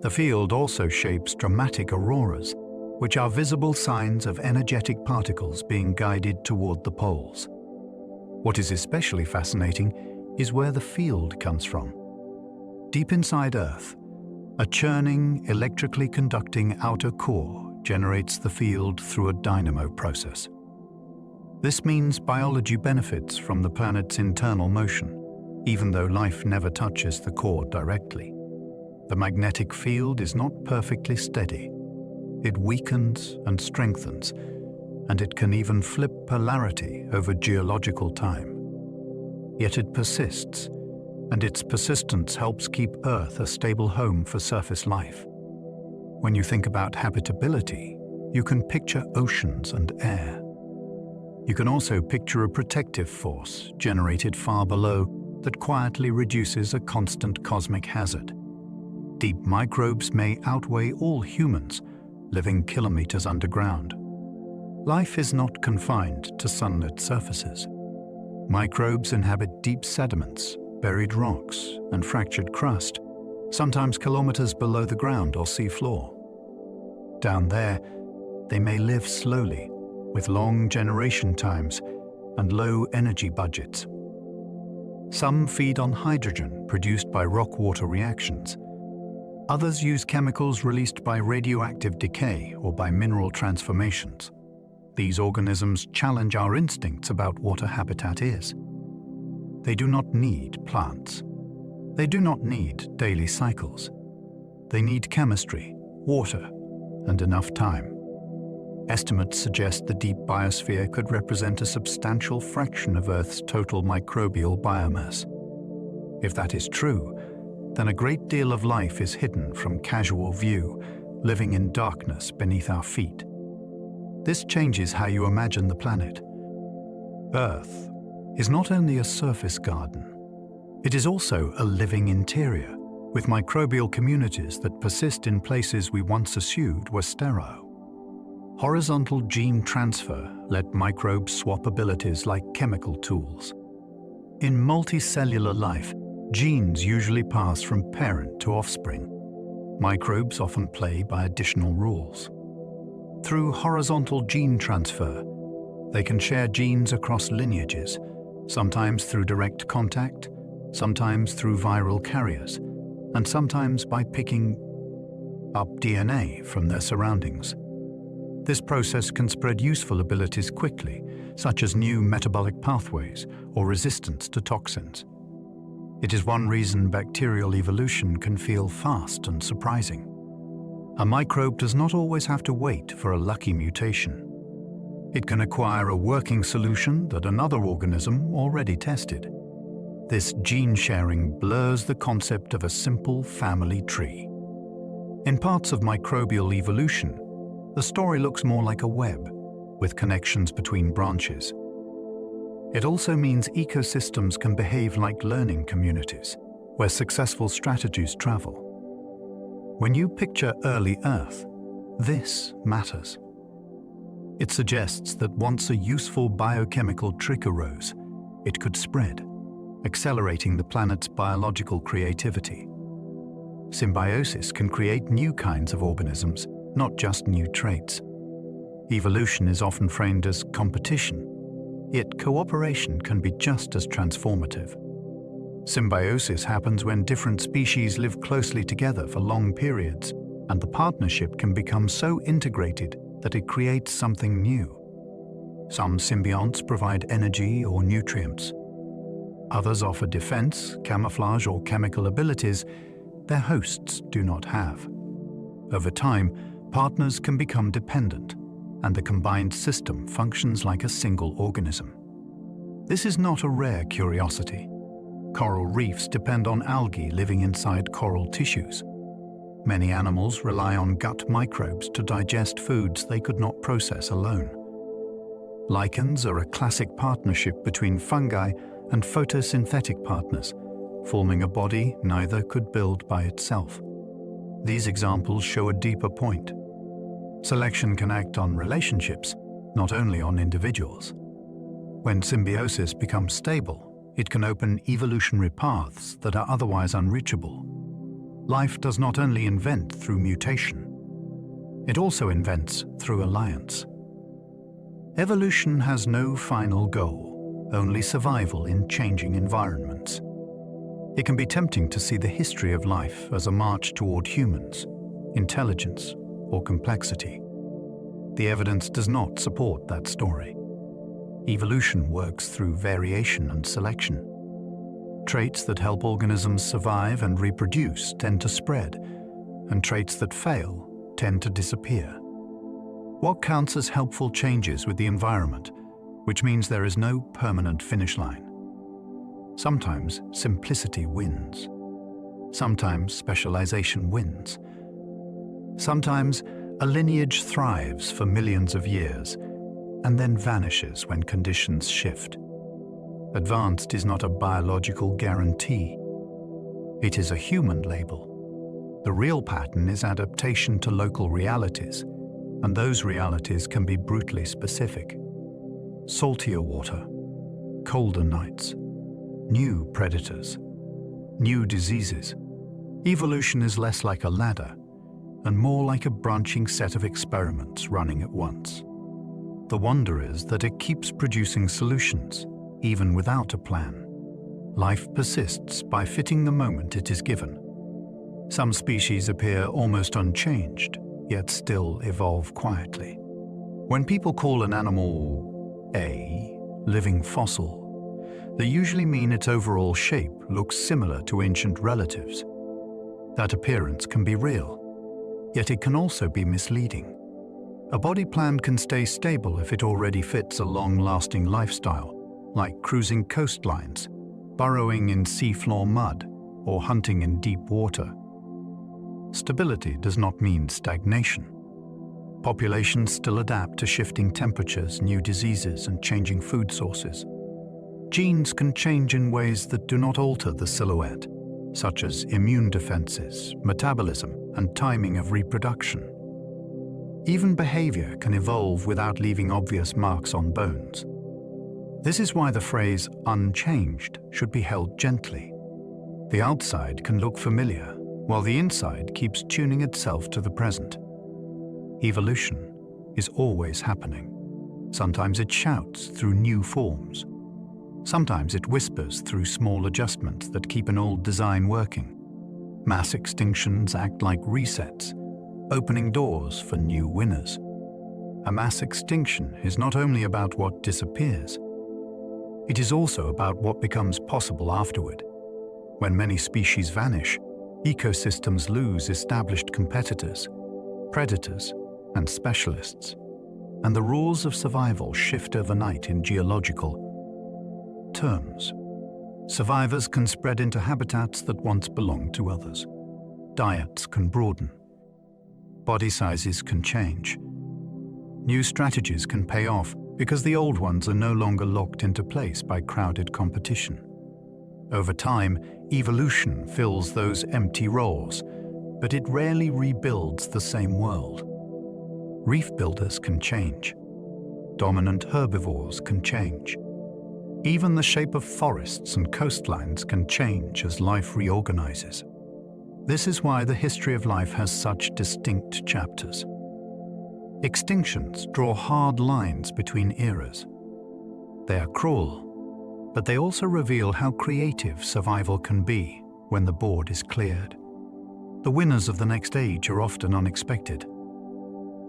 The field also shapes dramatic auroras, which are visible signs of energetic particles being guided toward the poles. What is especially fascinating is where the field comes from. Deep inside Earth, a churning, electrically conducting outer core generates the field through a dynamo process. This means biology benefits from the planet's internal motion, even though life never touches the core directly. The magnetic field is not perfectly steady. It weakens and strengthens, and it can even flip polarity over geological time. Yet it persists, and its persistence helps keep Earth a stable home for surface life. When you think about habitability, you can picture oceans and air. You can also picture a protective force generated far below that quietly reduces a constant cosmic hazard. Deep microbes may outweigh all humans, living kilometers underground. Life is not confined to sunlit surfaces. Microbes inhabit deep sediments, buried rocks, and fractured crust, sometimes kilometers below the ground or sea floor. Down there, they may live slowly, with long generation times and low energy budgets. Some feed on hydrogen produced by rock-water reactions. Others use chemicals released by radioactive decay or by mineral transformations. These organisms challenge our instincts about what a habitat is. They do not need plants. They do not need daily cycles. They need chemistry, water, and enough time. Estimates suggest the deep biosphere could represent a substantial fraction of Earth's total microbial biomass. If that is true, then a great deal of life is hidden from casual view, living in darkness beneath our feet. This changes how you imagine the planet. Earth is not only a surface garden, it is also a living interior, with microbial communities that persist in places we once assumed were sterile. Horizontal gene transfer let microbes swap abilities like chemical tools. In multicellular life, genes usually pass from parent to offspring. Microbes often play by additional rules. Through horizontal gene transfer, they can share genes across lineages, sometimes through direct contact, sometimes through viral carriers, and sometimes by picking up DNA from their surroundings. This process can spread useful abilities quickly, such as new metabolic pathways or resistance to toxins. It is one reason bacterial evolution can feel fast and surprising. A microbe does not always have to wait for a lucky mutation. It can acquire a working solution that another organism already tested. This gene sharing blurs the concept of a simple family tree. In parts of microbial evolution, the story looks more like a web, with connections between branches. It also means ecosystems can behave like learning communities, where successful strategies travel. When you picture early Earth, this matters. It suggests that once a useful biochemical trick arose, it could spread, accelerating the planet's biological creativity. Symbiosis can create new kinds of organisms, not just new traits. Evolution is often framed as competition, yet cooperation can be just as transformative. Symbiosis happens when different species live closely together for long periods, and the partnership can become so integrated that it creates something new. Some symbionts provide energy or nutrients. Others offer defense, camouflage, or chemical abilities their hosts do not have. Over time, Partners can become dependent, and the combined system functions like a single organism. This is not a rare curiosity. Coral reefs depend on algae living inside coral tissues. Many animals rely on gut microbes to digest foods they could not process alone. Lichens are a classic partnership between fungi and photosynthetic partners, forming a body neither could build by itself. These examples show a deeper point. Selection can act on relationships, not only on individuals. When symbiosis becomes stable, it can open evolutionary paths that are otherwise unreachable. Life does not only invent through mutation, it also invents through alliance. Evolution has no final goal, only survival in changing environments. It can be tempting to see the history of life as a march toward humans, intelligence, or complexity. The evidence does not support that story. Evolution works through variation and selection. Traits that help organisms survive and reproduce tend to spread, and traits that fail tend to disappear. What counts as helpful changes with the environment, which means there is no permanent finish line. Sometimes simplicity wins. Sometimes specialization wins. Sometimes a lineage thrives for millions of years and then vanishes when conditions shift. Advanced is not a biological guarantee. It is a human label. The real pattern is adaptation to local realities, and those realities can be brutally specific. Saltier water, colder nights, new predators, new diseases. Evolution is less like a ladder and more like a branching set of experiments running at once. The wonder is that it keeps producing solutions, even without a plan. Life persists by fitting the moment it is given. Some species appear almost unchanged, yet still evolve quietly. When people call an animal a living fossil, they usually mean its overall shape looks similar to ancient relatives. That appearance can be real, yet it can also be misleading. A body plan can stay stable if it already fits a long-lasting lifestyle, like cruising coastlines, burrowing in seafloor mud, or hunting in deep water. Stability does not mean stagnation. Populations still adapt to shifting temperatures, new diseases, and changing food sources. Genes can change in ways that do not alter the silhouette, such as immune defenses, metabolism, and timing of reproduction. Even behavior can evolve without leaving obvious marks on bones. This is why the phrase unchanged should be held gently. The outside can look familiar, while the inside keeps tuning itself to the present. Evolution is always happening. Sometimes it shouts through new forms. Sometimes it whispers through small adjustments that keep an old design working. Mass extinctions act like resets, opening doors for new winners. A mass extinction is not only about what disappears, it is also about what becomes possible afterward. When many species vanish, ecosystems lose established competitors, predators, and specialists, and the rules of survival shift overnight in geological terms. Survivors can spread into habitats that once belonged to others. Diets can broaden. Body sizes can change. New strategies can pay off because the old ones are no longer locked into place by crowded competition. Over time, evolution fills those empty roles, but it rarely rebuilds the same world. Reef builders can change. Dominant herbivores can change. Even the shape of forests and coastlines can change as life reorganizes. This is why the history of life has such distinct chapters. Extinctions draw hard lines between eras. They are cruel, but they also reveal how creative survival can be when the board is cleared. The winners of the next age are often unexpected.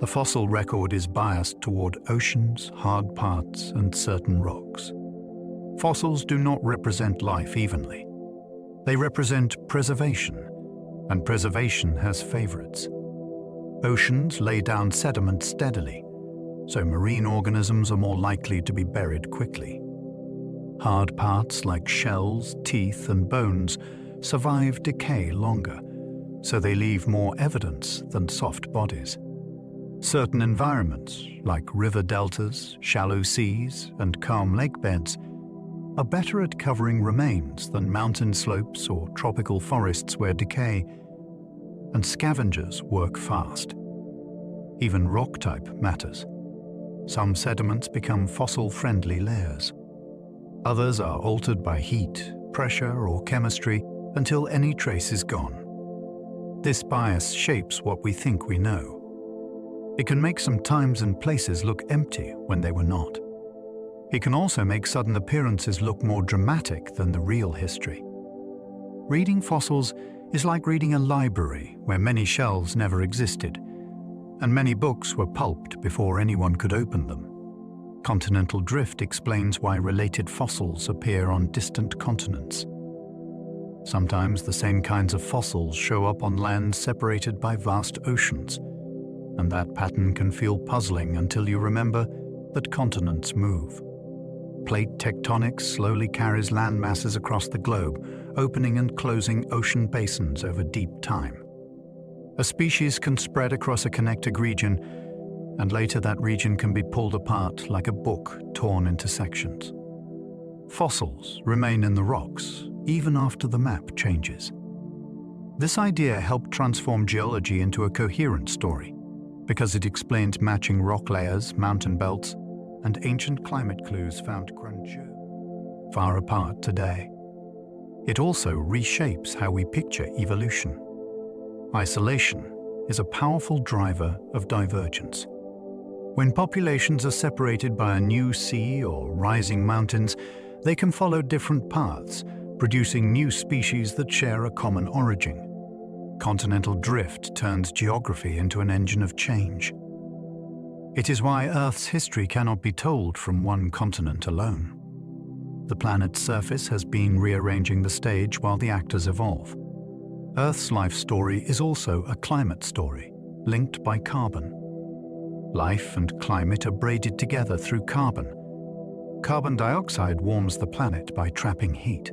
The fossil record is biased toward oceans, hard parts, and certain rocks. Fossils do not represent life evenly. They represent preservation, and preservation has favorites. Oceans lay down sediment steadily, so marine organisms are more likely to be buried quickly. Hard parts like shells, teeth, and bones survive decay longer, so they leave more evidence than soft bodies. Certain environments, like river deltas, shallow seas, and calm lake beds, are better at covering remains than mountain slopes or tropical forests where decay and scavengers work fast. Even rock type matters. Some sediments become fossil-friendly layers. Others are altered by heat, pressure, or chemistry until any trace is gone. This bias shapes what we think we know. It can make some times and places look empty when they were not. It can also make sudden appearances look more dramatic than the real history. Reading fossils is like reading a library where many shelves never existed, and many books were pulped before anyone could open them. Continental drift explains why related fossils appear on distant continents. Sometimes the same kinds of fossils show up on lands separated by vast oceans, and that pattern can feel puzzling until you remember that continents move. Plate tectonics slowly carries land masses across the globe, opening and closing ocean basins over deep time. A species can spread across a connected region, and later that region can be pulled apart like a book torn into sections. Fossils remain in the rocks even after the map changes. This idea helped transform geology into a coherent story because it explains matching rock layers, mountain belts, and ancient climate clues found far apart today. It also reshapes how we picture evolution. Isolation is a powerful driver of divergence. When populations are separated by a new sea or rising mountains, they can follow different paths, producing new species that share a common origin. Continental drift turns geography into an engine of change. It is why Earth's history cannot be told from one continent alone. The planet's surface has been rearranging the stage while the actors evolve. Earth's life story is also a climate story, linked by carbon. Life and climate are braided together through carbon. Carbon dioxide warms the planet by trapping heat,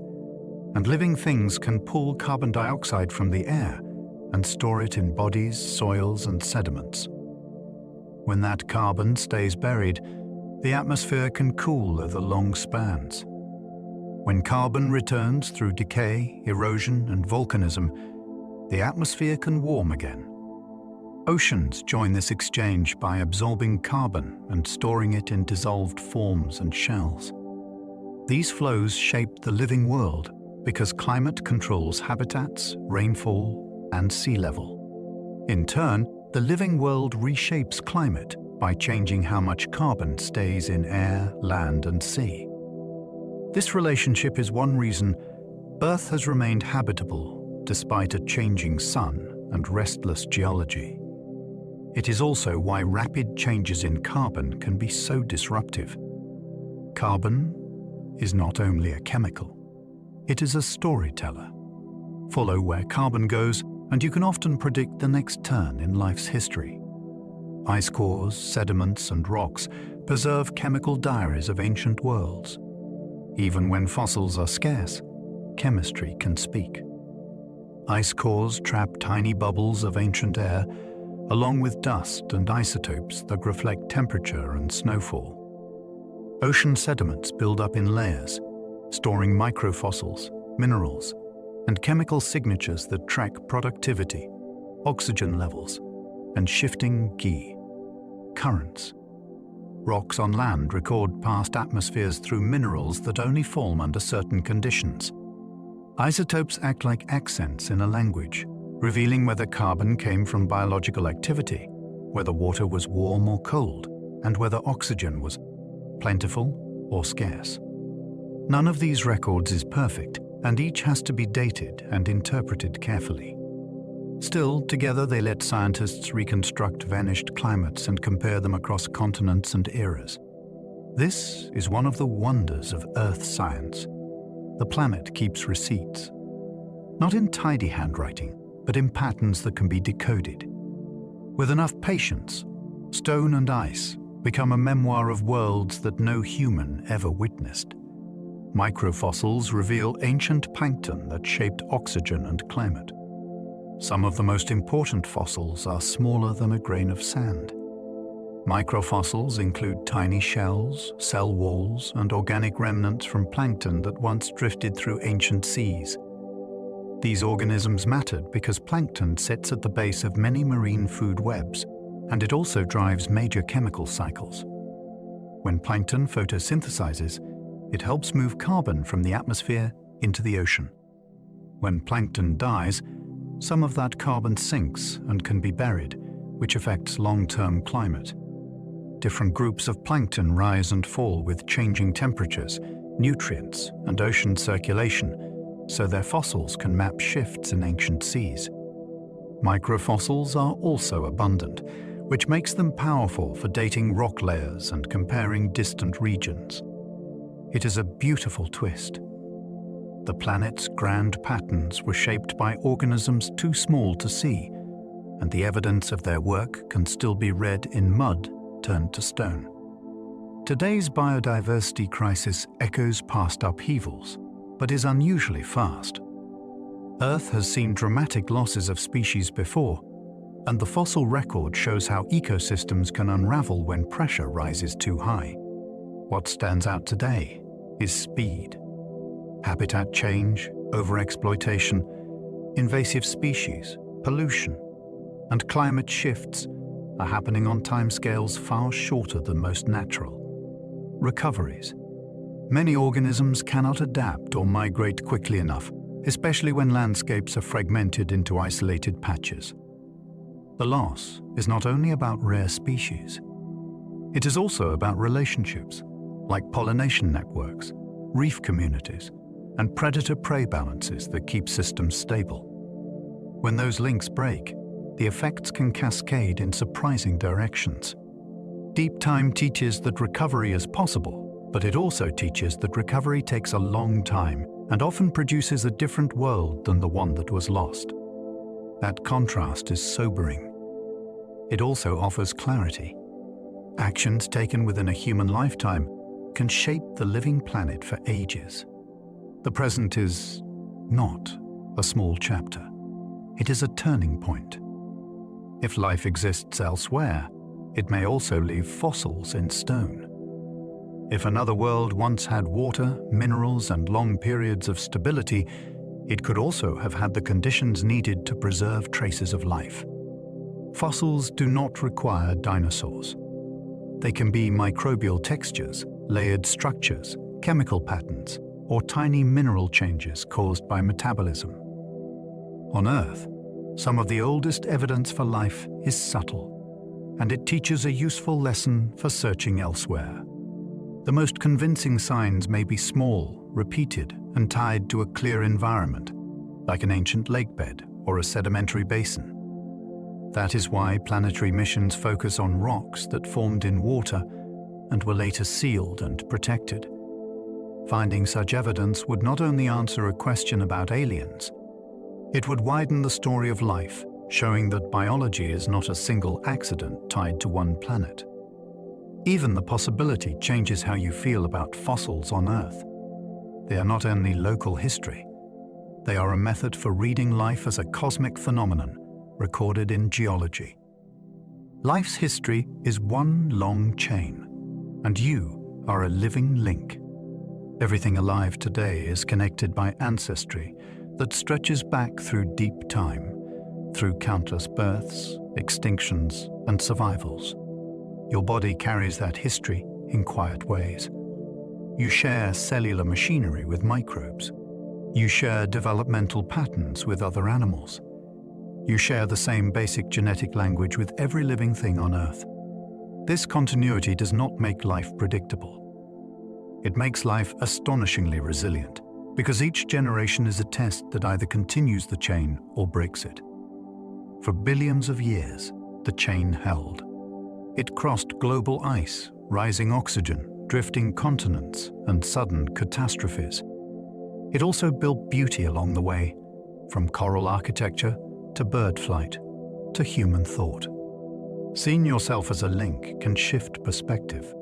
and living things can pull carbon dioxide from the air and store it in bodies, soils, and sediments. When that carbon stays buried, the atmosphere can cool over long spans. When carbon returns through decay, erosion, and volcanism, the atmosphere can warm again. Oceans join this exchange by absorbing carbon and storing it in dissolved forms and shells. These flows shape the living world because climate controls habitats, rainfall, and sea level. In turn, the living world reshapes climate by changing how much carbon stays in air, land, and sea. This relationship is one reason Earth has remained habitable despite a changing sun and restless geology. It is also why rapid changes in carbon can be so disruptive. Carbon is not only a chemical, it is a storyteller. Follow where carbon goes, and you can often predict the next turn in life's history. Ice cores, sediments, and rocks preserve chemical diaries of ancient worlds. Even when fossils are scarce, chemistry can speak. Ice cores trap tiny bubbles of ancient air, along with dust and isotopes that reflect temperature and snowfall. Ocean sediments build up in layers, storing microfossils, minerals, and chemical signatures that track productivity, oxygen levels, and shifting currents. Rocks on land record past atmospheres through minerals that only form under certain conditions. Isotopes act like accents in a language, revealing whether carbon came from biological activity, whether water was warm or cold, and whether oxygen was plentiful or scarce. None of these records is perfect, and each has to be dated and interpreted carefully. Still, together they let scientists reconstruct vanished climates and compare them across continents and eras. This is one of the wonders of Earth science. The planet keeps receipts, not in tidy handwriting, but in patterns that can be decoded. With enough patience, stone and ice become a memoir of worlds that no human ever witnessed. Microfossils reveal ancient plankton that shaped oxygen and climate. Some of the most important fossils are smaller than a grain of sand. Microfossils include tiny shells, cell walls, and organic remnants from plankton that once drifted through ancient seas. These organisms mattered because plankton sits at the base of many marine food webs, and it also drives major chemical cycles. When plankton photosynthesizes, it helps move carbon from the atmosphere into the ocean. When plankton dies, some of that carbon sinks and can be buried, which affects long-term climate. Different groups of plankton rise and fall with changing temperatures, nutrients, and ocean circulation, so their fossils can map shifts in ancient seas. Microfossils are also abundant, which makes them powerful for dating rock layers and comparing distant regions. It is a beautiful twist. The planet's grand patterns were shaped by organisms too small to see, and the evidence of their work can still be read in mud turned to stone. Today's biodiversity crisis echoes past upheavals, but is unusually fast. Earth has seen dramatic losses of species before, and the fossil record shows how ecosystems can unravel when pressure rises too high. What stands out today is speed. Habitat change, overexploitation, invasive species, pollution, and climate shifts are happening on timescales far shorter than most natural. Recoveries. Many organisms cannot adapt or migrate quickly enough, especially when landscapes are fragmented into isolated patches. The loss is not only about rare species. It is also about relationships, like pollination networks, reef communities, and predator-prey balances that keep systems stable. When those links break, the effects can cascade in surprising directions. Deep time teaches that recovery is possible, but it also teaches that recovery takes a long time and often produces a different world than the one that was lost. That contrast is sobering. It also offers clarity. Actions taken within a human lifetime can shape the living planet for ages. The present is not a small chapter. It is a turning point. If life exists elsewhere, it may also leave fossils in stone. If another world once had water, minerals, and long periods of stability, it could also have had the conditions needed to preserve traces of life. Fossils do not require dinosaurs. They can be microbial textures, layered structures, chemical patterns, or tiny mineral changes caused by metabolism. On Earth, some of the oldest evidence for life is subtle, and it teaches a useful lesson for searching elsewhere. The most convincing signs may be small, repeated, and tied to a clear environment, like an ancient lakebed or a sedimentary basin. That is why planetary missions focus on rocks that formed in water and were later sealed and protected. Finding such evidence would not only answer a question about aliens, it would widen the story of life, showing that biology is not a single accident tied to one planet. Even the possibility changes how you feel about fossils on Earth. They are not only local history, they are a method for reading life as a cosmic phenomenon recorded in geology. Life's history is one long chain, and you are a living link. Everything alive today is connected by ancestry that stretches back through deep time, through countless births, extinctions, and survivals. Your body carries that history in quiet ways. You share cellular machinery with microbes. You share developmental patterns with other animals. You share the same basic genetic language with every living thing on Earth. This continuity does not make life predictable. It makes life astonishingly resilient, because each generation is a test that either continues the chain or breaks it. For billions of years, the chain held. It crossed global ice, rising oxygen, drifting continents, and sudden catastrophes. It also built beauty along the way, from coral architecture to bird flight to human thought. Seeing yourself as a link can shift perspective.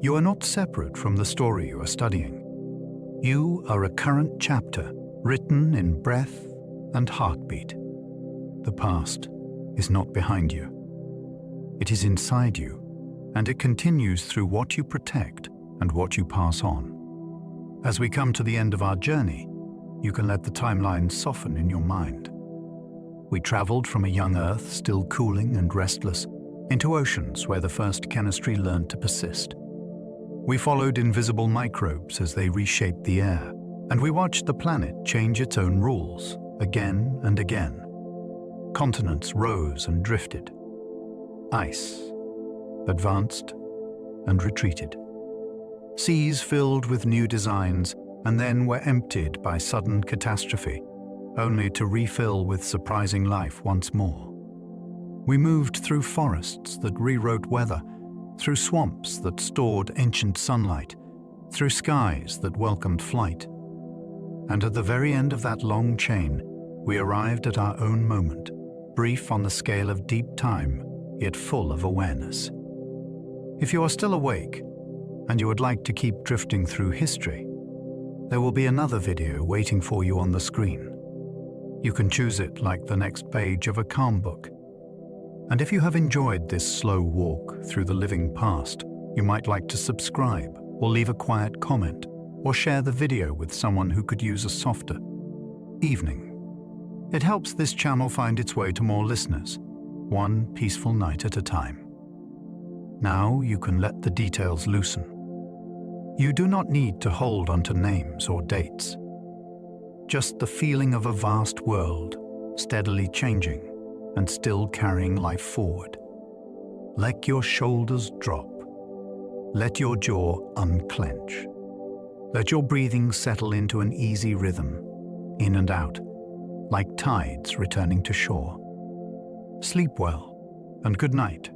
You are not separate from the story you are studying. You are a current chapter, written in breath and heartbeat. The past is not behind you. It is inside you, and it continues through what you protect and what you pass on. As we come to the end of our journey, you can let the timeline soften in your mind. We traveled from a young Earth still cooling and restless into oceans where the first chemistry learned to persist. We followed invisible microbes as they reshaped the air, and we watched the planet change its own rules again and again. Continents rose and drifted. Ice advanced and retreated. Seas filled with new designs and then were emptied by sudden catastrophe, only to refill with surprising life once more. We moved through forests that rewrote weather, through swamps that stored ancient sunlight, through skies that welcomed flight. And at the very end of that long chain, we arrived at our own moment, brief on the scale of deep time, yet full of awareness. If you are still awake, and you would like to keep drifting through history, there will be another video waiting for you on the screen. You can choose it like the next page of a calm book. And if you have enjoyed this slow walk through the living past, you might like to subscribe or leave a quiet comment or share the video with someone who could use a softer evening. It helps this channel find its way to more listeners, one peaceful night at a time. Now you can let the details loosen. You do not need to hold onto names or dates. Just the feeling of a vast world, steadily changing and still carrying life forward. Let your shoulders drop. Let your jaw unclench. Let your breathing settle into an easy rhythm, in and out, like tides returning to shore. Sleep well, and good night.